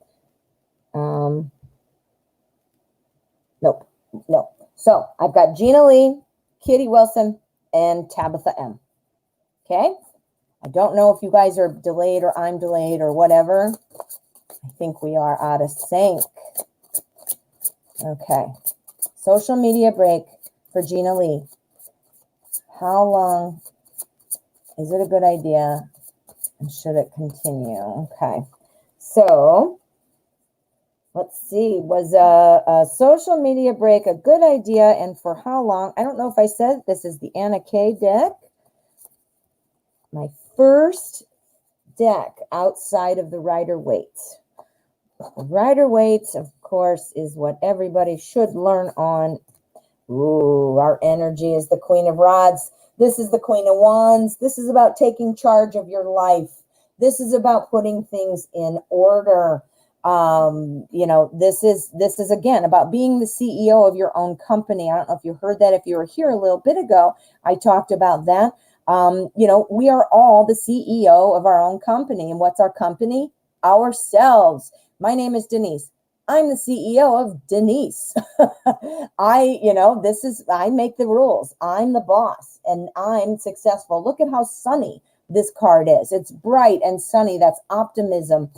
Speaker 1: Nope. So I've got Gina Lee, Kitty Wilson, and Tabitha M. Okay? I don't know if you guys are delayed or I'm delayed or whatever. I think we are out of sync. Okay. Social media break for Gina Lee. How long is it a good idea? And should it continue? Okay. So let's see. Was a social media break a good idea, and for how long? I don't know if I said this is the Anna K deck. My first deck outside of the Rider-Waite. Rider-Waite, of course, is what everybody should learn on. Ooh, our energy is the Queen of Rods. This is the Queen of Wands. This is about taking charge of your life. This is about putting things in order. This is again about being the CEO of your own company. I don't know if you heard that. If you were here a little bit ago, I talked about that. We are all the CEO of our own company. And what's our company? Ourselves. My name is Denise. I'm the CEO of Denise. I make the rules. I'm the boss and I'm successful. Look at how sunny this card is. It's bright and sunny. That's optimism.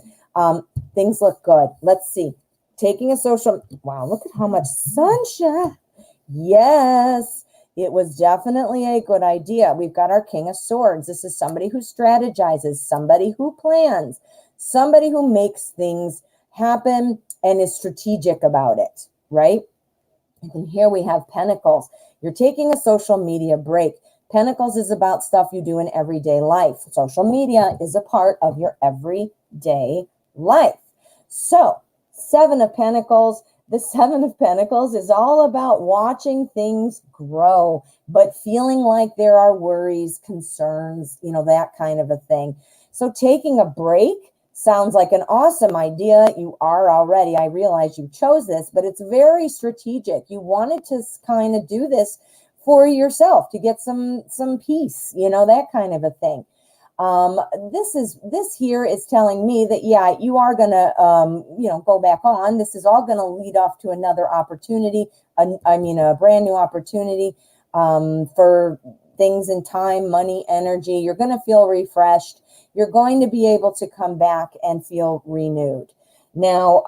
Speaker 1: Things look good. Let's see. Taking a social, wow, look at how much sunshine. Yes, it was definitely a good idea. We've got our King of Swords. This is somebody who strategizes, somebody who plans, somebody who makes things happen and is strategic about it, right? And then here we have Pentacles. You're taking a social media break. Pentacles is about stuff you do in everyday life. Social media is a part of your everyday life. So, Seven of Pentacles. The Seven of Pentacles is all about watching things grow, but feeling like there are worries, concerns, that kind of a thing. So taking a break sounds like an awesome idea. You are already. I realize you chose this, but it's very strategic. You wanted to kind of do this for yourself to get some peace, that kind of a thing. This here is telling me that, yeah, you are going to, go back on. This is all going to lead off to another opportunity. A brand new opportunity, for things in time, money, energy. You're going to feel refreshed. You're going to be able to come back and feel renewed. Now,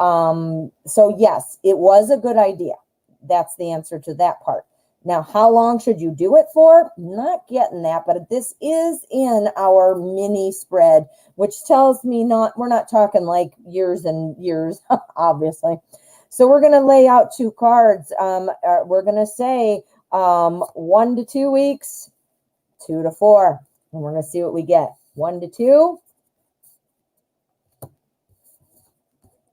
Speaker 1: so yes, it was a good idea. That's the answer to that part. Now, how long should you do it for? Not getting that, but this is in our mini spread, which tells me we're not talking like years and years, obviously. So we're going to lay out 2 cards. We're going to say 1 to 2 weeks, 2 to 4, and we're going to see what we get. 1 to 2,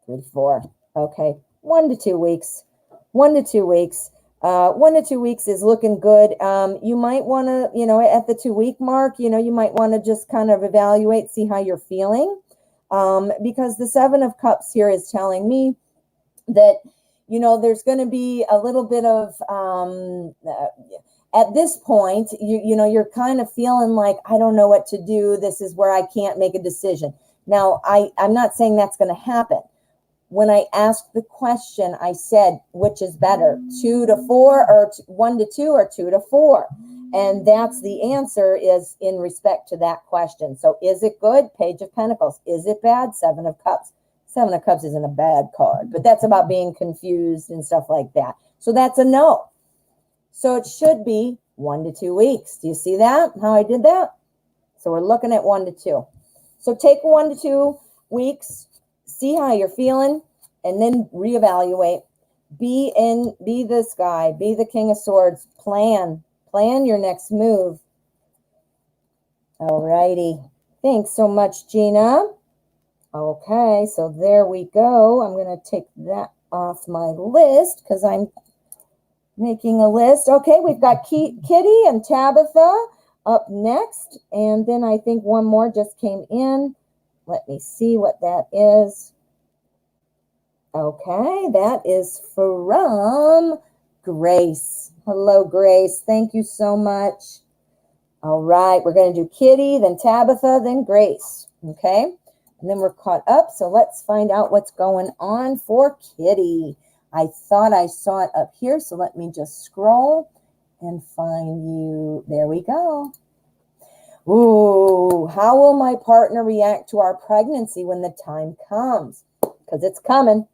Speaker 1: 3 to 4. Okay, 1 to 2 weeks. 1 to 2 weeks. 1 to 2 weeks is looking good. You might want to, at the 2-week mark, you might want to just kind of evaluate, see how you're feeling. Because the 7 of Cups here is telling me that, there's going to be a little bit of, at this point, you're kind of feeling like, I don't know what to do. This is where I can't make a decision. Now, I'm not saying that's going to happen. When I asked the question, I said, which is better, 2 to 4 or 1 to 2 or 2 to 4? And that's the answer is in respect to that question. So is it good? Page of Pentacles. Is it bad? 7 of Cups. 7 of Cups isn't a bad card, but that's about being confused and stuff like that. So that's a no. So it should be 1 to 2 weeks. Do you see that? How I did that? So we're looking at 1 to 2. So take 1 to 2 weeks. See how you're feeling, and then reevaluate. Be this guy. Be the King of Swords. Plan your next move. All righty. Thanks so much, Gina. Okay, so there we go. I'm going to take that off my list because I'm making a list. Okay, we've got Kitty and Tabitha up next, and then I think one more just came in. Let me see what that is. Okay, that is from Grace. Hello, Grace. Thank you so much. All right, we're going to do Kitty, then Tabitha, then Grace. Okay, and then we're caught up. So let's find out what's going on for Kitty. I thought I saw it up here, so let me just scroll and find you. There we go. Ooh, how will my partner react to our pregnancy when the time comes? Because it's coming.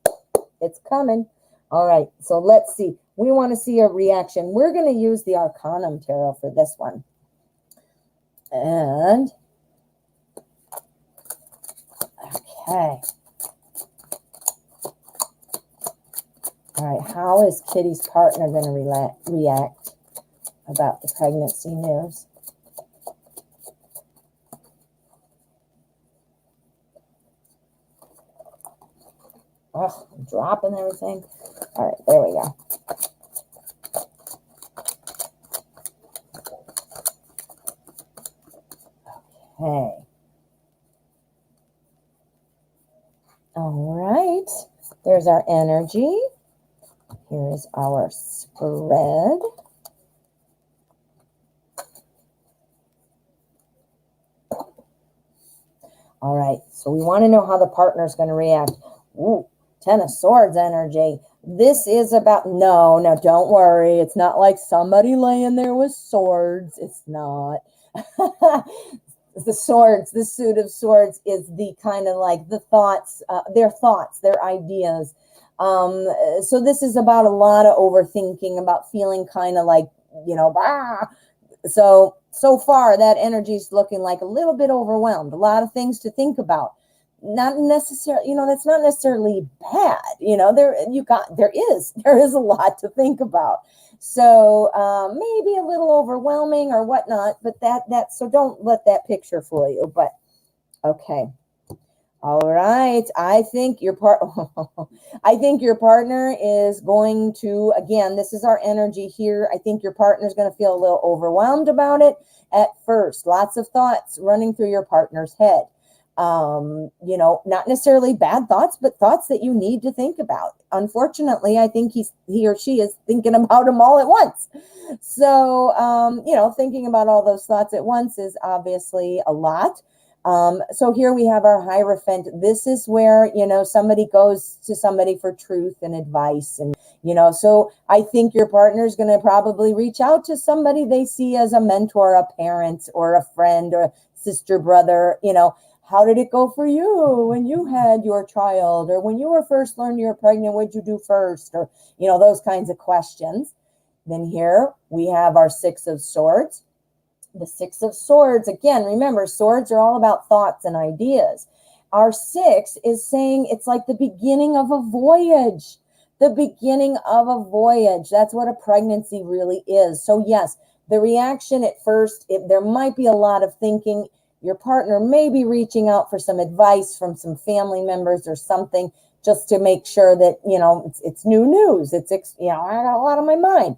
Speaker 1: It's coming. All right, so let's see. We want to see a reaction. We're going to use the Arcanum Tarot for this one. And, okay. All right, how is Kitty's partner going to react about the pregnancy news? Oh, I'm dropping everything. All right, there we go. Okay. All right. There's our energy. Here's our spread. All right. So we want to know how the partner's going to react. Ooh. 10 of Swords energy. This is about, no, don't worry. It's not like somebody laying there with swords. It's not. The swords, the Suit of Swords is the kind of like the thoughts, their ideas. So this is about a lot of overthinking, about feeling kind of like, bah. So far that energy is looking like a little bit overwhelmed, a lot of things to think about. Not necessarily, that's not necessarily bad. There is a lot to think about. So maybe a little overwhelming or whatnot, but so don't let that picture fool you. But okay. All right. I think your partner is going to, again, this is our energy here. I think your partner is going to feel a little overwhelmed about it at first. Lots of thoughts running through your partner's head. Not necessarily bad thoughts, but thoughts that you need to think about. Unfortunately, I think he or she is thinking about them all at once. So, thinking about all those thoughts at once is obviously a lot. So here we have our Hierophant. This is where, somebody goes to somebody for truth and advice. And, so I think your partner is going to probably reach out to somebody they see as a mentor, a parent, or a friend, or a sister, brother. How did it go for you when you had your child, or when you were first learned you were pregnant? What'd you do first? Or, those kinds of questions. Then here we have our Six of Swords. The Six of Swords, again, remember, swords are all about thoughts and ideas. Our six is saying it's like the beginning of a voyage. The beginning of a voyage. That's what a pregnancy really is. So yes, the reaction at first, there might be a lot of thinking. Your partner may be reaching out for some advice from some family members or something, just to make sure that, it's new news. It's, I got a lot on my mind.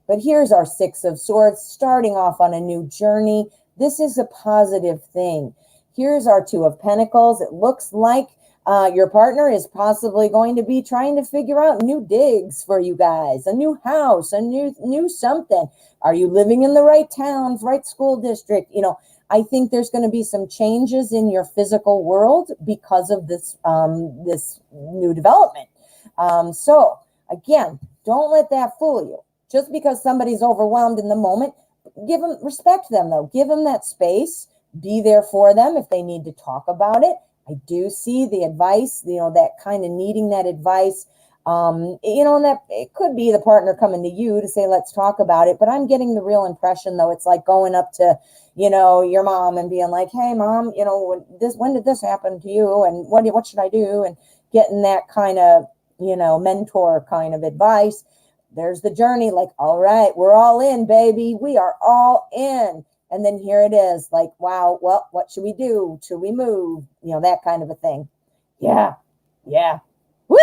Speaker 1: But here's our Six of Swords, starting off on a new journey. This is a positive thing. Here's our Two of Pentacles. It looks like your partner is possibly going to be trying to figure out new digs for you guys, a new house, a new something. Are you living in the right town, right school district? I think there's going to be some changes in your physical world because of this new development. So again, don't let that fool you. Just because somebody's overwhelmed in the moment, respect them though. Give them that space. Be there for them if they need to talk about it. I do see the advice, that kind of needing that advice. And that it could be the partner coming to you to say, let's talk about it. But I'm getting the real impression though, it's like going up to, your mom and being like, hey mom, when did this happen to you? And what should I do? And getting that kind of, mentor kind of advice. There's the journey, like, all right, we're all in, baby. We are all in. And then here it is, like, wow, well, what should we do? Should we move? That kind of a thing. Yeah. Woo!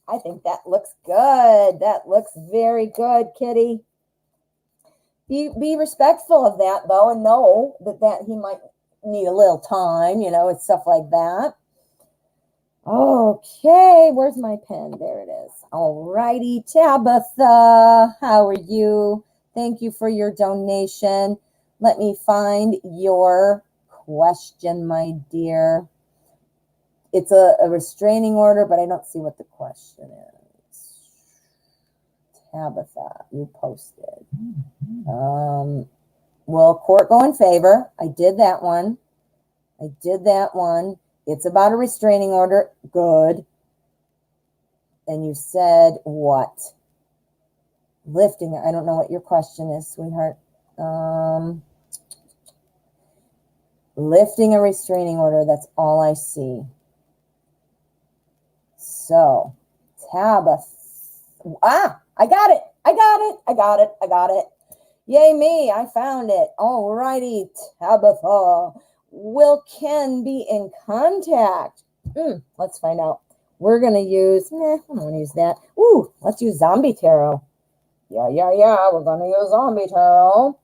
Speaker 1: I think that looks good. That looks very good, kitty. Be respectful of that, though, and know that he might need a little time, and stuff like that. Okay, where's my pen? There it is. All righty, Tabitha, how are you? Thank you for your donation. Let me find your question, my dear. It's a restraining order, but I don't see what the question is. Tabitha, you posted. Will court go in favor? I did that one. It's about a restraining order. Good. And you said what? Lifting. I don't know what your question is, sweetheart. Lifting a restraining order. That's all I see. So, Tabitha. I got it. Yay me, I found it. All righty, Tabitha. Will Ken be in contact? Let's find out. We're going to use, I don't want to use that. Let's use Zombie Tarot. Yeah. We're going to use Zombie Tarot.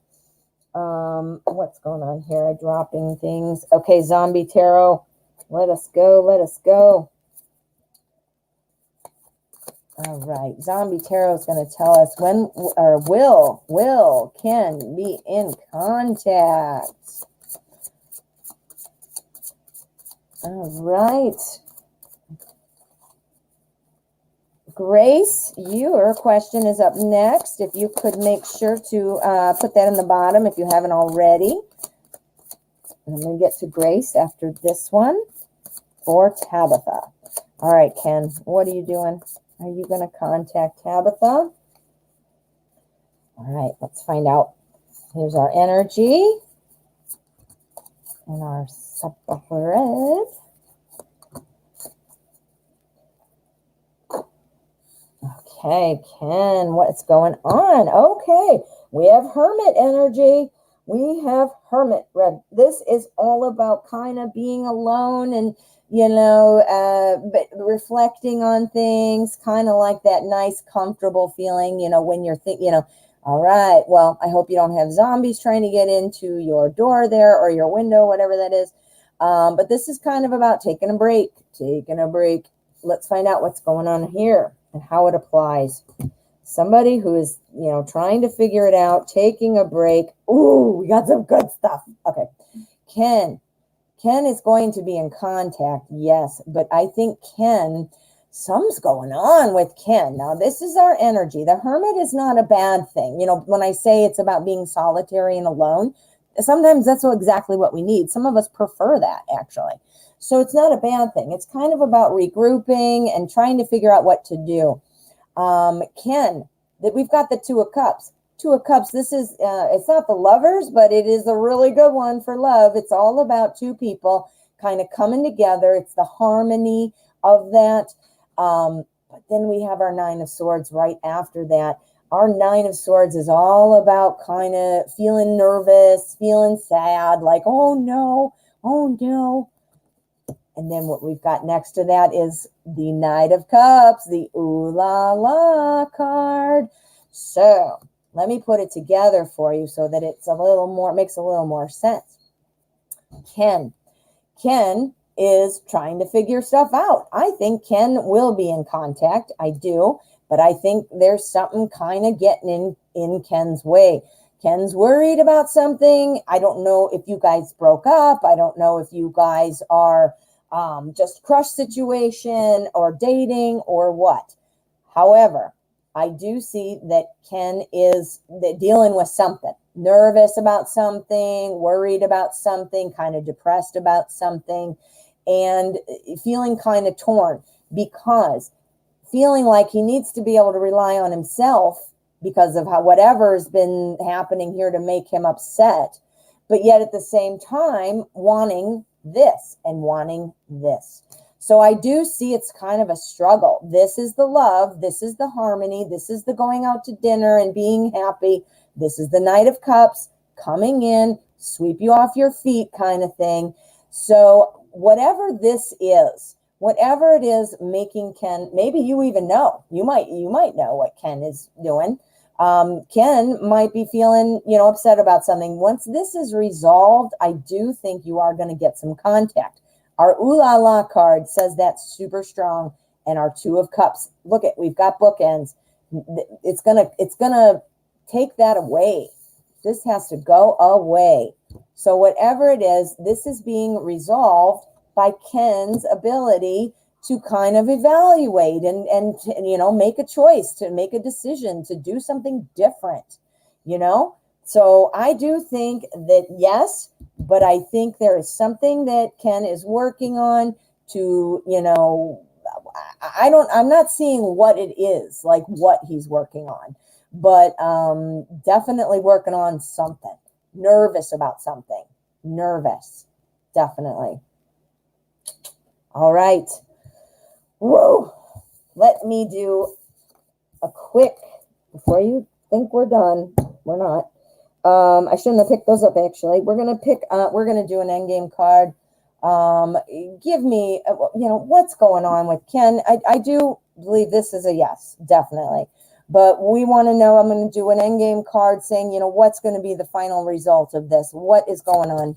Speaker 1: What's going on here? Dropping things. Okay, Zombie Tarot. Let us go. All right. Zombie Tarot is going to tell us when or will Ken be in contact. All right. Grace, your question is up next. If you could make sure to put that in the bottom if you haven't already. I'm going to get to Grace after this one for Tabitha. All right, Ken, what are you doing? Are you going to contact Tabitha? All right, let's find out. Here's our energy and our separate. Okay, Ken, what's going on? Okay, we have Hermit energy. We have Hermit red. This is all about kind of being alone and, but reflecting on things, kind of like that nice, comfortable feeling, when you're thinking, all right, well, I hope you don't have zombies trying to get into your door there or your window, whatever that is. But this is kind of about taking a break. Let's find out what's going on here and how it applies. Somebody who is, trying to figure it out, taking a break. Ooh, we got some good stuff. Okay. Ken is going to be in contact, yes, but I think something's going on with Ken. Now, this is our energy. The Hermit is not a bad thing. When I say it's about being solitary and alone, sometimes that's exactly what we need. Some of us prefer that, actually. So it's not a bad thing. It's kind of about regrouping and trying to figure out what to do. Ken, that we've got the Two of Cups. Two of Cups, this is, it's not the lovers, but it is a really good one for love. It's all about two people kind of coming together. It's the harmony of that. But then we have our Nine of Swords right after that. Our Nine of Swords is all about kind of feeling nervous, feeling sad, like, oh no, oh no. And then what we've got next to that is the Knight of Cups, the ooh la la card. So let me put it together for you so that it's a little more, makes a little more sense. Ken is trying to figure stuff out. I think Ken will be in contact. I do, but I think there's something kind of getting in Ken's way. Ken's worried about something. I don't know if you guys broke up. I don't know if you guys are just crush situation or dating or what. However, I do see that Ken is dealing with something, nervous about something, worried about something, kind of depressed about something, and feeling kind of torn because feeling like he needs to be able to rely on himself because of whatever's been happening here to make him upset, but yet at the same time wanting this and wanting this. So I do see it's kind of a struggle. This is the love. This is the harmony. This is the going out to dinner and being happy. This is the Knight of Cups coming in, sweep you off your feet kind of thing. So whatever this is, whatever it is making Ken, maybe you even know, you might know what Ken is doing. Ken might be feeling, upset about something. Once this is resolved, I do think you are going to get some contact. Our Ooh La La card says that's super strong. And our Two of Cups, look at, we've got bookends. It's gonna take that away. This has to go away. So whatever it is, this is being resolved by Ken's ability to kind of evaluate and make a choice, to make a decision, to do something different, So I do think that yes, but I think there is something that Ken is working on to, I'm not seeing what it is, like what he's working on, but definitely working on something, nervous about something, nervous, definitely. All right. Whoa. Let me do a quick, before you think we're done, we're not. I shouldn't have picked those up, actually. We're going to do an endgame card. Give me, what's going on with Ken. I do believe this is a yes, definitely. But we want to know, I'm going to do an endgame card saying, what's going to be the final result of this? What is going on?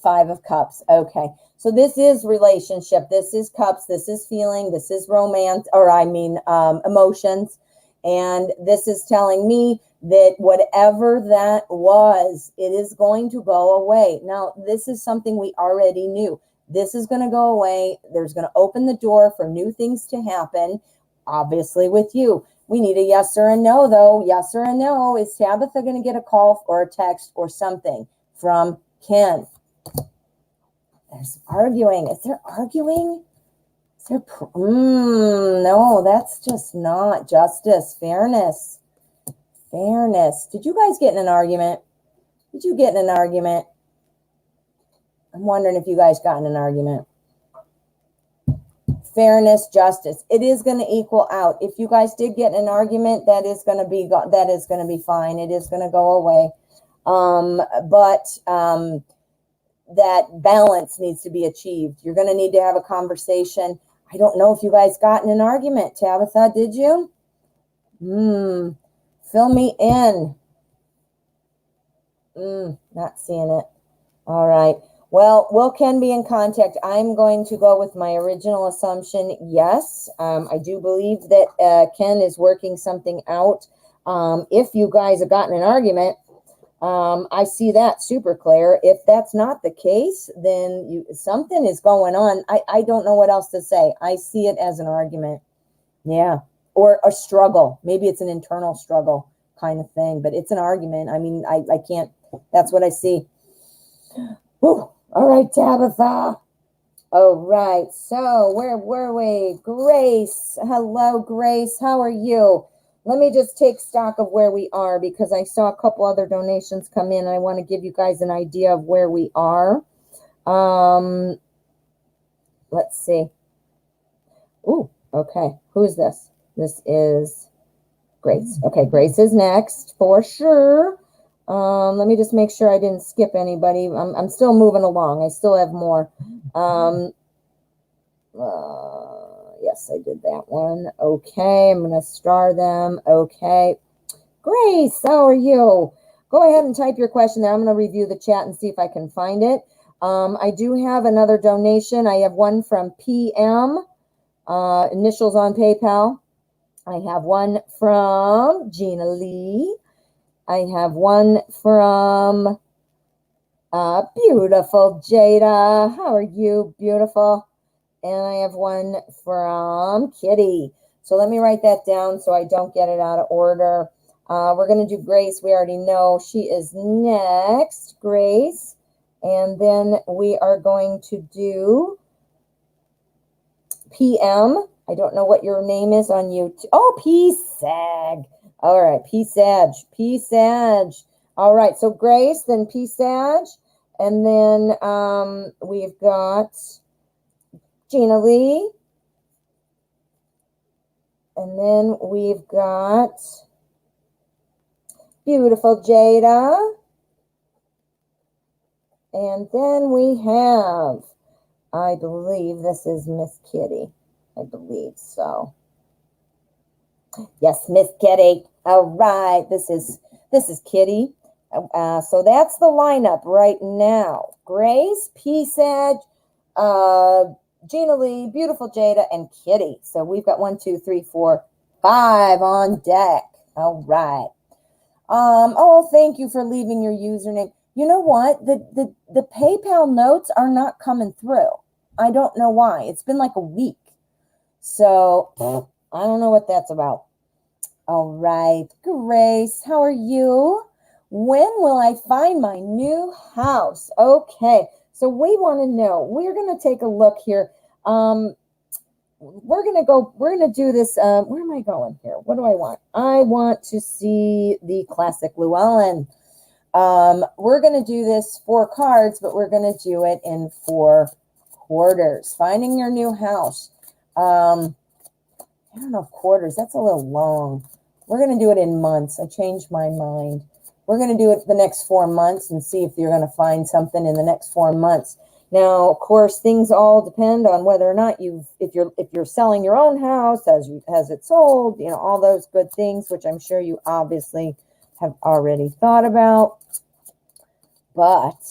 Speaker 1: Five of Cups. Okay. So this is relationship. This is cups. This is feeling. This is romance, emotions. And this is telling me that whatever that was, it is going to go away. Now, this is something we already knew. This is going to go away. There's going to open the door for new things to happen, obviously with you. We need a yes or a no, though. Yes or a no. Is Tabitha going to get a call or a text or something from Ken? There's arguing. Is there arguing? No, that's just not justice. Fairness. Did you guys get in an argument? Did you get in an argument? I'm wondering if you guys got in an argument. Fairness, justice. It is going to equal out. If you guys did get in an argument, that is going to be fine. It is going to go away. That balance needs to be achieved. You're going to need to have a conversation. I don't know if you guys got in an argument. Tabitha, did you? Fill me in. Not seeing it. All right. Well, will Ken be in contact? I'm going to go with my original assumption. Yes. I do believe that Ken is working something out. If you guys have gotten an argument, I see that super clear. If that's not the case, then something is going on. I don't know what else to say. I see it as an argument. Yeah. Or a struggle. Maybe it's an internal struggle kind of thing, but it's an argument. I mean, I can't, that's what I see. Whew. All right, Tabitha. All right. So where were we? Grace. Hello, Grace. How are you? let me just take stock of where we are, because I saw a couple other donations come in and I want to give you guys an idea of where we are. Let's see. Ooh, okay. Who's this? This is Grace. Okay, Grace is next for sure. Let me just make sure I didn't skip anybody. I'm still moving along. I still have more. Yes, I did that one. Okay, I'm going to star them. Okay. Grace, how are you? Go ahead and type your question there. I'm going to review the chat and see if I can find it. I do have another donation. I have one from PM, initials on PayPal. I have one from Gina Lee. I have one from beautiful Jada. How are you, beautiful? And I have one from Kitty. So let me write that down so I don't get it out of order. We're going to do Grace. We already know she is next, Grace. And then we are going to do PM. I don't know what your name is on YouTube. Oh, P-Sag. All right, P-Sag. P-Sag. All right, so Grace, then P-Sag. And then we've got Gina Lee. And then we've got beautiful Jada. And then we have, I believe this is Miss Kitty. I believe so. Yes, Miss Kitty. All right, this is Kitty. So that's the lineup right now. Grace, P-Sag, Gina Lee, beautiful Jada, and Kitty. So we've got 1, 2, 3, 4, 5 on deck. All right. Oh, thank you for leaving your username. You know what? The PayPal notes are not coming through. I don't know why. It's been like a week. So I don't know what that's about. All right. Grace, how are you? When will I find my new house? Okay. So we want to know. We're going to take a look here. We're going to do this. Where am I going here? What do I want? I want to see the classic Llewellyn. We're going to do this 4 cards, but we're going to do it in 4 quarters. Finding your new house. I don't know if quarters, that's a little long. We're going to do it in months. I changed my mind. We're going to do it the next 4 months and see if you're going to find something in the next 4 months. Now, of course, things all depend on whether or not if you're selling your own house, has it sold, all those good things, which I'm sure you obviously have already thought about. But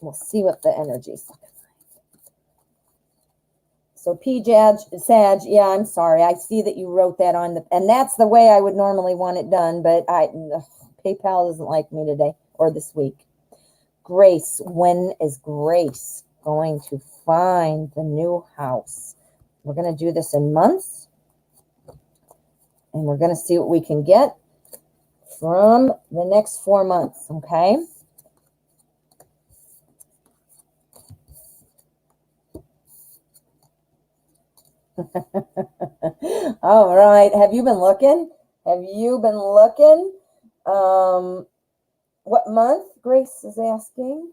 Speaker 1: we'll see what the energy's looking like. So Sag, yeah, I'm sorry. I see that you wrote that on and that's the way I would normally want it done, but PayPal doesn't like me today or this week. Grace, when is Grace going to find the new house? We're going to do this in months, and we're going to see what we can get from the next 4 months, okay? All right. Have you been looking? What month? Grace is asking.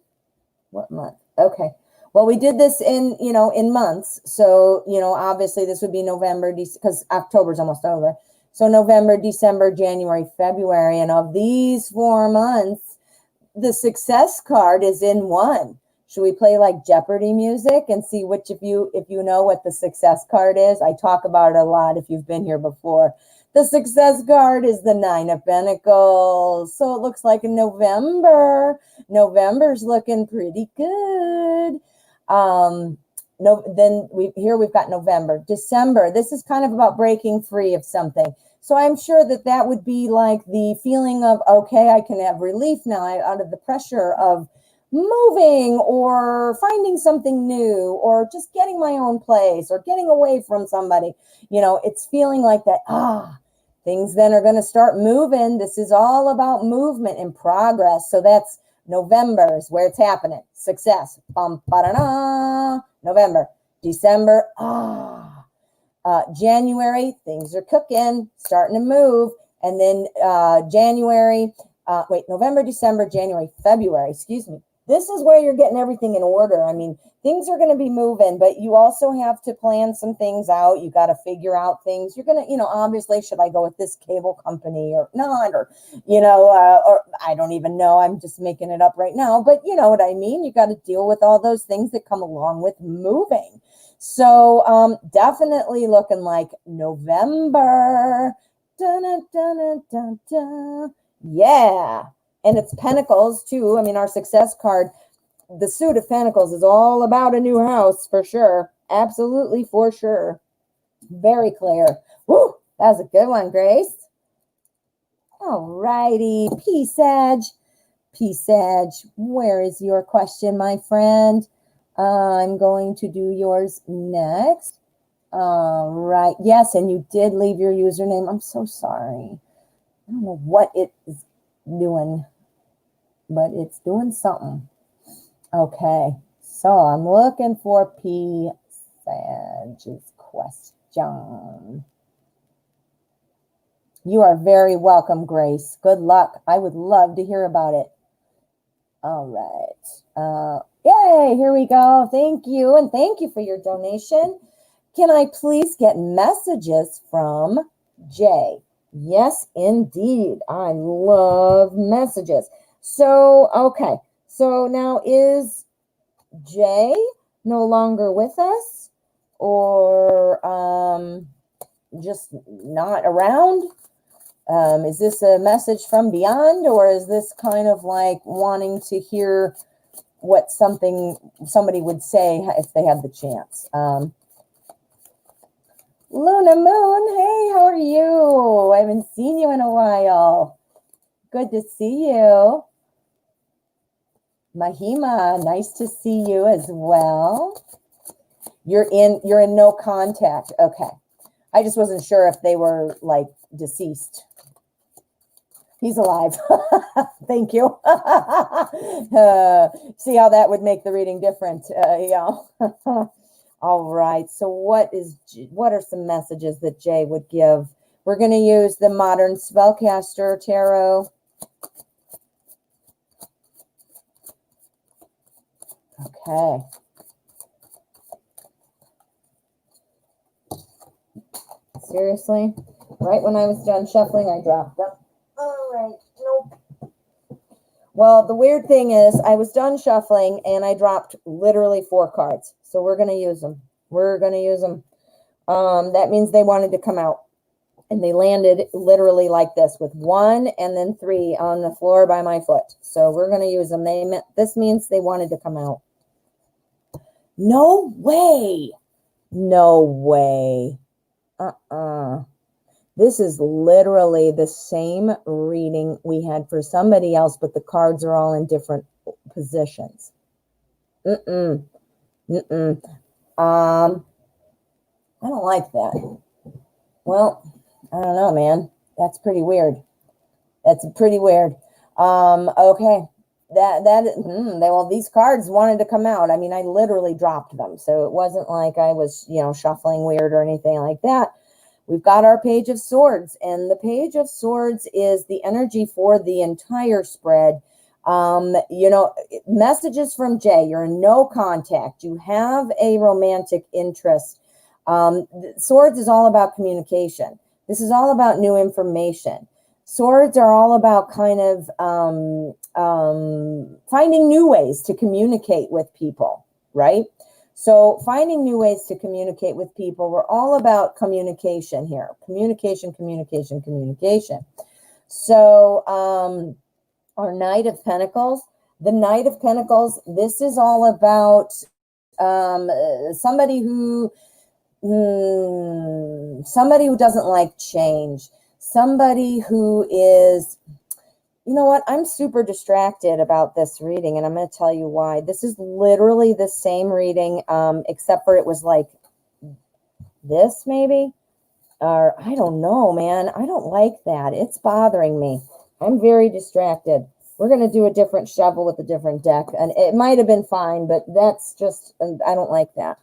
Speaker 1: What month? Okay. Well, we did this in months. So, obviously this would be November, because October's almost over. So November, December, January, February. And of these 4 months, the success card is in 1. Should we play like Jeopardy music and see which if you know what the success card is? I talk about it a lot if you've been here before. The success card is the 9 of Pentacles. So it looks like in November's looking pretty good. We've got November. December, this is kind of about breaking free of something. So I'm sure that would be like the feeling of, okay, I can have relief now out of the pressure of moving or finding something new or just getting my own place or getting away from somebody. It's feeling like that. Things then are going to start moving. This is all about movement and progress. So that's November is where it's happening. Success. November. December. January, things are cooking, starting to move. And then November, December, January, February, excuse me. This is where you're getting everything in order. I mean, things are going to be moving, but you also have to plan some things out. You got to figure out things. You're going to, obviously, should I go with this cable company or not? Or, or I don't even know. I'm just making it up right now. But you know what I mean? You got to deal with all those things that come along with moving. So definitely looking like November. Dun, dun, dun, dun, dun. Yeah. And it's Pentacles too. I mean, our success card, the Suit of Pentacles is all about a new house for sure. Absolutely, for sure. Very clear. Woo, that was a good one, Grace. All righty. P-Sag. P-Sag, where is your question, my friend? I'm going to do yours next. All right. Yes, and you did leave your username. I'm so sorry. I don't know what it is doing, but it's doing something. Okay. So I'm looking for P-Sag's question. You are very welcome, Grace. Good luck. I would love to hear about it. All right. Yay, here we go. Thank you. And thank you for your donation. Can I please get messages from Jay? Yes, indeed. I love messages. So, okay. So now is Jay no longer with us or just not around? Is this a message from beyond, or is this kind of like wanting to hear what somebody would say if they had the chance? Luna Moon, hey, how are you? I haven't seen you in a while. Good to see you. Mahima, nice to see you as well. You're in no contact. Okay. I just wasn't sure if they were like deceased. He's alive. Thank you. See how that would make the reading different. All right. So what are some messages that Jay would give? We're going to use the Modern Spellcaster Tarot. Okay. Seriously? Right when I was done shuffling, I dropped them. All right. Nope. Well, the weird thing is I was done shuffling and I dropped literally 4 cards. So we're going to use them. We're going to use them. That means they wanted to come out. And they landed literally like this with 1 and then 3 on the floor by my foot. So we're going to use them. This means they wanted to come out. No way. No way. This is literally the same reading we had for somebody else, but the cards are all in different positions. I don't like that. Well, I don't know, man. That's pretty weird. That's pretty weird. Okay. Well, these cards wanted to come out. I mean, I literally dropped them. So it wasn't like I was, shuffling weird or anything like that. We've got our Page of Swords, and the Page of Swords is the energy for the entire spread. Messages from Jay. You're in no contact. You have a romantic interest. Swords is all about communication. This is all about new information. Swords are all about kind of finding new ways to communicate with people, right? So finding new ways to communicate with people. We're all about communication here. Communication. So our Knight of Pentacles. The Knight of Pentacles, this is all about somebody who doesn't like change. Somebody who is, you know what? I'm super distracted about this reading, and I'm going to tell you why. This is literally the same reading, except for it was like this, maybe? Or I don't know, man. I don't like that. It's bothering me. I'm very distracted. We're going to do a different shuffle with a different deck, and it might have been fine, but that's just, I don't like that.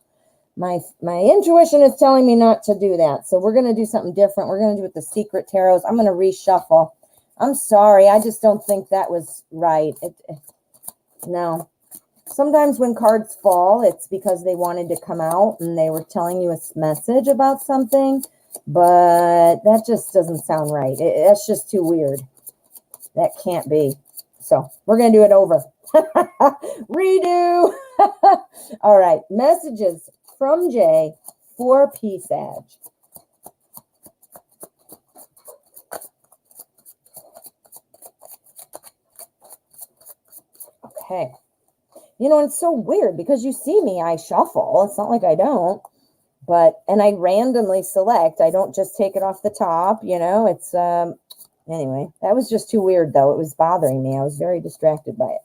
Speaker 1: My intuition is telling me not to do that. So we're going to do something different. We're going to do it with the secret tarots. I'm going to reshuffle. I'm sorry. I just don't think that was right. No. Sometimes when cards fall, it's because they wanted to come out and they were telling you a message about something. But that just doesn't sound right. That's just too weird. That can't be. So we're going to do it over. Redo. All right. Messages from Jay for P-Sag. Okay. You know, it's so weird because you see me, I shuffle. It's not like I don't. And I randomly select. I don't just take it off the top, you know. It's, anyway, that was just too weird, though. It was bothering me. I was very distracted by it.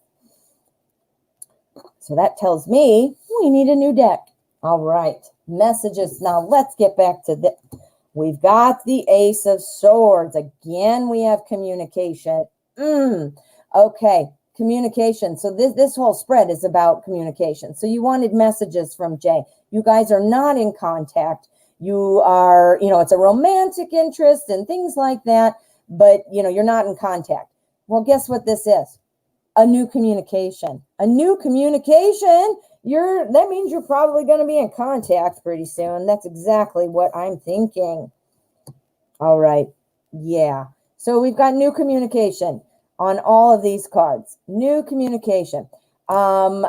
Speaker 1: So that tells me we need a new deck. All right, messages. Now let's get back to this. We've got the Ace of Swords. Again, we have communication. Okay, communication. So this whole spread is about communication. So you wanted messages from Jay. You guys are not in contact. You are, you know, it's a romantic interest and things like that, but, you know, you're not in contact. Well, guess what this is? A new communication. A new communication. That means you're probably going to be in contact pretty soon. That's exactly what I'm thinking. All right. Yeah. So we've got new communication on all of these cards. New communication. I'm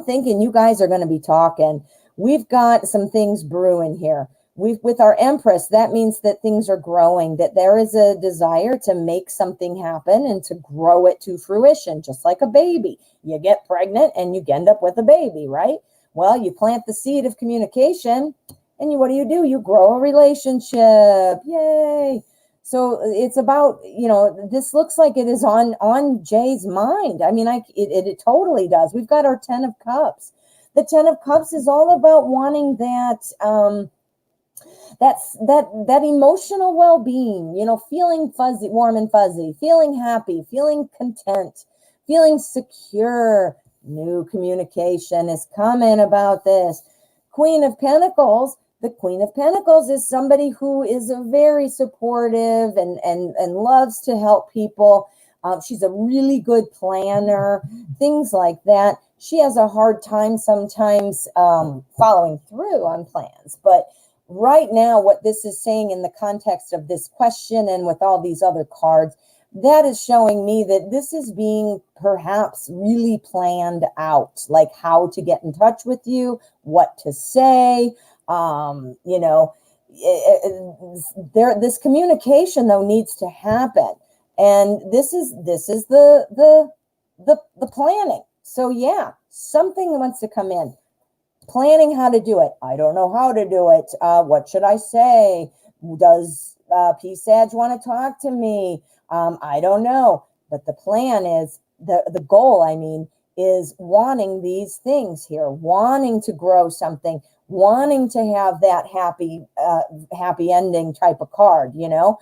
Speaker 1: thinking you guys are going to be talking. We've got some things brewing here. With our Empress, that means that things are growing, that there is a desire to make something happen and to grow it to fruition, just like a baby. You get pregnant and you end up with a baby, right? Well, you plant the seed of communication and what do? You grow a relationship. Yay. So it's about, you know, this looks like it is on Jay's mind. I mean, it totally does. We've got our 10 of Cups. The 10 of Cups is all about wanting that, that emotional well-being, you know, feeling fuzzy, warm and fuzzy, feeling happy, feeling content, feeling secure. New communication is coming about this. Queen of Pentacles. The Queen of Pentacles is somebody who is very supportive and loves to help people. She's a really good planner, things like that. She has a hard time sometimes following through on plans, but right now, what this is saying in the context of this question and with all these other cards, that is showing me that this is being perhaps really planned out, like how to get in touch with you, what to say, you know, this communication though needs to happen. And this is the planning. So yeah, something wants to come in. Planning how to do it. I don't know how to do it. What should I say? Does P-Sag want to talk to me? I don't know. But the plan is, the goal, I mean, is wanting these things here, wanting to grow something, wanting to have that happy ending type of card, you know,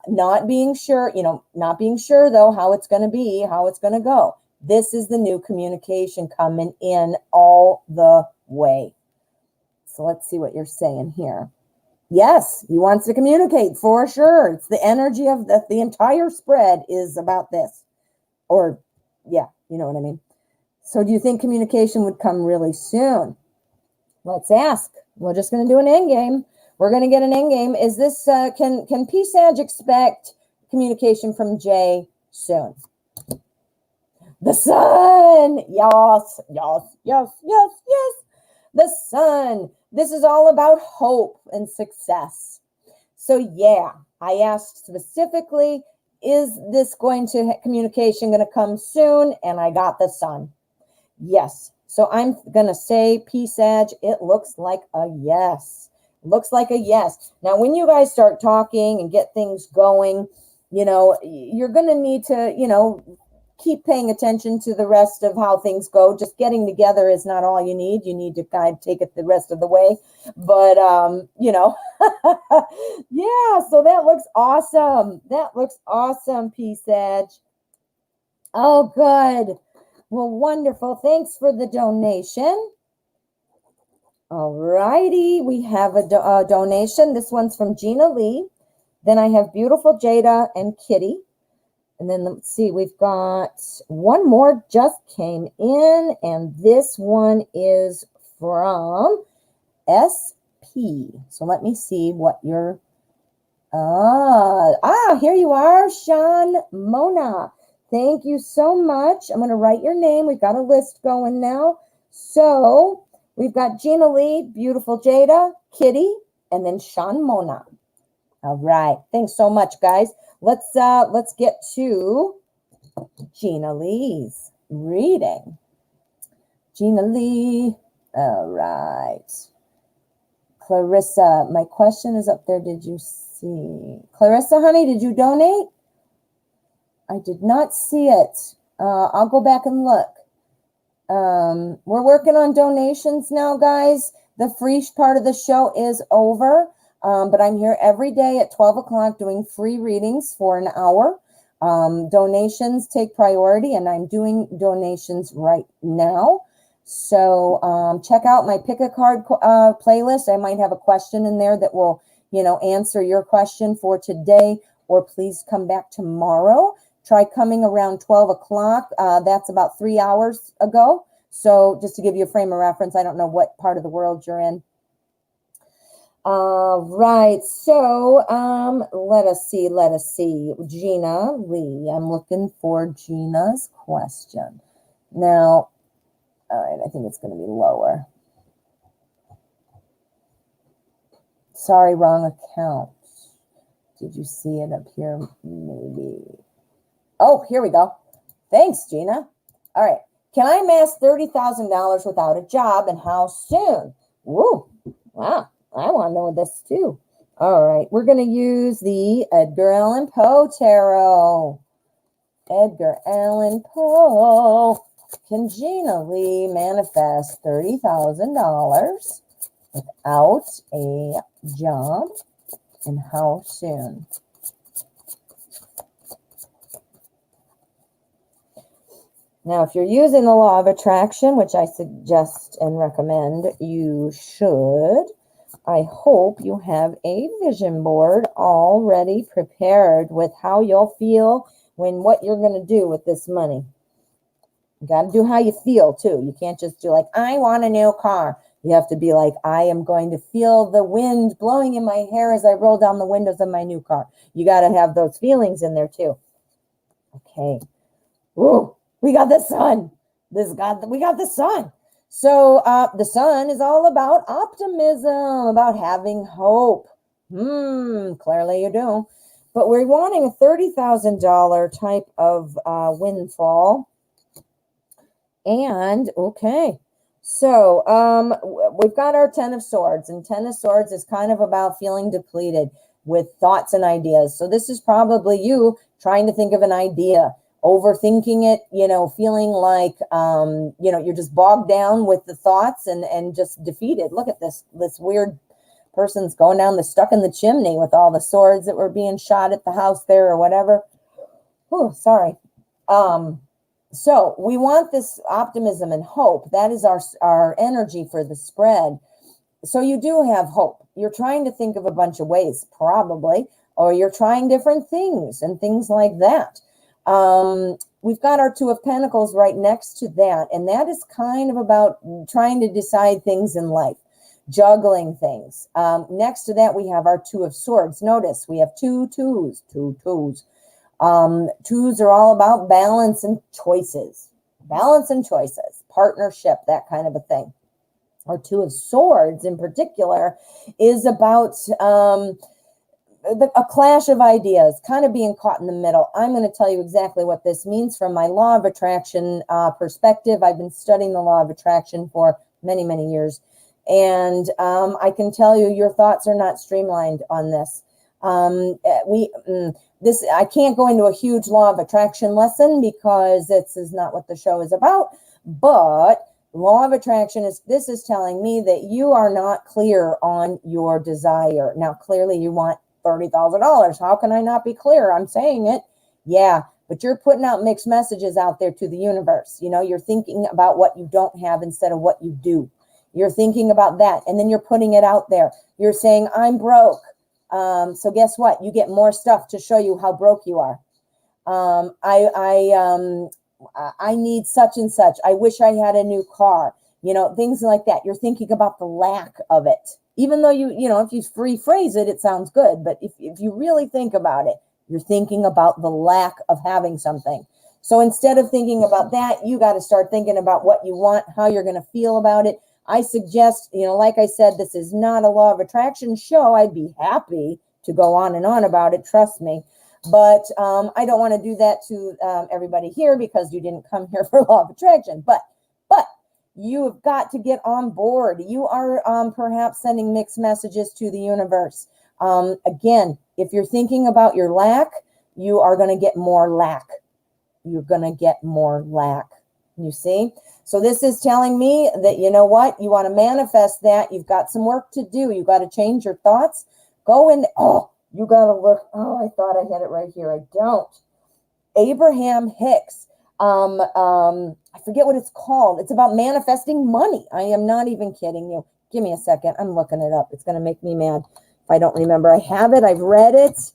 Speaker 1: not being sure though how it's going to be, how it's going to go. This is the new communication coming in all the way. So let's see what you're saying here. Yes, he wants to communicate for sure. It's the energy of the entire spread is about this. Or, yeah, you know what I mean. So do you think communication would come really soon? Let's ask. We're just going to do an end game. We're going to get an end game. Is this, can P-Sag expect communication from Jay soon? The sun. Yes, yes, yes, yes, yes. The sun. This is all about hope and success. So yeah, I asked specifically, is this communication going to come soon? And I got the sun. Yes. So I'm going to say, P-Sag, it looks like a yes. Looks like a yes. Now, when you guys start talking and get things going, you know, you're going to need to, you know, keep paying attention to the rest of how things go. Just getting together is not all you need. You need to kind of take it the rest of the way. But, you know, yeah, so that looks awesome. That looks awesome, P-Sag. Oh, good. Well, wonderful. Thanks for the donation. All righty. We have a donation. This one's from Gina Lee. Then I have beautiful Jada and Kitty. And then let's see, we've got one more just came in, and this one is from SP. So let me see what your here you are, Sean Mona. Thank you so much. I'm going to write your name. We've got a list going now. So we've got Gina Lee, beautiful Jada, Kitty, and then Sean Mona. All right. Thanks so much, guys. Let's get to Gina Lee's reading. Gina Lee. All right. Clarissa, my question is up there. Did you see? Clarissa, honey, did you donate? I did not see it. I'll go back and look. We're working on donations now, guys. The free part of the show is over. But I'm here every day at 12 o'clock doing free readings for an hour. Donations take priority, and I'm doing donations right now. So check out my Pick a Card playlist. I might have a question in there that will, answer your question for today, or please come back tomorrow. Try coming around 12 o'clock. That's about 3 hours ago. So just to give you a frame of reference, I don't know what part of the world you're in. Right. So, let us see. Gina Lee. I'm looking for Gina's question. Now, all right, I think it's going to be lower. Sorry, wrong account. Did you see it up here? Maybe. Oh, here we go. Thanks, Gina. All right. Can I amass $30,000 without a job, and how soon? Woo. Wow. I want to know this too. All right. We're going to use the Edgar Allan Poe Tarot. Edgar Allan Poe. Can Gina Lee manifest $30,000 without a job, and how soon? Now, if you're using the law of attraction, which I suggest and recommend you should, I hope you have a vision board already prepared with how you'll feel when what you're going to do with this money. You got to do how you feel too. You can't just do like, I want a new car. You have to be like, I am going to feel the wind blowing in my hair as I roll down the windows of my new car. You got to have those feelings in there too. Okay. Ooh, we got the sun. We got the sun. So the sun is all about optimism, about having hope. Clearly you do. But we're wanting a $30,000 type of windfall. And, okay. So we've got our Ten of Swords. And Ten of Swords is kind of about feeling depleted with thoughts and ideas. So this is probably you trying to think of an idea, overthinking it, feeling like, you're just bogged down with the thoughts and just defeated. Look at this weird person's going down stuck in the chimney with all the swords that were being shot at the house there or whatever. Oh, sorry. So we want this optimism and hope. That is our energy for the spread. So you do have hope. You're trying to think of a bunch of ways, probably, or you're trying different things and things like that. We've got our Two of Pentacles right next to that, and that is kind of about trying to decide things in life, juggling things. Next to that, we have our Two of Swords. Notice we have two twos. Twos are all about balance and choices, partnership, that kind of a thing. Our Two of Swords in particular is about a clash of ideas, kind of being caught in the middle. I'm going to tell you exactly what this means from my law of attraction perspective. I've been studying the law of attraction for many, many years. And I can tell you your thoughts are not streamlined on this. I can't go into a huge law of attraction lesson because this is not what the show is about. But law of attraction is telling me that you are not clear on your desire. Now, clearly you want $30,000. How can I not be clear? I'm saying it. Yeah, but you're putting out mixed messages out there to the universe. You're thinking about what you don't have instead of what you do. You're thinking about that, and then you're putting it out there. You're saying, I'm broke. So guess what? You get more stuff to show you how broke you are. I need such and such. I wish I had a new car. Things like that. You're thinking about the lack of it. Even though if you rephrase it, it sounds good. But if you really think about it, you're thinking about the lack of having something. So instead of thinking about that, you got to start thinking about what you want, how you're going to feel about it. I suggest, like I said, this is not a law of attraction show. I'd be happy to go on and on about it. Trust me. But I don't want to do that to everybody here because you didn't come here for law of attraction. But you've got to get on board. You are perhaps sending mixed messages to the universe. Again, if you're thinking about your lack, you are going to get more lack. You're going to get more lack. You see? So this is telling me that, you know what? You want to manifest that. You've got some work to do. You got to change your thoughts. Go in. You got to look. I thought I had it right here. I don't. Abraham Hicks. I forget what it's called. It's about manifesting money. I am not even kidding you. Give me a second. I'm looking it up. It's going to make me mad if I don't remember. I have it. I've read it.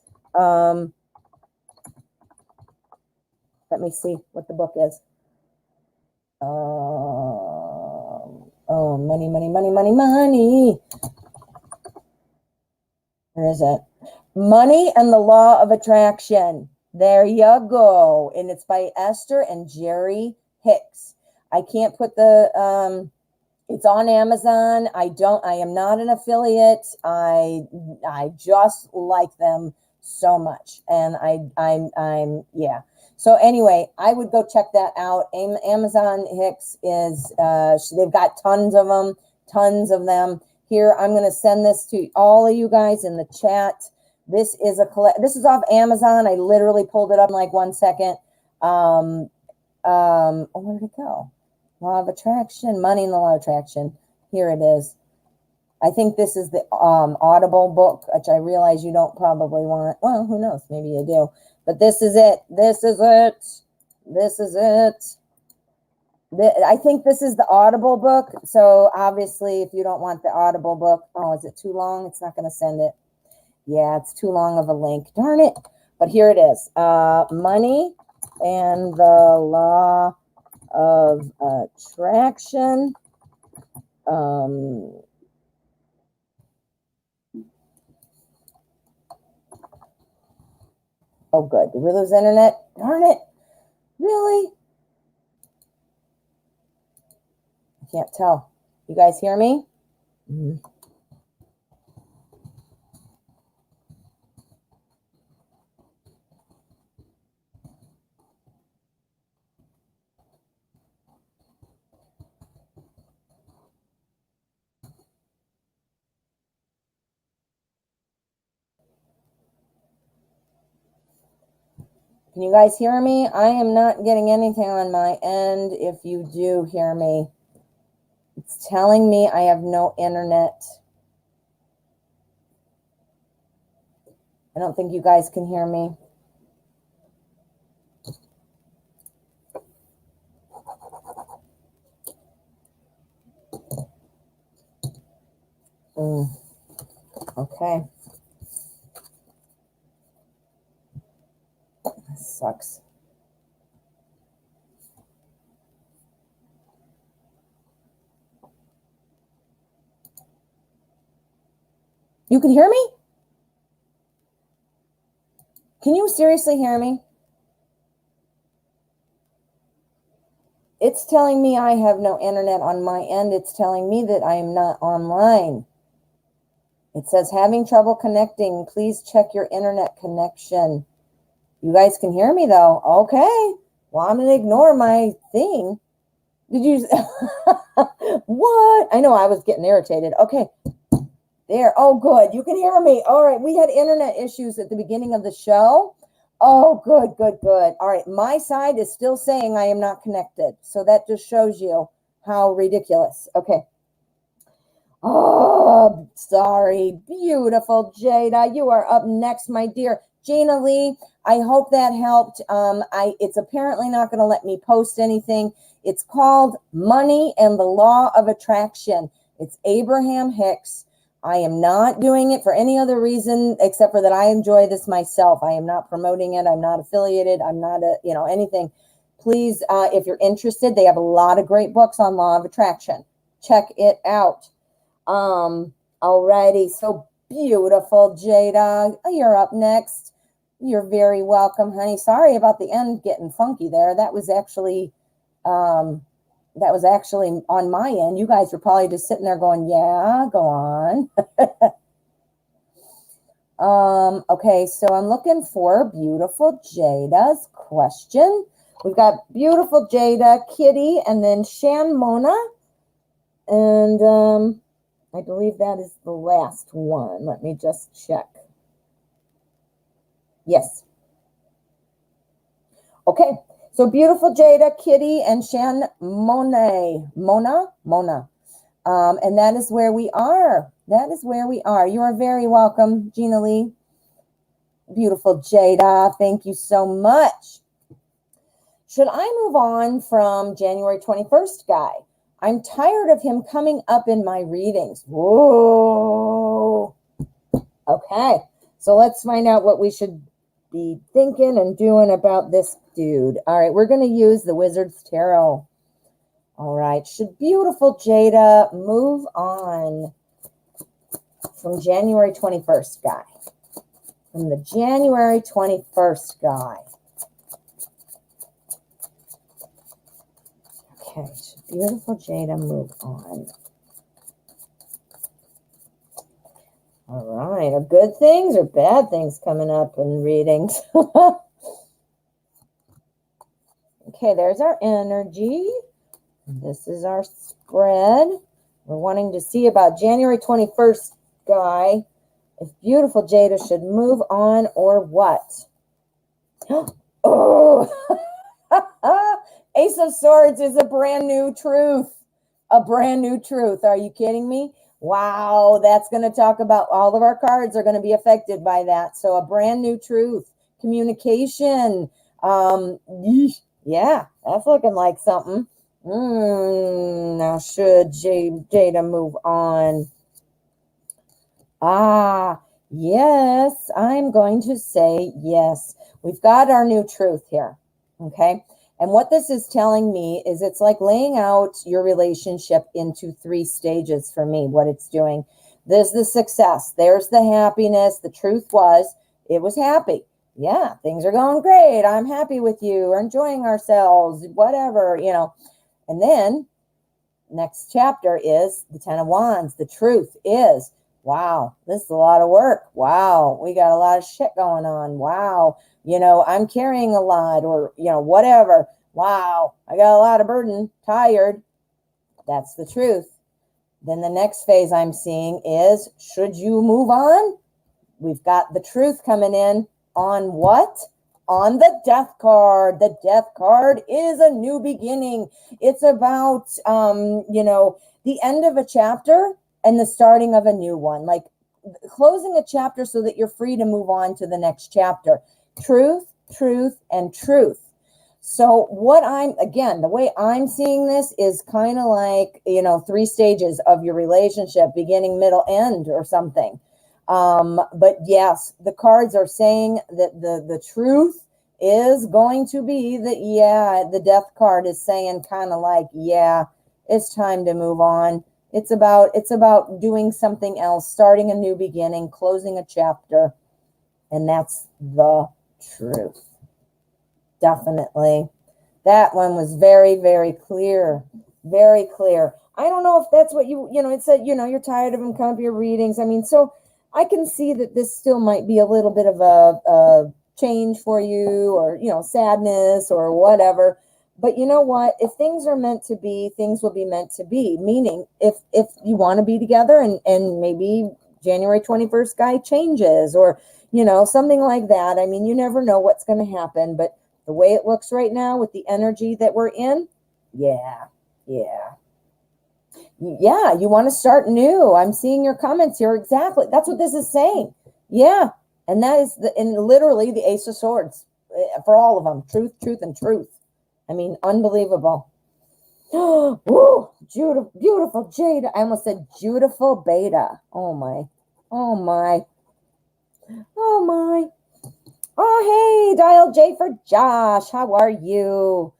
Speaker 1: Let me see what the book is. Money, money, money, money, money. Where is it? Money and the Law of Attraction. There you go. And it's by Esther and Jerry Hicks. I can't put it's on Amazon. I am not an affiliate. I just like them so much. And I'm yeah. So anyway, I would go check that out. Amazon Hicks is, they've got tons of them. Here, I'm going to send this to all of you guys in the chat. This is off Amazon. I literally pulled it up in like 1 second. Where'd it go? Law of Attraction, Money and the Law of Attraction. Here it is. I think this is the Audible book, which I realize you don't probably want. Well, who knows? Maybe you do. But this is it. This is it. This is it. I think this is the Audible book. So obviously, if you don't want the Audible book, is it too long? It's not going to send it. Yeah, it's too long of a link. Darn it. But here it is. Money and the Law of Attraction. Oh, good. Did we lose internet? Darn it. Really? I can't tell. You guys hear me? Mm-hmm. Can you guys hear me? I am not getting anything on my end. If you do hear me, it's telling me I have no internet. I don't think you guys can hear me. Okay. That sucks. You can hear me? Can you seriously hear me? It's telling me I have no internet on my end. It's telling me that I am not online. It says having trouble connecting. Please check your internet connection. You guys can hear me though. Okay. Well, I'm going to ignore my thing. Did you? What? I know I was getting irritated. Okay. There. Oh, good. You can hear me. All right. We had internet issues at the beginning of the show. Oh, good, good, good. All right. My side is still saying I am not connected. So that just shows you how ridiculous. Okay. Oh, sorry. Beautiful, Jada. You are up next, my dear. Gina Lee, I hope that helped. It's apparently not going to let me post anything. It's called Money and the Law of Attraction. It's Abraham Hicks. I am not doing it for any other reason except for that I enjoy this myself. I am not promoting it. I'm not affiliated. I'm not anything. Please, if you're interested, they have a lot of great books on law of attraction. Check it out. Alrighty. So beautiful, Jada. You're up next. You're very welcome, honey. Sorry about the end getting funky there. That was actually on my end. You guys were probably just sitting there going, yeah, go on. Okay, so I'm looking for beautiful Jada's question. We've got beautiful Jada, Kitty, and then Shan Mona. And I believe that is the last one. Let me just check. Yes. Okay. So beautiful Jada, Kitty, and Shan Mona. And that is where we are. That is where we are. You are very welcome, Gina Lee. Beautiful Jada. Thank you so much. Should I move on from January 21st guy? I'm tired of him coming up in my readings. Whoa. Okay. So let's find out what we should be thinking and doing about this dude. All right, we're going to use the Wizard's Tarot. All right, should beautiful Jada move on from January 21st guy? From the January 21st guy. Okay, should beautiful Jada move on? All right, are good things or bad things coming up in readings? Okay, there's our energy. This is our spread. We're wanting to see about January 21st guy, if beautiful Jada should move on or what. Oh, Ace of Swords is a brand new truth. A brand new truth. Are you kidding me? Wow, that's going to talk about all of our cards are going to be affected by that. So a brand new truth, communication. Yeah, that's looking like something. Now should Jada move on? Yes, I'm going to say yes. We've got our new truth here. Okay. And what this is telling me is it's like laying out your relationship into 3 stages for me, what it's doing. There's the success. There's the happiness. The truth was, it was happy. Yeah, things are going great. I'm happy with you. We're enjoying ourselves, whatever, And then next chapter is the 10 of Wands. The truth is, wow, this is a lot of work. Wow, we got a lot of shit going on. Wow. I'm carrying a lot or, whatever. Wow, I got a lot of burden, tired. That's the truth. Then the next phase I'm seeing is, should you move on? We've got the truth coming in on what? On the death card. The death card is a new beginning. It's about, the end of a chapter and the starting of a new one. Like closing a chapter so that you're free to move on to the next chapter. Truth, truth, and truth. So the way I'm seeing this is kind of like, 3 stages of your relationship, beginning, middle, end or something. But yes, the cards are saying that the truth is going to be that, the death card is saying kind of like, yeah, it's time to move on. It's about doing something else, starting a new beginning, closing a chapter. And that's the truth. Definitely. That one was very, very clear. Very clear. I don't know if that's what it said, you're tired of them coming to your readings. So I can see that this still might be a little bit of a change for you or, sadness or whatever. But you know what? If things are meant to be, things will be meant to be. Meaning if you want to be together and maybe January 21st guy changes or, something like that. You never know what's going to happen. But the way it looks right now with the energy that we're in, yeah. Yeah, you want to start new. I'm seeing your comments here. Exactly. That's what this is saying. Yeah. And that is literally the Ace of Swords for all of them. Truth, truth, and truth. Unbelievable. Ooh, beautiful, beautiful Jada. I almost said beautiful beta. Oh my. Oh my. Oh my. Oh, hey, dial J for Josh. How are you?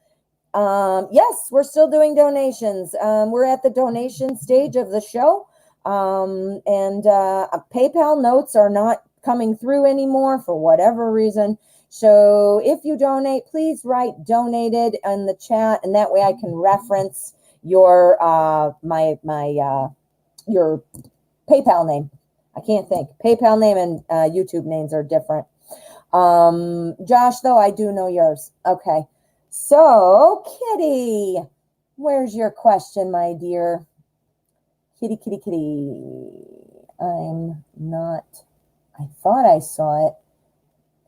Speaker 1: Yes, we're still doing donations. We're at the donation stage of the show. And PayPal notes are not coming through anymore for whatever reason. So if you donate, please write donated in the chat, and that way I can reference your your PayPal name. I can't think. PayPal name and YouTube names are different. Josh, though, I do know yours. Okay. So, Kitty, where's your question, my dear? Kitty, kitty, kitty. I'm not. I thought I saw it.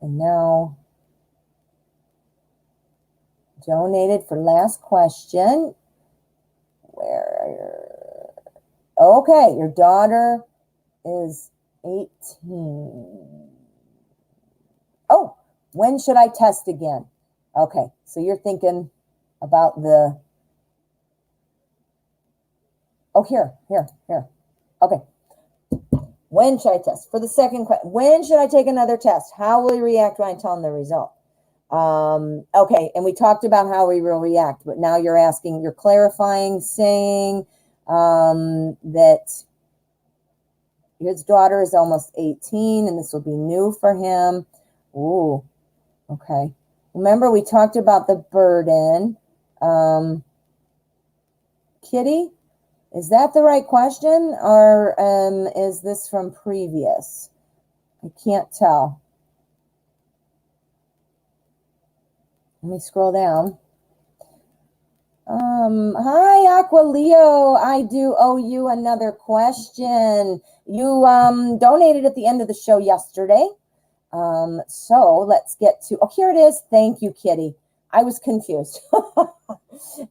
Speaker 1: And now, donated for last question. Where? Okay, your daughter is 18. Oh, when should I test again? Okay, so you're thinking about the... Oh, here. Okay. When should I test? For the second question, when should I take another test? How will he react when I tell him the result? Okay, and we talked about how he will react, but now you're asking, you're clarifying, saying that his daughter is almost 18, and this will be new for him. Ooh, okay. Remember, we talked about the burden. Kitty, is that the right question, or is this from previous? I can't tell. Let me scroll down. Hi, Aqualeo. I do owe you another question. You donated at the end of the show yesterday. So let's get to, oh, here it is. Thank you, Kitty. I was confused.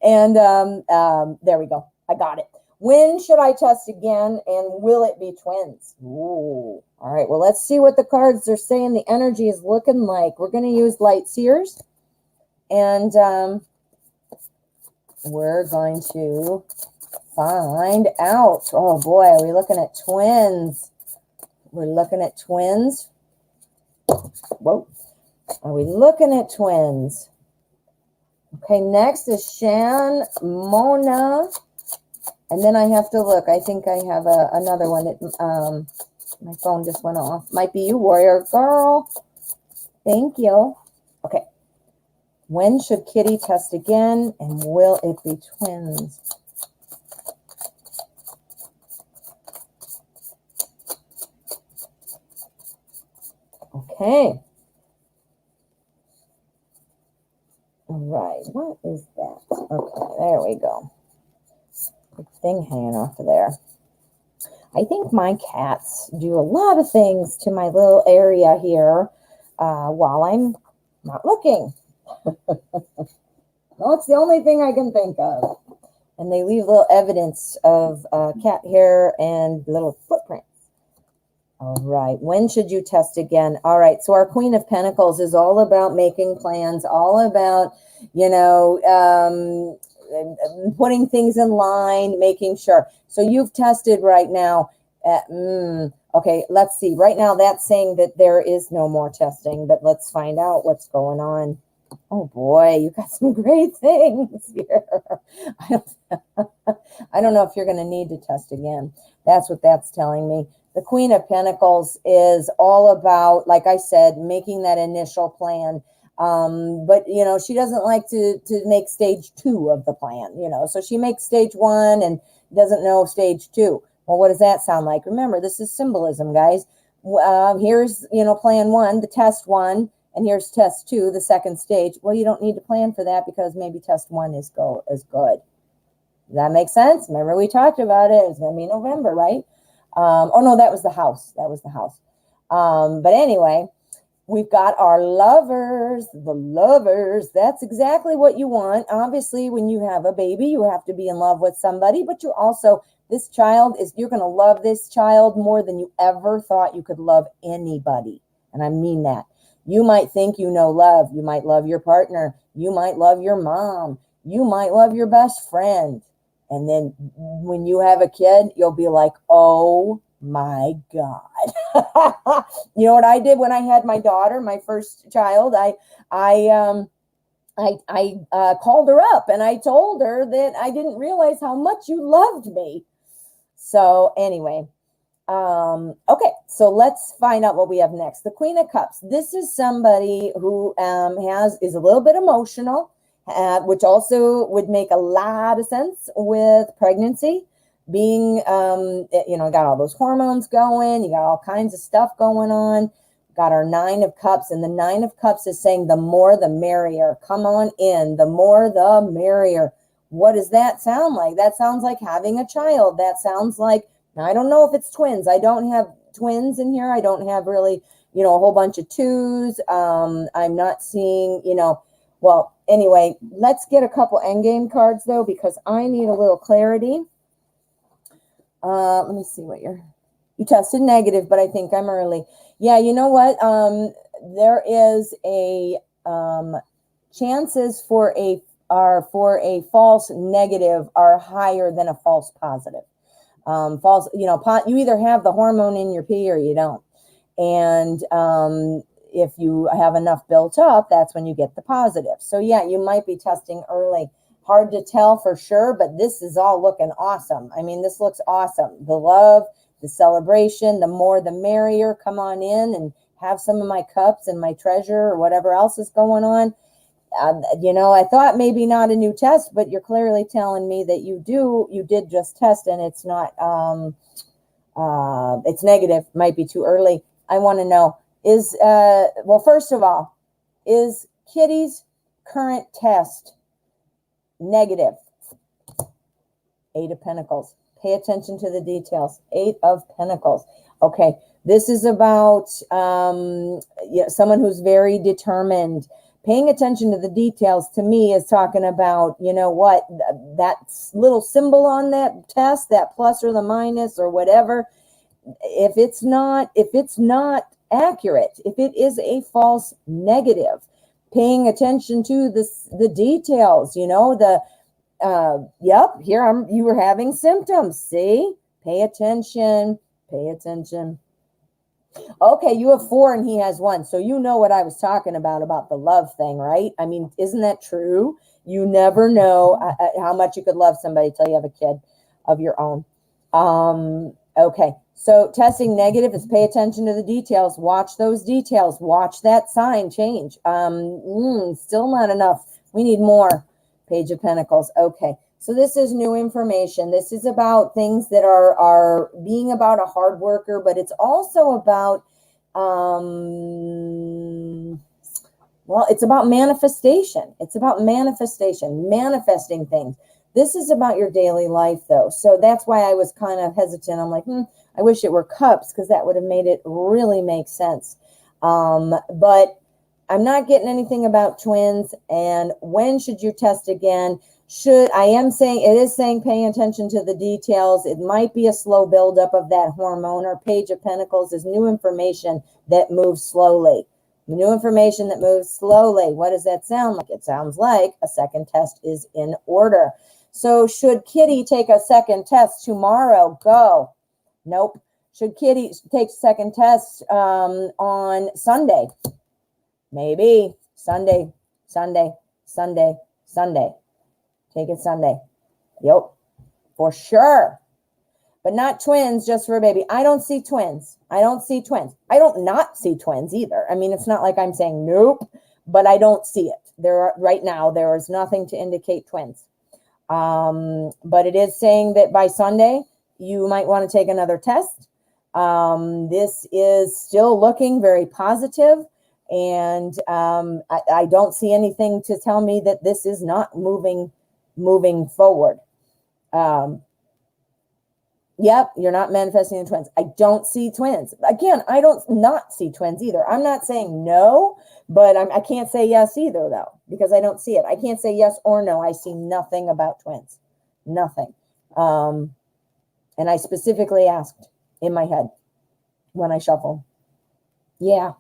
Speaker 1: And there we go. I got it. When should I test again, and will it be twins? Ooh. All right, well, let's see what the cards are saying the energy is looking like. We're going to use light seers, and we're going to find out. Oh, boy, are we looking at twins? We're looking at twins. Whoa. Are we looking at twins? Okay, next is Shan, Mona, and then I have to look. I think I have another one that my phone just went off. Might be you, Warrior Girl. Thank you. Okay. When should Kitty test again, and will it be twins? Okay. All right. What is that? Okay, there we go. Big thing hanging off of there. I think my cats do a lot of things to my little area here while I'm not looking. Well, it's the only thing I can think of. And they leave little evidence of cat hair and little footprints. All right. When should you test again? All right. So our Queen of Pentacles is all about making plans, all about, you know, putting things in line, making sure. So you've tested right now. Okay, let's see. Right now, that's saying that there is no more testing, but let's find out what's going on. Oh boy, you got some great things here. I don't know if you're going to need to test again. That's what that's telling me. The Queen of Pentacles is all about, like I said, making that initial plan. But, you know, she doesn't like to make stage 2 of the plan, you know. So she makes stage 1 and doesn't know stage 2. Well, what does that sound like? Remember, this is symbolism, guys. Here's, you know, plan 1, the test 1, and here's test 2, the second stage. Well, you don't need to plan for that because maybe test 1 is good. Does that make sense? Remember, we talked about it. It's going to be November, right? Oh, no, that was the house. But anyway, we've got our lovers, the lovers. That's exactly what you want. Obviously, when you have a baby, you have to be in love with somebody, but you're also, this child is, you're going to love this child more than you ever thought you could love anybody. And I mean that. You might think you know love. You might love your partner. You might love your mom. You might love your best friend. And then when you have a kid, you'll be like, oh my God. You know what I did when I had my daughter, my first child? I called her up and I told her that I didn't realize how much you loved me. So anyway, okay, so let's find out what we have next. The Queen of Cups. This is somebody who is a little bit emotional, which also would make a lot of sense with pregnancy. Being, got all those hormones going, you got all kinds of stuff going on. Got our Nine of Cups, and the Nine of Cups is saying the more the merrier. Come on in, the more the merrier. What does that sound like? That sounds like having a child. That sounds like, now I don't know if it's twins. I don't have twins in here. I don't have really, a whole bunch of twos. I'm not seeing, well, anyway, let's get a couple endgame cards though, because I need a little clarity. Let me see what you tested negative, but I think I'm early. Yeah, you know what? There is a chances for a false negative are higher than a false positive. False, you either have the hormone in your pee or you don't. And if you have enough built up, that's when you get the positive. So yeah, you might be testing early. Hard to tell for sure, but this is all looking awesome. I mean, this looks awesome. The love, the celebration, the more the merrier. Come on in and have some of my cups and my treasure or whatever else is going on. I thought maybe not a new test, but you're clearly telling me that you did just test and it's not, it's negative, might be too early. I want to know first of all, is Kitty's current test negative? Eight of Pentacles. Pay attention to the details. Eight of Pentacles. Okay. This is about, someone who's very determined. Paying attention to the details to me is talking about, that little symbol on that test, that plus or the minus or whatever. If it's not accurate, if it is a false negative, paying attention to the details, you were having symptoms. See, pay attention. Okay, you have 4 and he has 1. So you know what I was talking about the love thing, right? I mean, isn't that true? You never know how much you could love somebody till you have a kid of your own. Okay, so testing negative is pay attention to the details. Watch those details. Watch that sign change. Still not enough. We need more. Page of Pentacles. Okay. So this is new information. This is about things that are being about a hard worker, but it's also about, it's about manifestation. It's about manifesting things. This is about your daily life though. So that's why I was kind of hesitant. I'm like, I wish it were cups because that would have made it really make sense. But I'm not getting anything about twins. And when should you test again? It is saying paying attention to the details. It might be a slow buildup of that hormone. Or Page of Pentacles is new information that moves slowly. New information that moves slowly. What does that sound like? It sounds like a second test is in order. So should Kitty take a second test tomorrow? Go. Nope. Should Kitty take a second test on Sunday? Maybe. Sunday. Take it Sunday. Yep, for sure. But not twins just for a baby. I don't see twins. I don't not see twins either. I mean, it's not like I'm saying nope, but I don't see it. Right now, there is nothing to indicate twins. But it is saying that by Sunday, you might want to take another test. This is still looking very positive. And I don't see anything to tell me that this is not moving forward. Yep, you're not manifesting the twins. I don't see twins. Again, I don't not see twins either. I'm not saying no, but I can't say yes either though, because I don't see it. I can't say yes or no. I see nothing about twins. Nothing. And I specifically asked in my head when I shuffle. Yeah,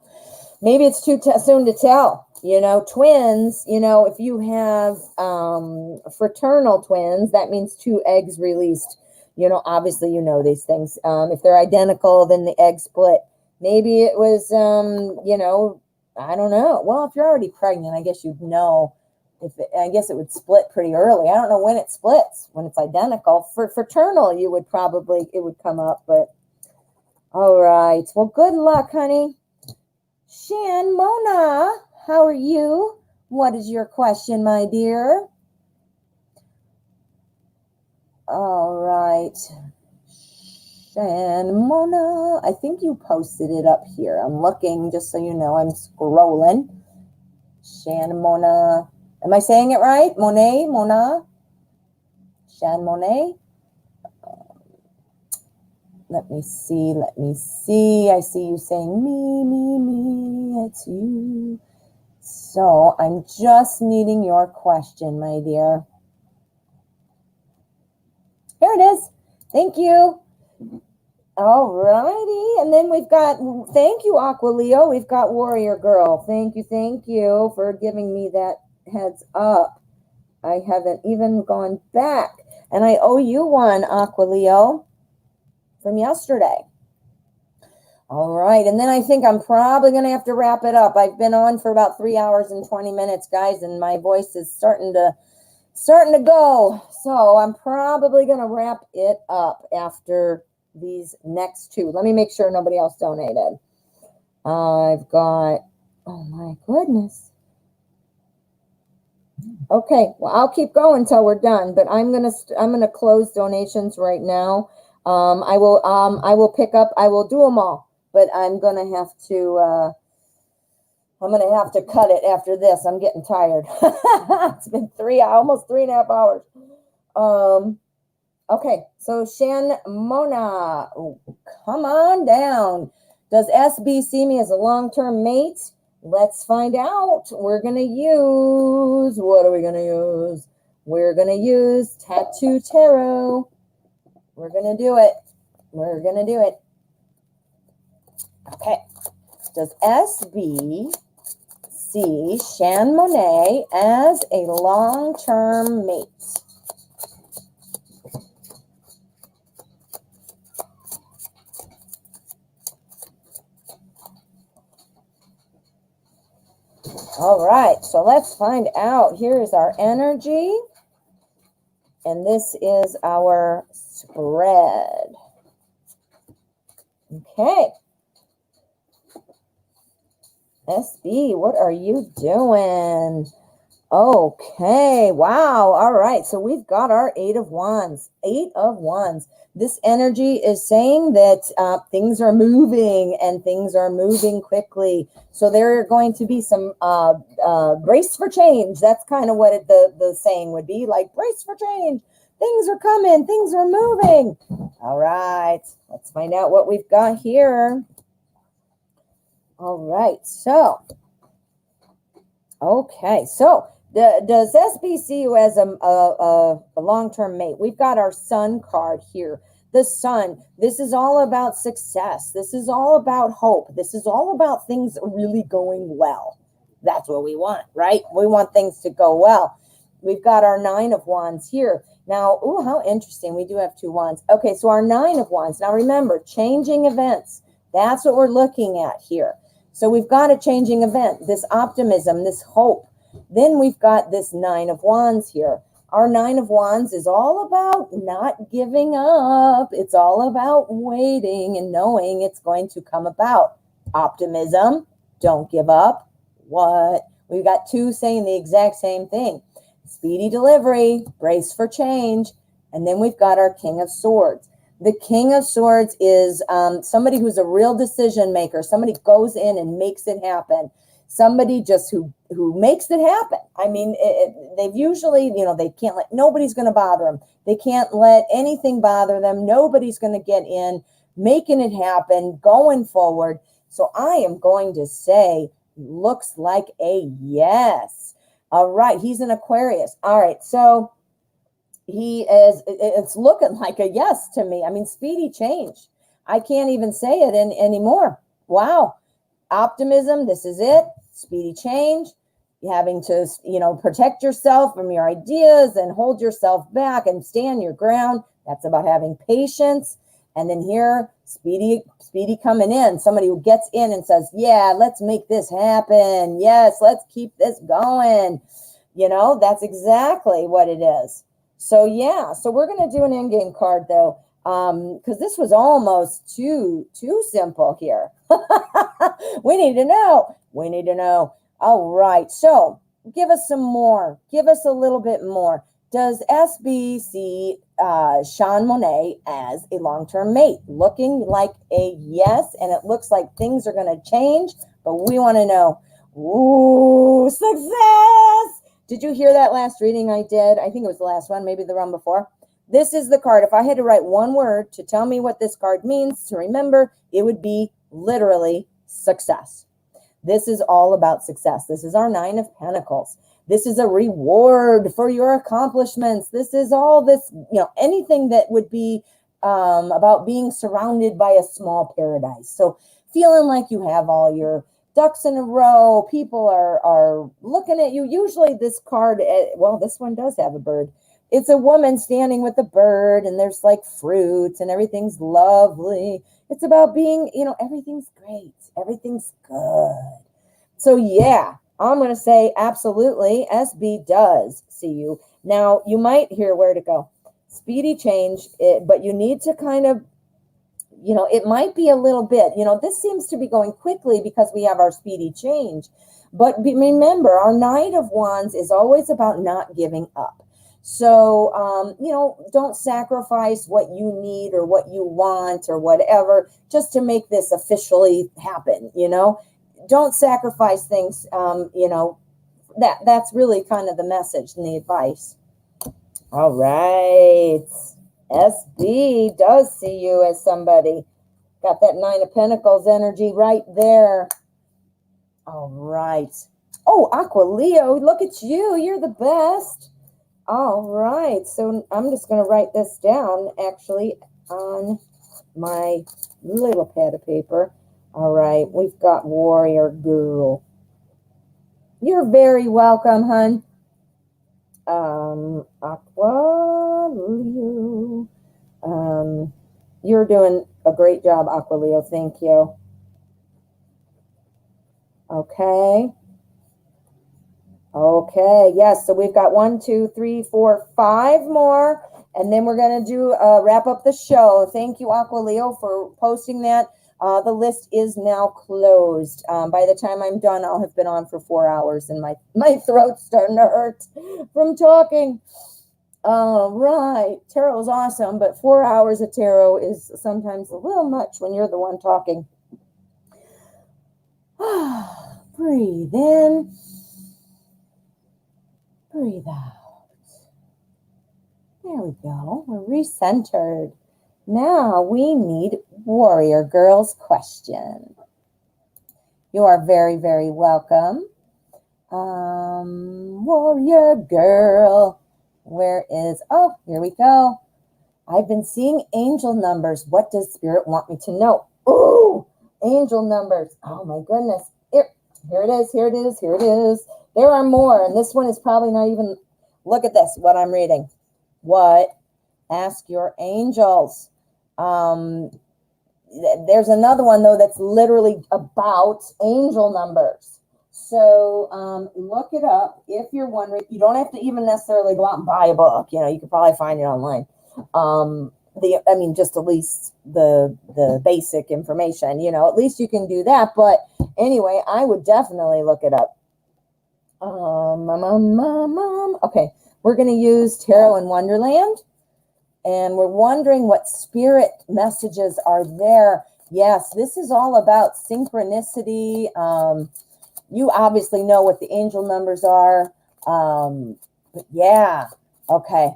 Speaker 1: maybe it's too soon to tell. Twins, if you have fraternal twins, that means 2 eggs released. Obviously, these things. If they're identical, then the egg split. Maybe it was, I don't know. Well, if you're already pregnant, I guess you'd know. I guess it would split pretty early. I don't know when it splits, when it's identical. For fraternal, it would come up. But all right. Well, good luck, honey. Shan, Mona, how are you? What is your question, my dear? All right. Shan, Mona, I think you posted it up here. I'm looking, just so you know, I'm scrolling. Shan, Mona. Am I saying it right? Monet, Mona? Shan, Monet? Let me see. I see you saying me, it's you. So I'm just needing your question, my dear. Here it is. Thank you. All righty. And then we've got, thank you, Aqua Leo. We've got Warrior Girl. Thank you for giving me that heads up. I haven't even gone back. And I owe you one, Aqua Leo, from yesterday. All right. And then I think I'm probably going to have to wrap it up. I've been on for about 3 hours and 20 minutes, guys, and my voice is starting to go. So I'm probably going to wrap it up after these next 2. Let me make sure nobody else donated. I've got, oh my goodness. Okay, well, I'll keep going until we're done, but I'm gonna close donations right now. I will pick up. I will do them all, but I'm gonna have to cut it after this. I'm getting tired. It's been almost 3.5 hours. Okay, so Shan Mona, come on down. Does SB see me as a long-term mate? Let's find out. We're going to use, what are we going to use? We're going to use Tattoo Tarot. We're going to do it. Okay. Does SB see Shan Monet as a long-term mate? All right, so let's find out. Here is our energy, and this is our spread. Okay. SB, what are you doing? Okay, wow. All right, so we've got our 8 of Wands. 8 of Wands. This energy is saying that things are moving and things are moving quickly. So there are going to be some brace for change. That's kind of what the saying would be, like brace for change. Things are coming. Things are moving. All right, let's find out what we've got here. All right, so, okay, so does SB see you as a long-term mate? We've got our Sun card here. The Sun, this is all about success. This is all about hope. This is all about things really going well. That's what we want, right? We want things to go well. We've got our 9 of Wands here. Now, ooh, how interesting. We do have 2 wands. Okay, so our 9 of Wands. Now, remember, changing events. That's what we're looking at here. So we've got a changing event, this optimism, this hope. Then we've got this 9 of Wands here. Our 9 of Wands is all about not giving up. It's all about waiting and knowing it's going to come about. Optimism, don't give up. What? We've got 2 saying the exact same thing. Speedy delivery, brace for change. And then we've got our King of Swords. The King of Swords is somebody who's a real decision maker. Somebody goes in and makes it happen. Somebody just who makes it happen. I mean, they've usually, they can't nobody's going to bother them. They can't let anything bother them. Nobody's going to get in, making it happen, going forward. So I am going to say, looks like a yes. All right. He's an Aquarius. All right. So it's looking like a yes to me. I mean, speedy change. I can't even say it anymore. Wow. Optimism. This is it. Speedy change. having to, protect yourself from your ideas and hold yourself back and stand your ground. That's about having patience. And then here, Speedy coming in, somebody who gets in and says, yeah, let's make this happen. Yes, let's keep this going. That's exactly what it is. So yeah, so we're going to do an endgame card though, because this was almost too simple here. We need to know. All right, so give us some more. Give us a little bit more. Does SB see Sean Monet as a long-term mate? Looking like a yes, and it looks like things are going to change, but we want to know. Ooh, success! Did you hear that last reading I did? I think it was the last one, maybe the one before. This is the card. If I had to write one word to tell me what this card means to remember, it would be literally success. This is all about success. This is our 9 of Pentacles. This is a reward for your accomplishments. This is all this, anything that would be about being surrounded by a small paradise. So feeling like you have all your ducks in a row, people are looking at you. Usually this card, this one does have a bird. It's a woman standing with a bird, and there's like fruits and everything's lovely. It's about being, everything's great. Everything's good. So yeah, I'm going to say absolutely, SB does see you. Now, you might hear where to go. Speedy change, but you need to kind of, it might be a little bit, this seems to be going quickly because we have our speedy change. But remember, our Knight of Wands is always about not giving up. So, don't sacrifice what you need or what you want or whatever just to make this officially happen, Don't sacrifice things, that's really kind of the message and the advice. All right. SB does see you as somebody. Got that 9 of Pentacles energy right there. All right. Oh, Aqua Leo, look at you. You're the best. All right. So I'm just going to write this down, actually, on my little pad of paper. All right. We've got Warrior Girl. You're very welcome, hun. Aqua Leo. You're doing a great job, Aqua Leo. Thank you. Okay. Okay. Yes. So we've got 1, 2, 3, 4, 5 more, and then we're going to do wrap up the show. Thank you, Aqua Leo, for posting that. The list is now closed. By the time I'm done, I'll have been on for 4 hours, and my throat's starting to hurt from talking. All right. Tarot is awesome, but 4 hours of tarot is sometimes a little much when you're the one talking. Breathe in. Breathe out. There we go. We're recentered. Now we need Warrior Girl's question. You are very, very welcome. Warrior Girl. Where is, oh, here we go. I've been seeing angel numbers. What does Spirit want me to know? Ooh, angel numbers. Oh my goodness. Here it is. There are more, and this one is probably not even, look at this, what I'm reading. What? Ask your angels. There's another one, though, that's literally about angel numbers. So look it up if you're wondering. You don't have to even necessarily go out and buy a book. You could probably find it online. Just at least the basic information. At least you can do that. But anyway, I would definitely look it up. Okay, we're going to use Tarot in Wonderland. And we're wondering what spirit messages are there. Yes, this is all about synchronicity. You obviously know what the angel numbers are. But yeah, okay.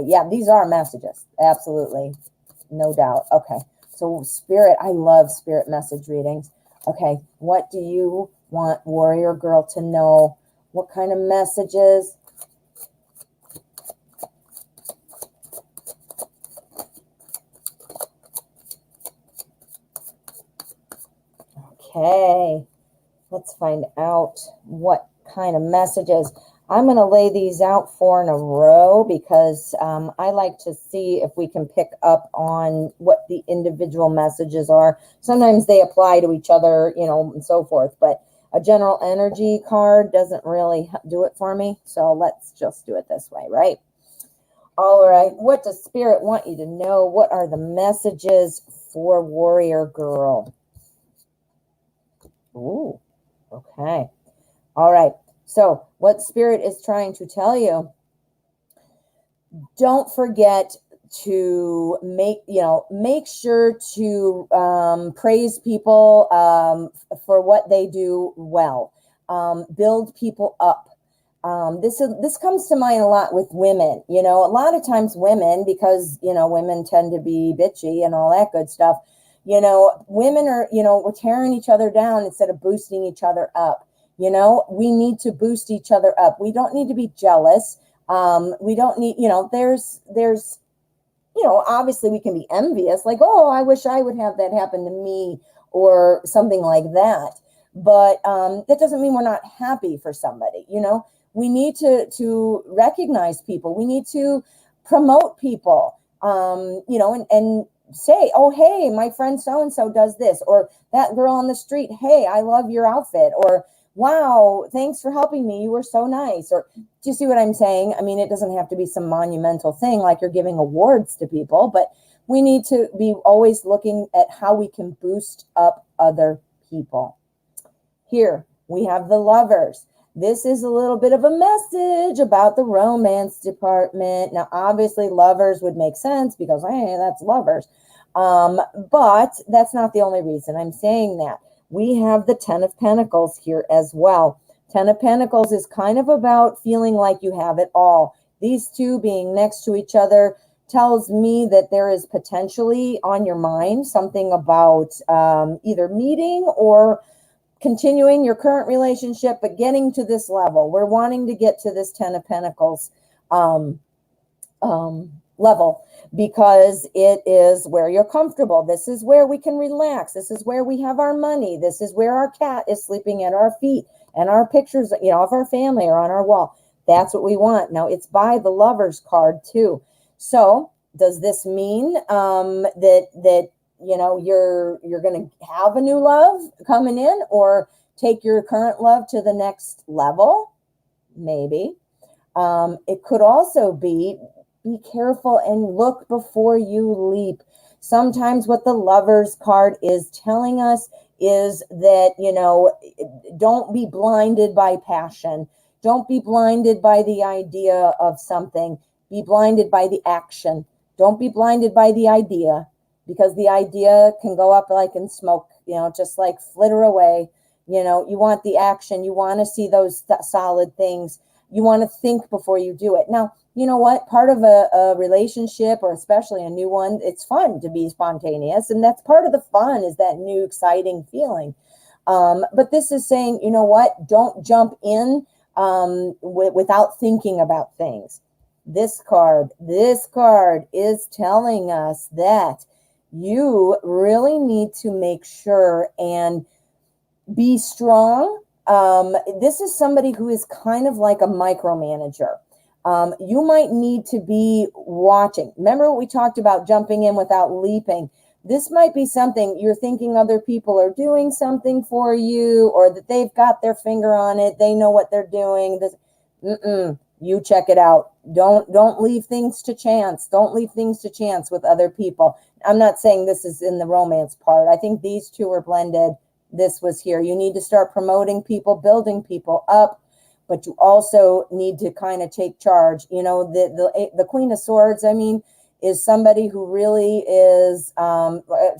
Speaker 1: Yeah, these are messages. Absolutely. No doubt. Okay, so Spirit, I love Spirit message readings. Okay, what do you want Warrior Girl to know? What kind of messages? Okay, let's find out what kind of messages. I'm going to lay these out 4 in a row because I like to see if we can pick up on what the individual messages are. Sometimes they apply to each other, you know, and so forth. But a general energy card doesn't really do it for me. So let's just do it this way, right? All right. What does Spirit want you to know? What are the messages for Warrior Girl? Ooh, okay. All right. So what Spirit is trying to tell you, don't forget to make sure to praise people for what they do well. Build people up. This comes to mind a lot with women. You know, a lot of times women, because, you know, women tend to be bitchy and all that good stuff. You know, women are, you know, we're tearing each other down instead of boosting each other up. You know, we need to boost each other up. We don't need to be jealous. We don't need, you know, there's, you know, obviously we can be envious, like, oh, I wish I would have that happen to me or something like that. But that doesn't mean we're not happy for somebody. You know, we need to recognize people. We need to promote people, you know, and say, oh, hey, my friend so-and-so does this, or that girl on the street, hey, I love your outfit, or wow, thanks for helping me, you were so nice. Or do you see what I'm saying? I mean, it doesn't have to be some monumental thing like you're giving awards to people, but we need to be always looking at how we can boost up other people. Here we have the Lovers. This is a little bit of a message about the romance department. Now, obviously, Lovers would make sense because, hey, that's Lovers. But that's not the only reason I'm saying that. We have the 10 of Pentacles here as well. 10 of Pentacles is kind of about feeling like you have it all. These two being next to each other tells me that there is potentially on your mind something about either meeting or continuing your current relationship, but getting to this level. We're wanting to get to this 10 of Pentacles level because it is where you're comfortable. This is where we can relax. This is where we have our money. This is where our cat is sleeping at our feet and our pictures, you know, of our family are on our wall. That's what we want. Now, it's by the Lovers card too. So does this mean that you know, you're going to have a new love coming in or take your current love to the next level? Maybe. It could also be careful and look before you leap. Sometimes what the Lovers card is telling us is that, you know, don't be blinded by passion. Don't be blinded by the idea of something. Be blinded by the action. Don't be blinded by the idea, because the idea can go up like in smoke, you know, just like flitter away. You know, you want the action. You want to see those solid things. You want to think before you do it. Now, you know what? Part of a relationship, or especially a new one, it's fun to be spontaneous. And that's part of the fun, is that new, exciting feeling. But this is saying, you know what? Don't jump in without thinking about things. This card is telling us that you really need to make sure and be strong. This is somebody who is kind of like a micromanager. You might need to be watching. Remember what we talked about, jumping in without leaping? This might be something you're thinking other people are doing something for you, or that they've got their finger on it. They know what they're doing. You check it out. Don't leave things to chance. Don't leave things to chance with other people. I'm not saying this is in the romance part. I think these two are blended. This was here. You need to start promoting people, building people up, but you also need to kind of take charge. You know, the Queen of Swords, I mean, is somebody who really is,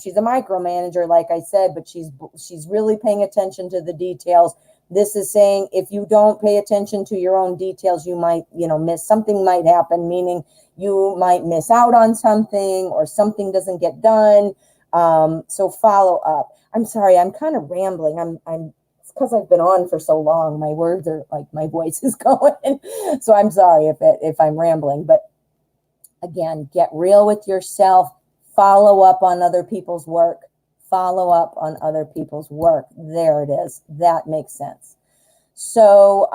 Speaker 1: she's a micromanager, like I said, but she's really paying attention to the details. This is saying if you don't pay attention to your own details, you might, you know, miss something, might happen, meaning you might miss out on something or something doesn't get done. So follow up. I'm sorry, I'm kind of rambling. It's because I've been on for so long. My words are like, my voice is going. So I'm sorry if I'm rambling, but again, get real with yourself. Follow up on other people's work. Follow up on other people's work. There it is. That makes sense. So,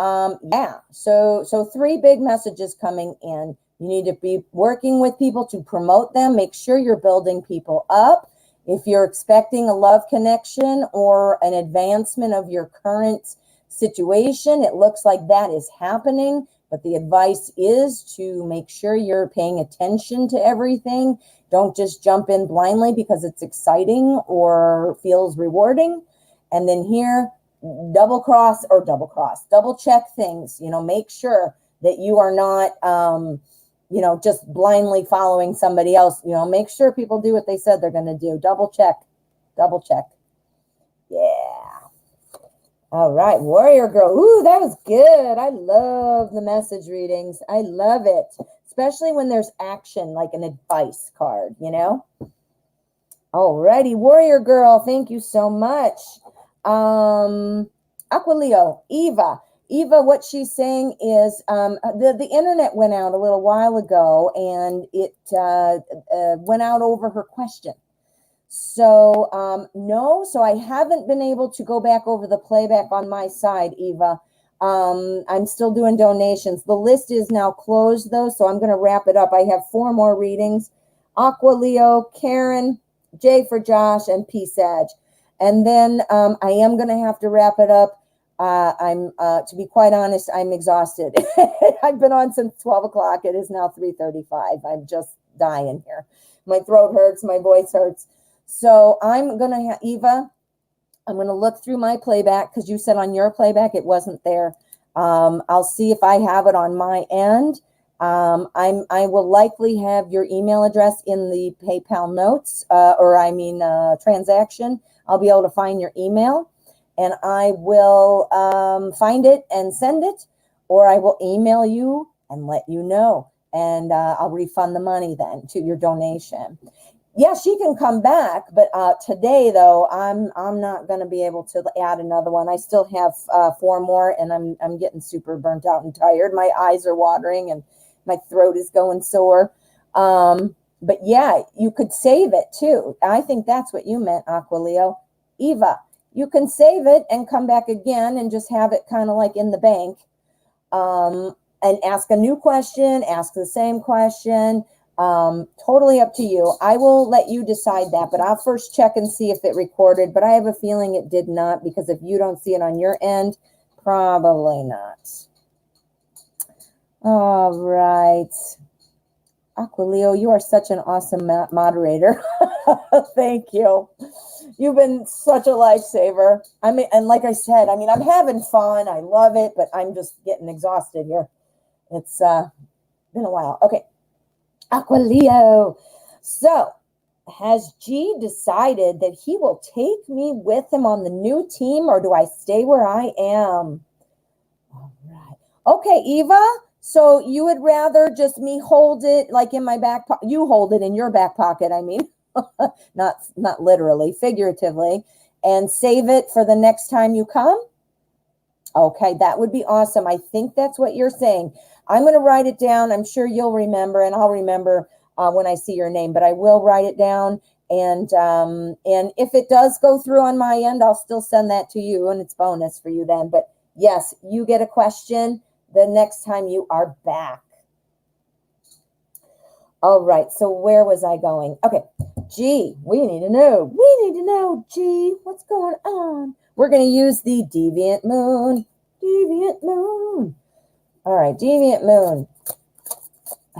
Speaker 1: yeah, so 3 big messages coming in. You need to be working with people to promote them. Make sure you're building people up. If you're expecting a love connection or an advancement of your current situation, it looks like that is happening. But the advice is to make sure you're paying attention to everything. Don't just jump in blindly because it's exciting or feels rewarding. And then here, double check things, make sure that you are not, just blindly following somebody else, make sure people do what they said they're going to do. Double check. Yeah. All right. Warrior girl. Ooh, that was good. I love the message readings. I love it, especially when there's action, like an advice card, Alrighty, warrior girl. Thank you so much. Aquileo, Eva, what she's saying is the internet went out a little while ago, and it went out over her question. So no, so I haven't been able to go back over the playback on my side, Eva. I'm still doing donations. The list is now closed, though, so I'm going to wrap it up. I have 4 more readings. Aquileo, Karin, J for Josh, and P. Sag. And then I am going to have to wrap it up. To be quite honest, I'm exhausted. I've been on since 12 o'clock. It is now 3:35. I'm just dying here. My throat hurts. My voice hurts. So I'm going to have, Eva, I'm going to look through my playback because you said on your playback it wasn't there. I'll see if I have it on my end. I will likely have your email address in the PayPal notes, transaction. I'll be able to find your email, and I will find it and send it, or I will email you and let you know, and I'll refund the money then to your donation. Yeah, she can come back, but today though, I'm not going to be able to add another one. I still have 4 more, and I'm getting super burnt out and tired. My eyes are watering, and my throat is going sore. But yeah, you could save it too. I think that's what you meant, Aquileo. Eva, you can save it and come back again and just have it kind of like in the bank, and ask a new question, ask the same question. Totally up to you. I will let you decide that, but I'll first check and see if it recorded, but I have a feeling it did not, because if you don't see it on your end, probably not. All right. Aquileo, you are such an awesome moderator. Thank you. You've been such a lifesaver. I mean, and like I said, I'm having fun. I love it, but I'm just getting exhausted here. It's been a while. Okay. Aquileo. So, has G decided that he will take me with him on the new team, or do I stay where I am? All right. Okay, Eva. So you would rather just me hold it like in my back pocket? You hold it in your back pocket, not literally, figuratively, and save it for the next time you come? Okay, that would be awesome. I think that's what you're saying. I'm going to write it down. I'm sure you'll remember, and I'll remember when I see your name, but I will write it down. And if it does go through on my end, I'll still send that to you, and it's bonus for you then. But yes, you get a question the next time you are back. All right, so where was I going? Okay, G, we need to know. G, what's going on? We're going to use the Deviant Moon. All right, Deviant Moon.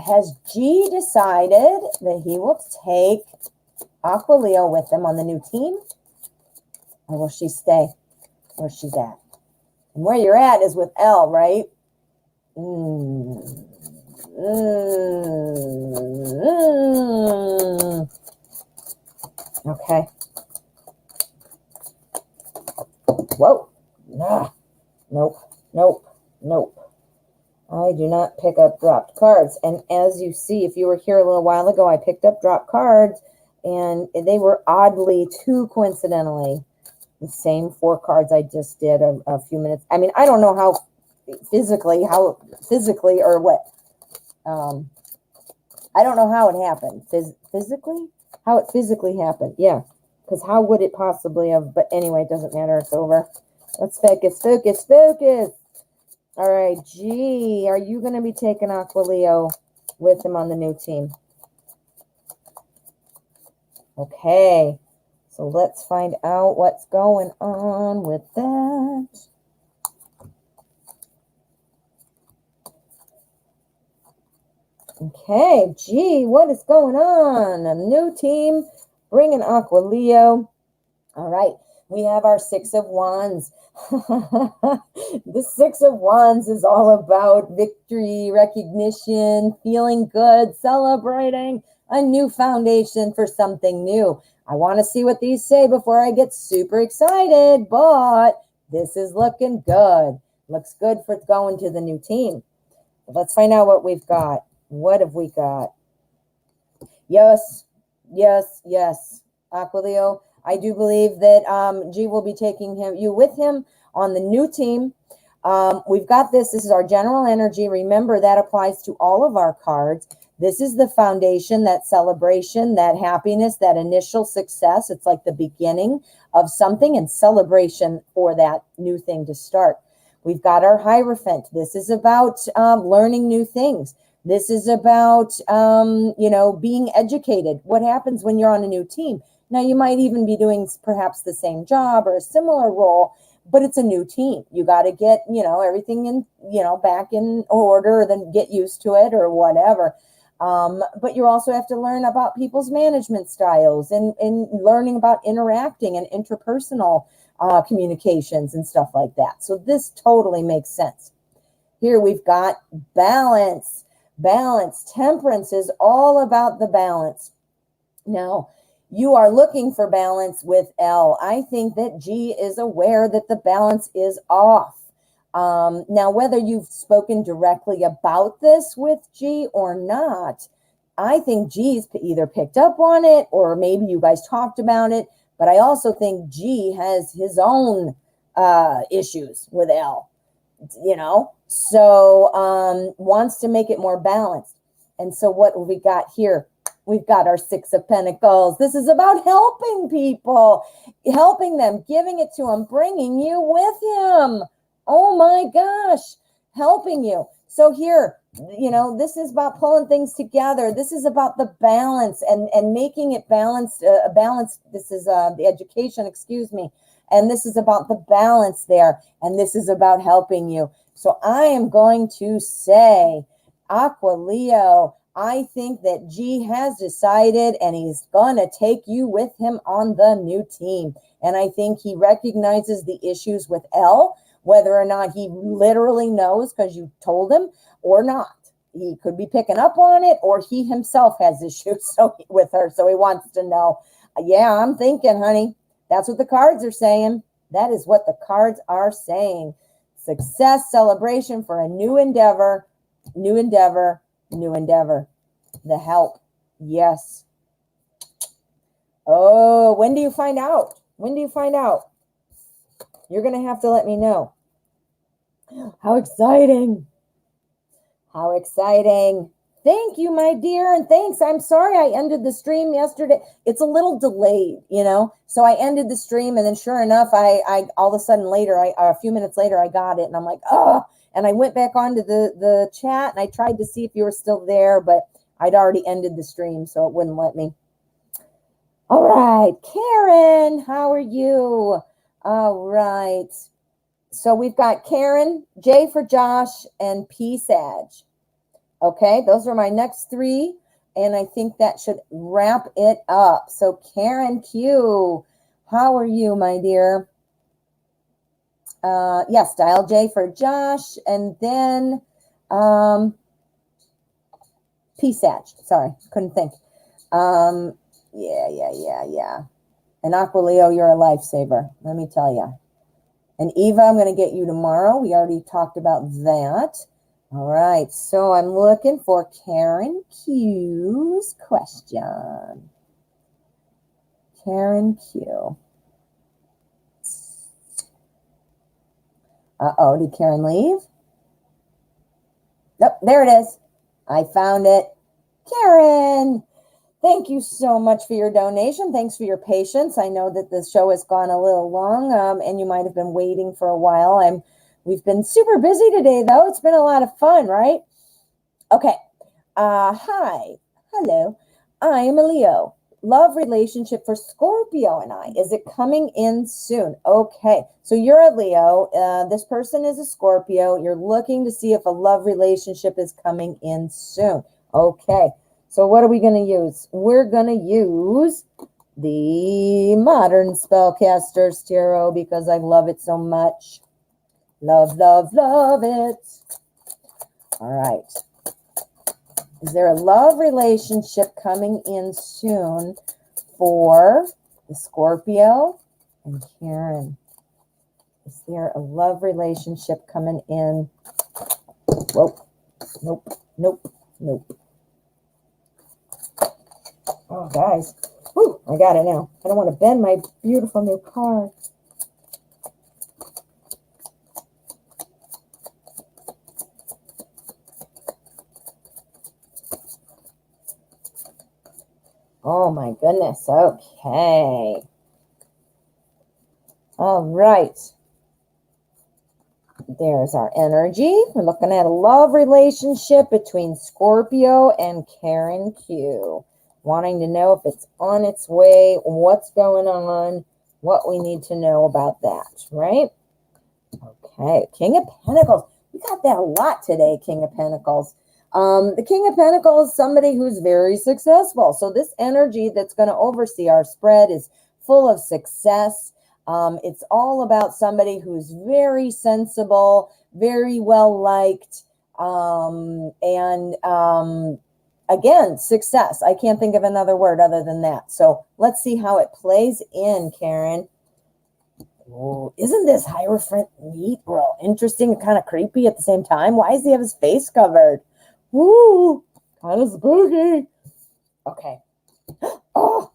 Speaker 1: Has G decided that he will take Aquileo with him on the new team? Or will she stay where she's at? And where you're at is with L, right? Okay. Whoa. Nah. Nope. I do not pick up dropped cards. And as you see, if you were here a little while ago, I picked up dropped cards, and they were oddly, too coincidentally, the same 4 cards I just did a few minutes. I don't know how physically or what. I don't know how it happened. Physically? How it physically happened. Yeah. Because how would it possibly have? But anyway, it doesn't matter. It's over. Let's focus, focus, focus. All right, G, are you going to be taking Aqualeo with him on the new team? Okay, so let's find out what's going on with that. Okay, G, what is going on? A new team bringing Aqualeo. All right, we have our Six of Wands. The Six of Wands is all about victory, recognition, feeling good, celebrating a new foundation for something new. I want to see what these say before I get super excited, but this is looking good. Looks good for going to the new team. Let's find out what we've got. What have we got? Yes, yes, yes. Aqualeo, I do believe that G will be taking you with him on the new team. We've got this. This is our general energy. Remember, that applies to all of our cards. This is the foundation, that celebration, that happiness, that initial success. It's like the beginning of something and celebration for that new thing to start. We've got our Hierophant. This is about learning new things. This is about, being educated. What happens when you're on a new team? Now, you might even be doing perhaps the same job or a similar role, but it's a new team. You got to get, everything in, back in order, then get used to it or whatever. But you also have to learn about people's management styles and learning about interacting and interpersonal communications and stuff like that. So this totally makes sense. Here we've got balance. Balance. Temperance is all about the balance. Now, you are looking for balance with L. I think that G is aware that the balance is off. Now, whether you've spoken directly about this with G or not, I think G's either picked up on it or maybe you guys talked about it. But I also think G has his own issues with L, so wants to make it more balanced. And so what we got here, we've got our Six of Pentacles. This is about helping people, helping them, giving it to them, bringing you with him. Oh my gosh, helping you. So here, this is about pulling things together. This is about the balance and making it balanced. This is the education, excuse me. And this is about the balance there. And this is about helping you. So I am going to say, Aqualeo, I think that G has decided and he's going to take you with him on the new team. And I think he recognizes the issues with L, whether or not he literally knows because you told him or not. He could be picking up on it or he himself has issues with her. So he wants to know, yeah, I'm thinking, honey. That's what the cards are saying. That is what the cards are saying. Success, celebration for a new endeavor, new endeavor, new endeavor. The help. Yes. Oh, when do you find out? When do you find out? You're going to have to let me know. How exciting. How exciting. Thank you, my dear, and thanks. I'm sorry I ended the stream yesterday. It's a little delayed, So I ended the stream, and then sure enough, I all of a sudden later, a few minutes later, I got it, and I'm like, oh. And I went back onto the chat, and I tried to see if you were still there, but I'd already ended the stream, so it wouldn't let me. All right, Karin, how are you? All right. So we've got Karin, J for Josh, and P Sag. Okay, those are my next three, and I think that should wrap it up. So Karin Q, how are you, my dear? Yes, dial J for Josh, and then P Sag. Sorry, couldn't think. Yeah. And Aqualeo, you're a lifesaver, let me tell you. And Eva, I'm going to get you tomorrow. We already talked about that. All right, so I'm looking for Karin Q's question. Karin Q. Uh-oh, did Karin leave? Nope, there it is. I found it. Karin, Thank you so much for your donation. Thanks for your patience. I know that the show has gone a little long, and you might have been waiting for a while. We've been super busy today, though. It's been a lot of fun, right? Okay. Hi. Hello. I am a Leo. Love relationship for Scorpio and I. Is it coming in soon? Okay. So you're a Leo. This person is a Scorpio. You're looking to see if a love relationship is coming in soon. Okay. So what are we going to use? We're going to use the Modern Spellcasters Tarot because I love it so much. Love, love, love it. All right. Is there a love relationship coming in soon for the Scorpio and Karin? Is there a love relationship coming in? Whoa. Nope. Nope. Nope. Oh, guys. Whew, I got it now. I don't want to bend my beautiful new card. Oh, my goodness. Okay. All right. There's our energy. We're looking at a love relationship between Scorpio and Karin Q. Wanting to know if it's on its way, what's going on, what we need to know about that, right? Okay, King of Pentacles. We got that a lot today, King of Pentacles. The King of Pentacles is somebody who's very successful. So this energy that's going to oversee our spread is full of success. It's all about somebody who's very sensible, very well liked, again, success. I can't think of another word other than that. So let's see how it plays in, Karin. Oh, isn't this Hierophant neat? Well, interesting and kind of creepy at the same time. Why does he have his face covered? Woo, kind of spooky. Okay. Oh,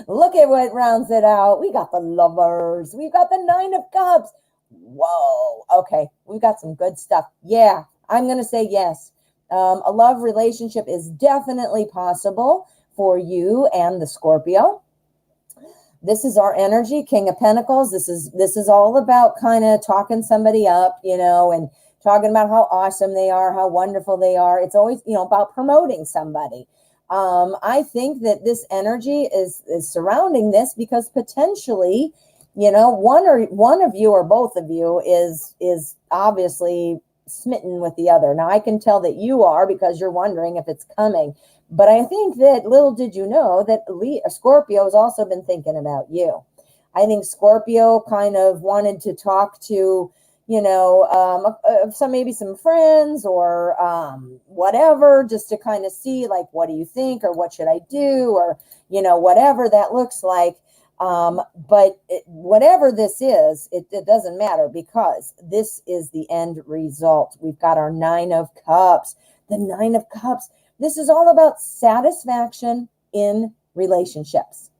Speaker 1: look at what rounds it out. We got the Lovers. We've got the Nine of Cups. Whoa. Okay. We've got some good stuff. Yeah, I'm going to say yes. A love relationship is definitely possible for you and the Scorpio. This is our energy, King of Pentacles. This is all about kind of talking somebody up, and talking about how awesome they are, how wonderful they are. It's always, about promoting somebody. I think that this energy is surrounding this because potentially, one of you or both of you is obviously smitten with the other. Now I can tell that you are because you're wondering if it's coming. But I think that little did you know that Scorpio has also been thinking about you. I think Scorpio kind of wanted to talk to, maybe some friends or whatever, just to kind of see like, what do you think or what should I do or, whatever that looks like. But whatever this is, it doesn't matter because this is the end result. We've got our Nine of Cups. The Nine of Cups. This is all about satisfaction in relationships.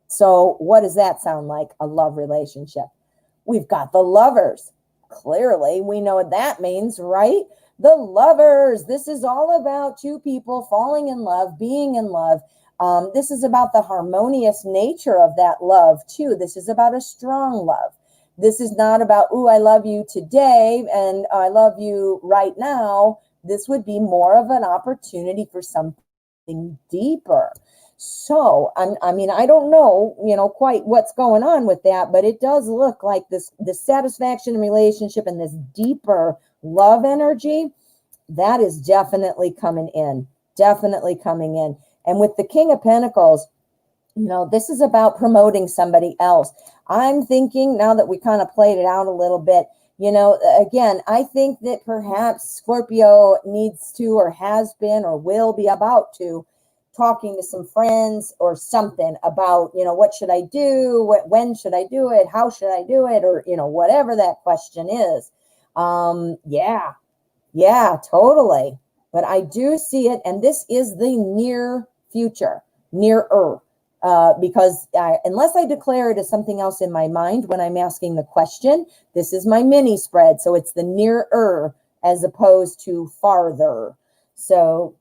Speaker 1: So what does that sound like? A love relationship. We've got the Lovers. Clearly, we know what that means, right? The Lovers. This is all about two people falling in love, being in love. This is about the harmonious nature of that love, too. This is about a strong love. This is not about, ooh, I love you today and I love you right now. This would be more of an opportunity for something deeper. So, I don't know, quite what's going on with that, but it does look like this satisfaction in relationship and this deeper love energy, that is definitely coming in, And with the King of Pentacles, this is about promoting somebody else. I'm thinking now that we kind of played it out a little bit, again, I think that perhaps Scorpio needs to or has been or will be about to talking to some friends or something about, what should I do? When should I do it? How should I do it? Or, whatever that question is. Yeah, totally. But I do see it. And this is the near future, nearer. Because unless I declare it as something else in my mind when I'm asking the question, this is my mini spread. So it's the nearer as opposed to farther. So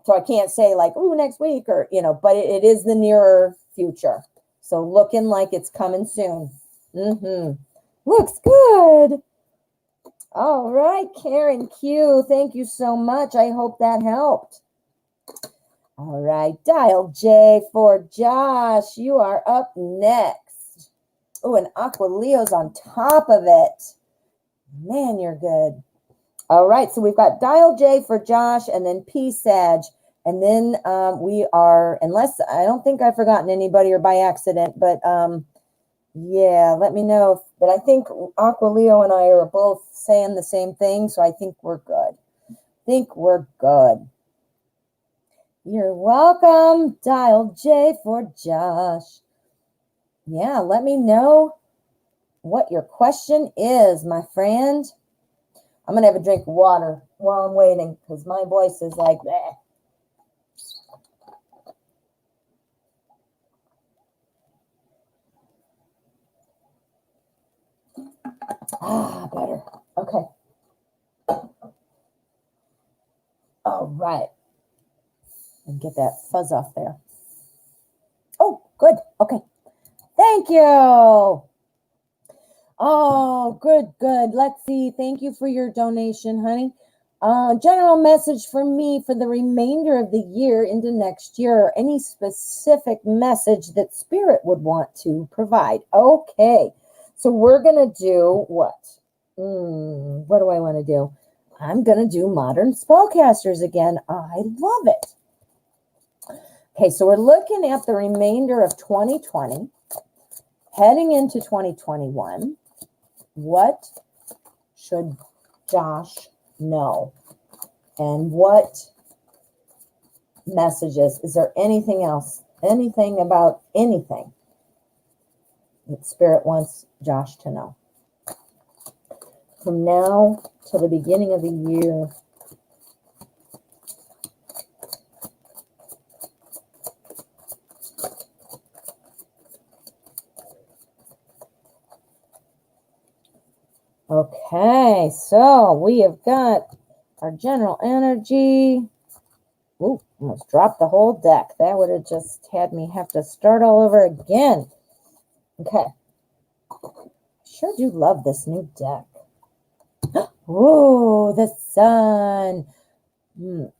Speaker 1: So I can't say like, ooh, next week or, but it is the nearer future. So looking like it's coming soon. Looks good. All right, Karin Q, thank you so much. I hope that helped. All right, dial J for Josh. You are up next. Oh, and Aqua Leo's on top of it. Man, you're good. All right, so we've got dial J for Josh and then P Sag. And then we are, unless, I don't think I've forgotten anybody or by accident, but yeah, let me know. But I think Aqua Leo and I are both saying the same thing, so I think we're good. You're welcome. Dial J for Josh. Yeah, let me know what your question is, my friend. I'm going to have a drink of water while I'm waiting because my voice is like that. Better. Okay. All right. And get that fuzz off there. Oh, good. Okay. Thank you. Oh, good. Let's see. Thank you for your donation, honey. General message for me for the remainder of the year into next year. Any specific message that Spirit would want to provide? Okay. So we're going to do what? What do I want to do? I'm going to do modern spellcasters again. I love it. Okay, so we're looking at the remainder of 2020, heading into 2021. What should Josh know? And what messages? Is there anything else? Anything about anything that Spirit wants Josh to know? From now till the beginning of the year. Okay, so we have got our general energy. Ooh, almost dropped the whole deck. That would have just had me have to start all over again. Okay. Sure do love this new deck. Oh, the sun.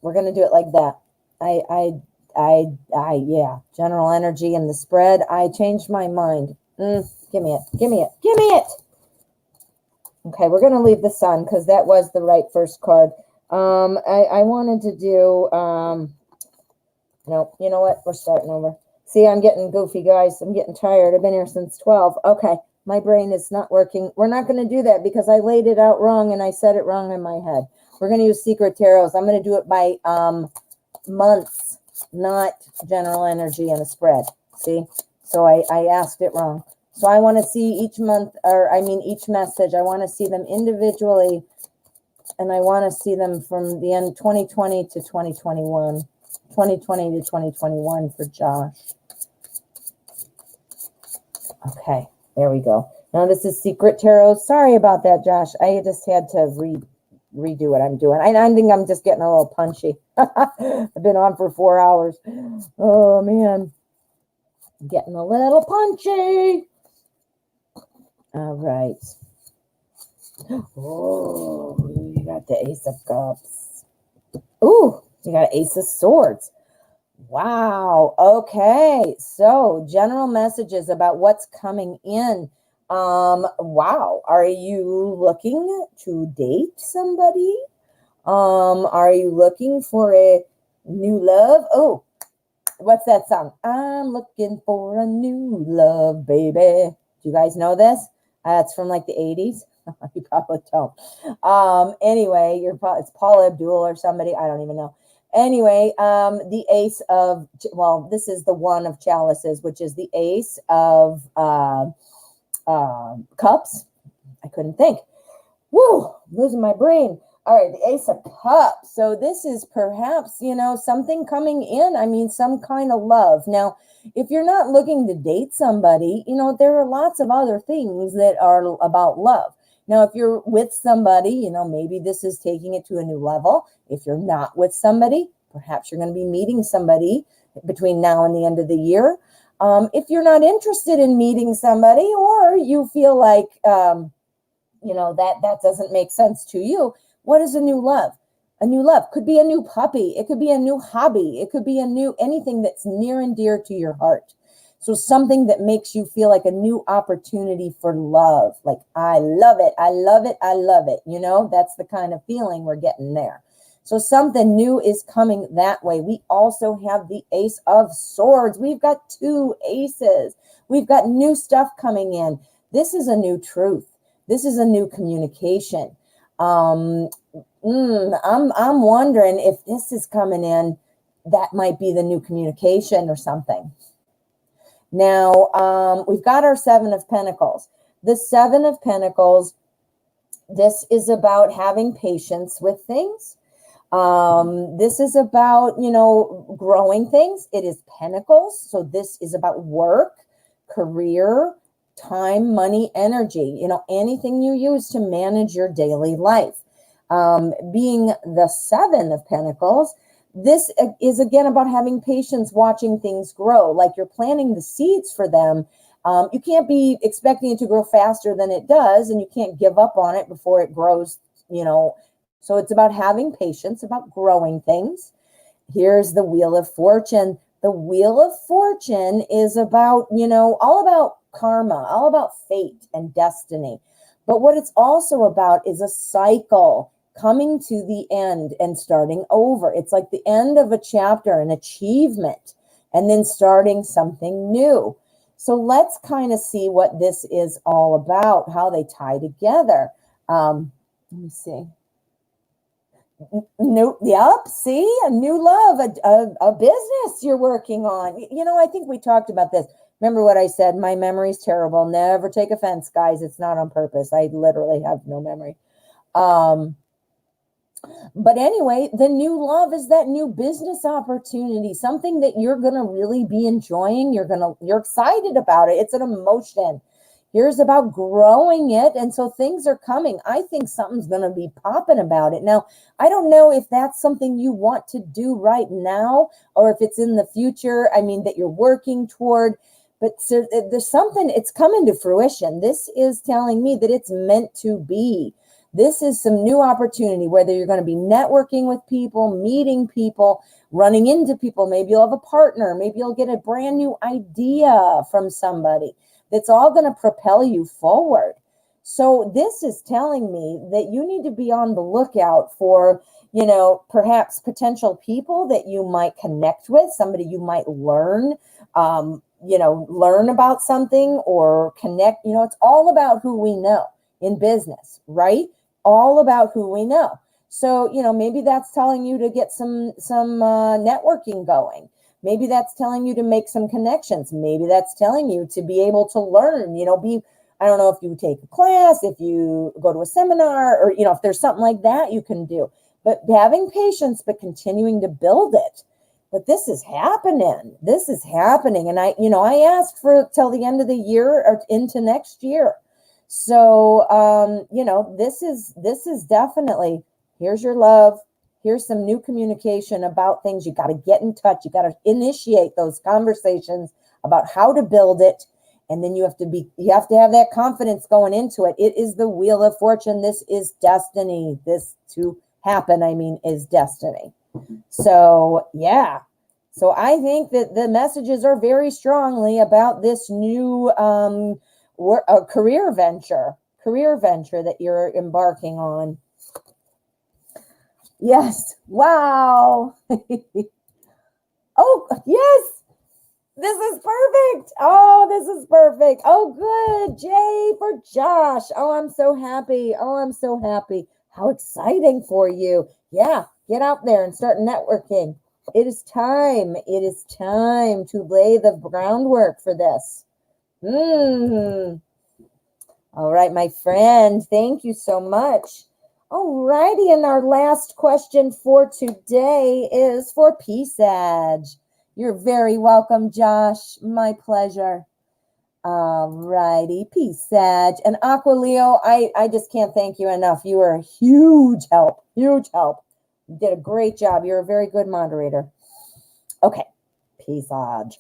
Speaker 1: We're going to do it like that. Yeah. General energy and the spread. I changed my mind. Give me it. Okay, we're going to leave the sun because that was the right first card. I wanted to do, no, you know what? We're starting over. See, I'm getting goofy, guys. I'm getting tired. I've been here since 12. Okay, my brain is not working. We're not going to do that because I laid it out wrong and I said it wrong in my head. We're going to use secret tarots. I'm going to do it by months, not general energy and a spread. See? So I asked it wrong. So I want to see each month, each message. I want to see them individually, and I want to see them from the end 2020 to 2021, 2020 to 2021 for Josh. Okay, there we go. Now this is Secret Tarot. Sorry about that, Josh. I just had to redo what I'm doing. I think I'm just getting a little punchy. I've been on for 4 hours. Oh, man. I'm getting a little punchy. All right. Oh, you got the Ace of Cups. Ooh, you got Ace of Swords. Wow. Okay. So general messages about what's coming in. Wow. Are you looking to date somebody? Are you looking for a new love? Oh, what's that song? I'm looking for a new love, baby. Do you guys know this? It's from like the 80s. You probably don't. Anyway, it's Paula Abdul or somebody. I don't even know. Anyway, the Ace of, well, this is the one of chalices, which is the Ace of Cups. I couldn't think. Woo, losing my brain. All right, the Ace of Cups. So this is perhaps, something coming in. I mean, some kind of love. Now, if you're not looking to date somebody, there are lots of other things that are about love. Now, if you're with somebody, maybe this is taking it to a new level. If you're not with somebody, Perhaps you're going to be meeting somebody between now and the end of the year. If you're not interested in meeting somebody, or you feel like, that doesn't make sense to you, what is a new love? A new love could be a new puppy. It could be a new hobby. It could be anything that's near and dear to your heart. So something that makes you feel like a new opportunity for love. Like, I love it. I love it. I love it. That's the kind of feeling we're getting there. So something new is coming that way. We also have the Ace of Swords. We've got 2 aces. We've got new stuff coming in. This is a new truth. This is a new communication. I'm wondering if this is coming in, that might be the new communication or something. Now, we've got our 7 of Pentacles. The 7 of Pentacles, this is about having patience with things. This is about, growing things. It is Pentacles. So this is about work, career, time, money, energy, anything you use to manage your daily life. Being the 7 of Pentacles, this is again about having patience, watching things grow. Like you're planting the seeds for them. You can't be expecting it to grow faster than it does, and you can't give up on it before it grows, So it's about having patience, about growing things. Here's the Wheel of Fortune. The Wheel of Fortune is about, all about karma, all about fate and destiny. But what it's also about is a cycle coming to the end and starting over. It's like the end of a chapter, an achievement, and then starting something new. So let's kind of see what this is all about, how they tie together. Let me see. Yep, see, a new love, a business you're working on. I think we talked about this. Remember what I said? My memory's terrible. Never take offense, guys. It's not on purpose. I literally have no memory. But anyway, the new love is that new business opportunity, something that you're going to really be enjoying. You're excited about it. It's an emotion. Here's about growing it. And so things are coming. I think something's going to be popping about it. Now, I don't know if that's something you want to do right now, or if it's in the future, that you're working toward. But so there's something, it's coming to fruition. This is telling me that it's meant to be. This is some new opportunity, whether you're going to be networking with people, meeting people, running into people. Maybe you'll have a partner. Maybe you'll get a brand new idea from somebody. That's all going to propel you forward. So this is telling me that you need to be on the lookout for, perhaps potential people that you might connect with, somebody you might learn about something or connect. It's all about who we know in business, right? All about who we know. So, maybe that's telling you to get some networking going. Maybe that's telling you to make some connections. Maybe that's telling you to be able to learn, I don't know if you take a class, if you go to a seminar, or, if there's something like that you can do. But having patience, but continuing to build it. But this is happening. This is happening. And I asked for till the end of the year or into next year. So, this is definitely, here's your love. Here's some new communication about things. You got to get in touch. You got to initiate those conversations about how to build it. And then you have to have that confidence going into it. It is the Wheel of Fortune. This is destiny. This to happen, is destiny. So, yeah. So I think that the messages are very strongly about this new career venture that you're embarking on. Yes. Wow. Oh, yes. This is perfect. Oh, this is perfect. Oh, good. Jay for Josh. Oh, I'm so happy. How exciting for you. Yeah. Get out there and start networking. It is time. It is time to lay the groundwork for this. All right, my friend. Thank you so much. All righty. And our last question for today is for P-Sag. You're very welcome, Josh. My pleasure. All righty. P-Sag. And Aqua Leo, I just can't thank you enough. You are a huge help. Huge help. You did a great job. You're a very good moderator. Okay, Pisage.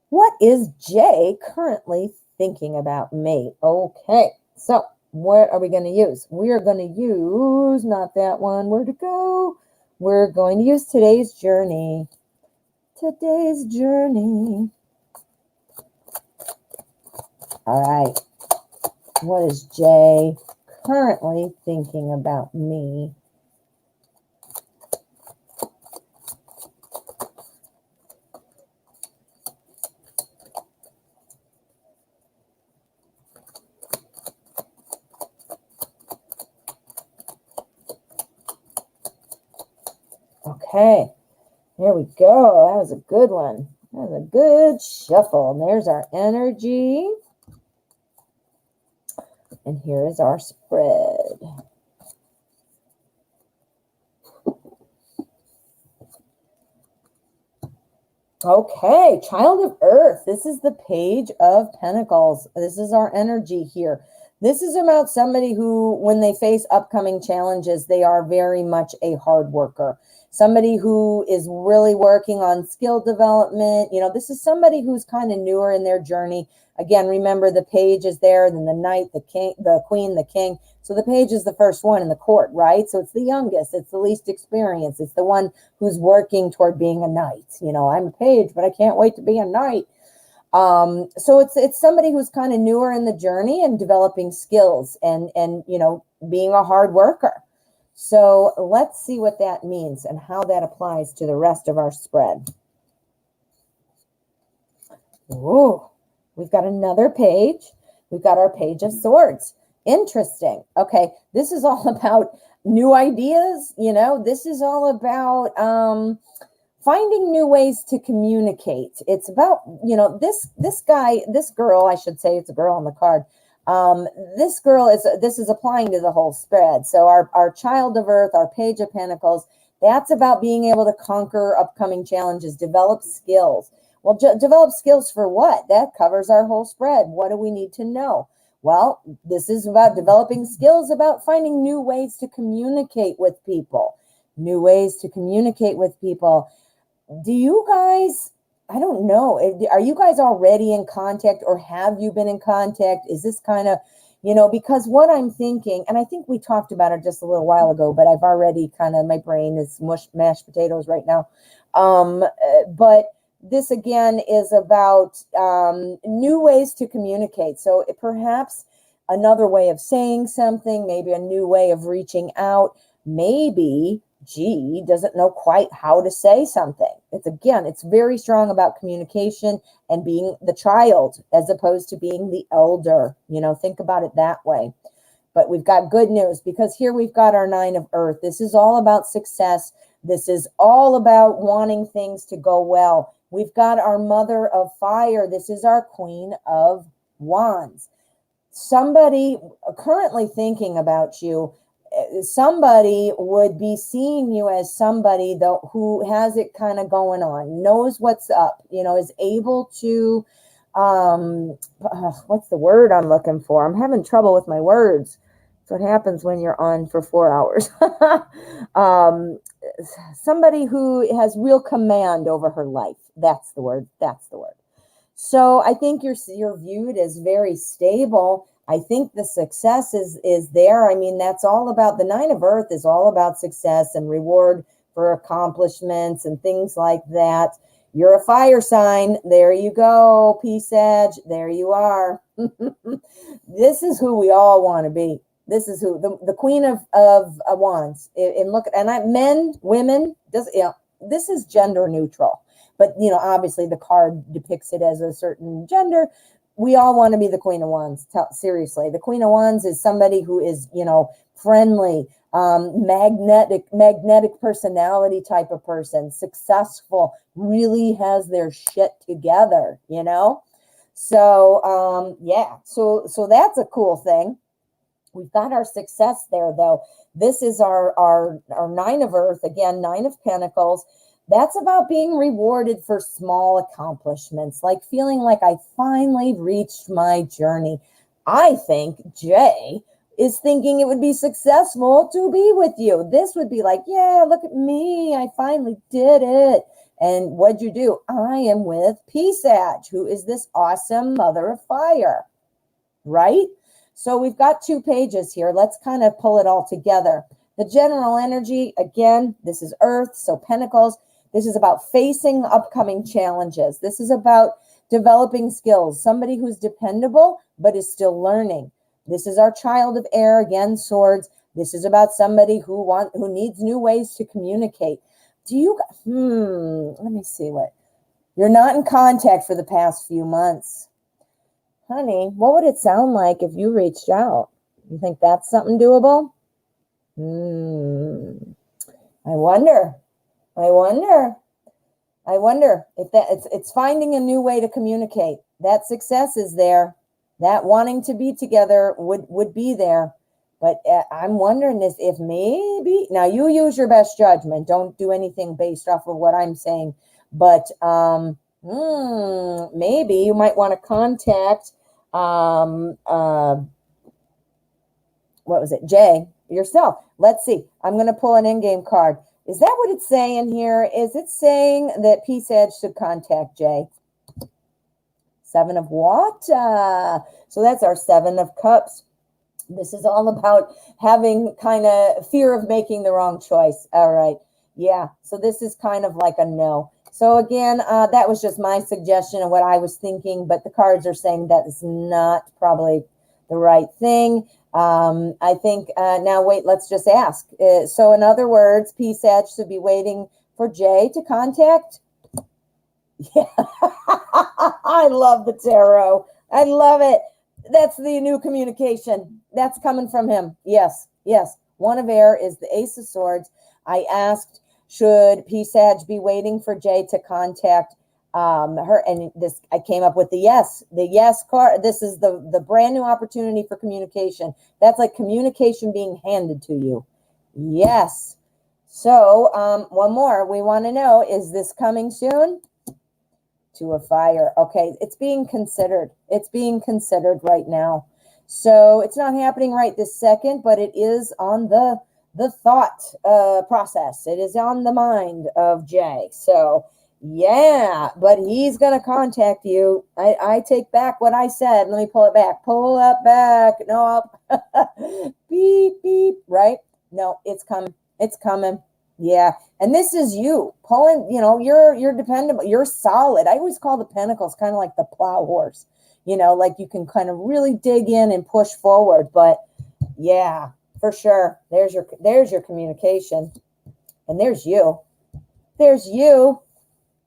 Speaker 1: What is Jay currently thinking about me? Okay, so what are we going to use? We are going to use, not that one, where to go? We're going to use today's journey. Today's journey. All right. What is Jay currently thinking about me? Okay, here we go. That was a good one. That was a good shuffle. And there's our energy. And here is our spread. Okay, Child of Earth. This is the Page of Pentacles. This is our energy here. This is about somebody who, when they face upcoming challenges, they are very much a hard worker. Somebody who is really working on skill development. You know, this is somebody who's kind of newer in their journey. Again, remember the page is there, then the knight, the king, the queen, the king. So the page is the first one in the court, right? So it's the youngest, it's the least experienced. It's the one who's working toward being a knight. You know, I'm a page, but I can't wait to be a knight. So it's somebody who's kind of newer in the journey and developing skills and you know, being a hard worker. So let's see what that means and how that applies to the rest of our spread. Ooh, we've got another page. We've got our Page of Swords. Interesting. Okay, this is all about new ideas. You know, this is all about finding new ways to communicate. It's about, you know, this girl, I should say, it's a girl on the card. This is applying to the whole spread. So our Child of Earth, our Page of Pentacles, that's about being able to conquer upcoming challenges, develop skills. Well, develop skills for what? That covers our whole spread. What do we need to know? Well, this is about developing skills, about finding new ways to communicate with people. New ways to communicate with people. Do you guys, I don't know, are you guys already in contact, or have you been in contact? Is this kind of, you know, because what I'm thinking, and I think we talked about it just a little while ago, but I've already kind of, my brain is mashed potatoes right now. But this again is about new ways to communicate. So perhaps another way of saying something, maybe a new way of reaching out, maybe G doesn't know quite how to say something. It's very strong about communication and being the child as opposed to being the elder. You know, think about it that way. But we've got good news, because here we've got our Nine of Earth. This is all about success. This is all about wanting things to go well. We've got our Mother of Fire. This is our Queen of Wands. Somebody currently thinking about you, somebody would be seeing you as somebody though who has it kind of going on, knows what's up, you know, is able to, what's the word I'm looking for? I'm having trouble with my words. That's what happens when you're on for 4 hours. Somebody who has real command over her life. That's the word. That's the word. So I think you're viewed as very stable. I think the success is there. I mean, that's all about, the Nine of Earth is all about success and reward for accomplishments and things like that. You're a fire sign. There you go, P-Sag. There you are. This is who we all want to be. This is who the Queen of Wands. And look, and men, women, this is gender neutral. But, you know, obviously the card depicts it as a certain gender. We all want to be the Queen of Wands. Seriously, the Queen of Wands is somebody who is, you know, friendly, magnetic personality type of person, successful, really has their shit together, you know? So, yeah, so that's a cool thing. We've got our success there, though. This is our Nine of Earth, again, Nine of Pentacles. That's about being rewarded for small accomplishments, like feeling like I finally reached my journey. I think Jay is thinking it would be successful to be with you. This would be like, yeah, look at me. I finally did it. And what'd you do? I am with P-Sag, who is this awesome mother of fire, right? So we've got 2 pages here. Let's kind of pull it all together. The general energy, again, this is Earth, so Pentacles. This is about facing upcoming challenges. This is about developing skills, somebody who's dependable but is still learning. This is our child of air, again, Swords. This is about somebody who needs new ways to communicate. Do you, let me see what, you're not in contact for the past few months. Honey, what would it sound like if you reached out? You think that's something doable? I wonder if it's finding a new way to communicate. That success is there. That wanting to be together would be there. But I'm wondering if maybe, now you use your best judgment. Don't do anything based off of what I'm saying. But maybe you might want to contact, what was it, Jay, yourself. Let's see. I'm going to pull an in-game card. Is that what it's saying here? Is it saying that P-Sag should contact Jay? 7 of what? So that's our 7 of Cups. This is all about having kind of fear of making the wrong choice. All right. Yeah. So this is kind of like a no. So again, that was just my suggestion of what I was thinking, but the cards are saying that is not probably the right thing. I think, now wait, let's just ask. So in other words, P-Sag should be waiting for Jay to contact. Yeah. I love the tarot. I love it. That's the new communication. That's coming from him. Yes, yes. 1 of air is the Ace of Swords. I asked, should P-Sag be waiting for Jay to contact her? And this, I came up with the yes card. This is the brand new opportunity for communication. That's like communication being handed to you. Yes. So 1 more. We want to know, is this coming soon? 2 of fire. Okay, it's being considered. It's being considered right now. So it's not happening right this second, but it is on the thought process. It is on the mind of Jay. So yeah, but he's going to contact you. I take back what I said. Let me pull it back. Pull that back. No. Beep, beep. Right? No, it's coming. It's coming. Yeah. And this is you pulling, you're dependable. You're solid. I always call the Pentacles kind of like the plow horse, like you can kind of really dig in and push forward. But yeah, for sure. There's your communication. And there's you. There's you.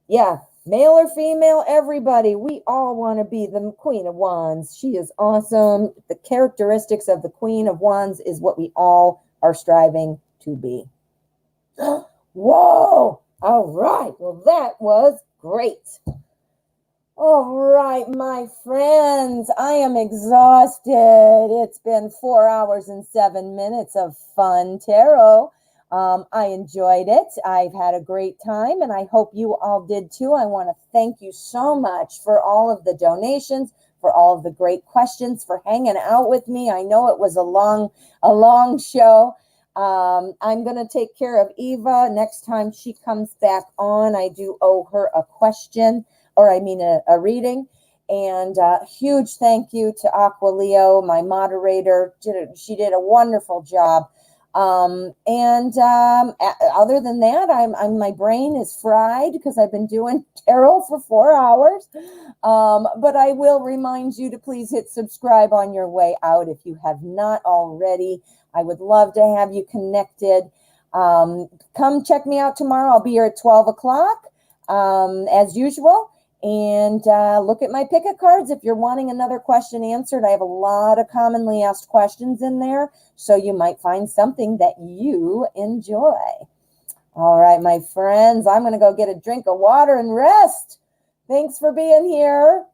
Speaker 1: Yeah. Male or female, everybody. We all want to be the Queen of Wands. She is awesome. The characteristics of the Queen of Wands is what we all are striving to be. Whoa! All right. Well, that was great. All right, my friends. I am exhausted. It's been 4 hours and 7 minutes of fun tarot. I enjoyed it. I've had a great time, and I hope you all did too. I want to thank you so much for all of the donations, for all of the great questions, for hanging out with me. I know it was a long show. I'm going to take care of Eva next time she comes back on. I do owe her a question, or I mean a reading. And huge thank you to Aqua Leo, my moderator. She did a wonderful job. Other than that, my brain is fried because I've been doing tarot for 4 hours. But I will remind you to please hit subscribe on your way out if you have not already. I would love to have you connected. Come check me out tomorrow. I'll be here at 12 o'clock, as usual. And look at my pick-a cards if you're wanting another question answered. I have a lot of commonly asked questions in there, so you might find something that you enjoy. All right, my friends, I'm going to go get a drink of water and rest. Thanks for being here.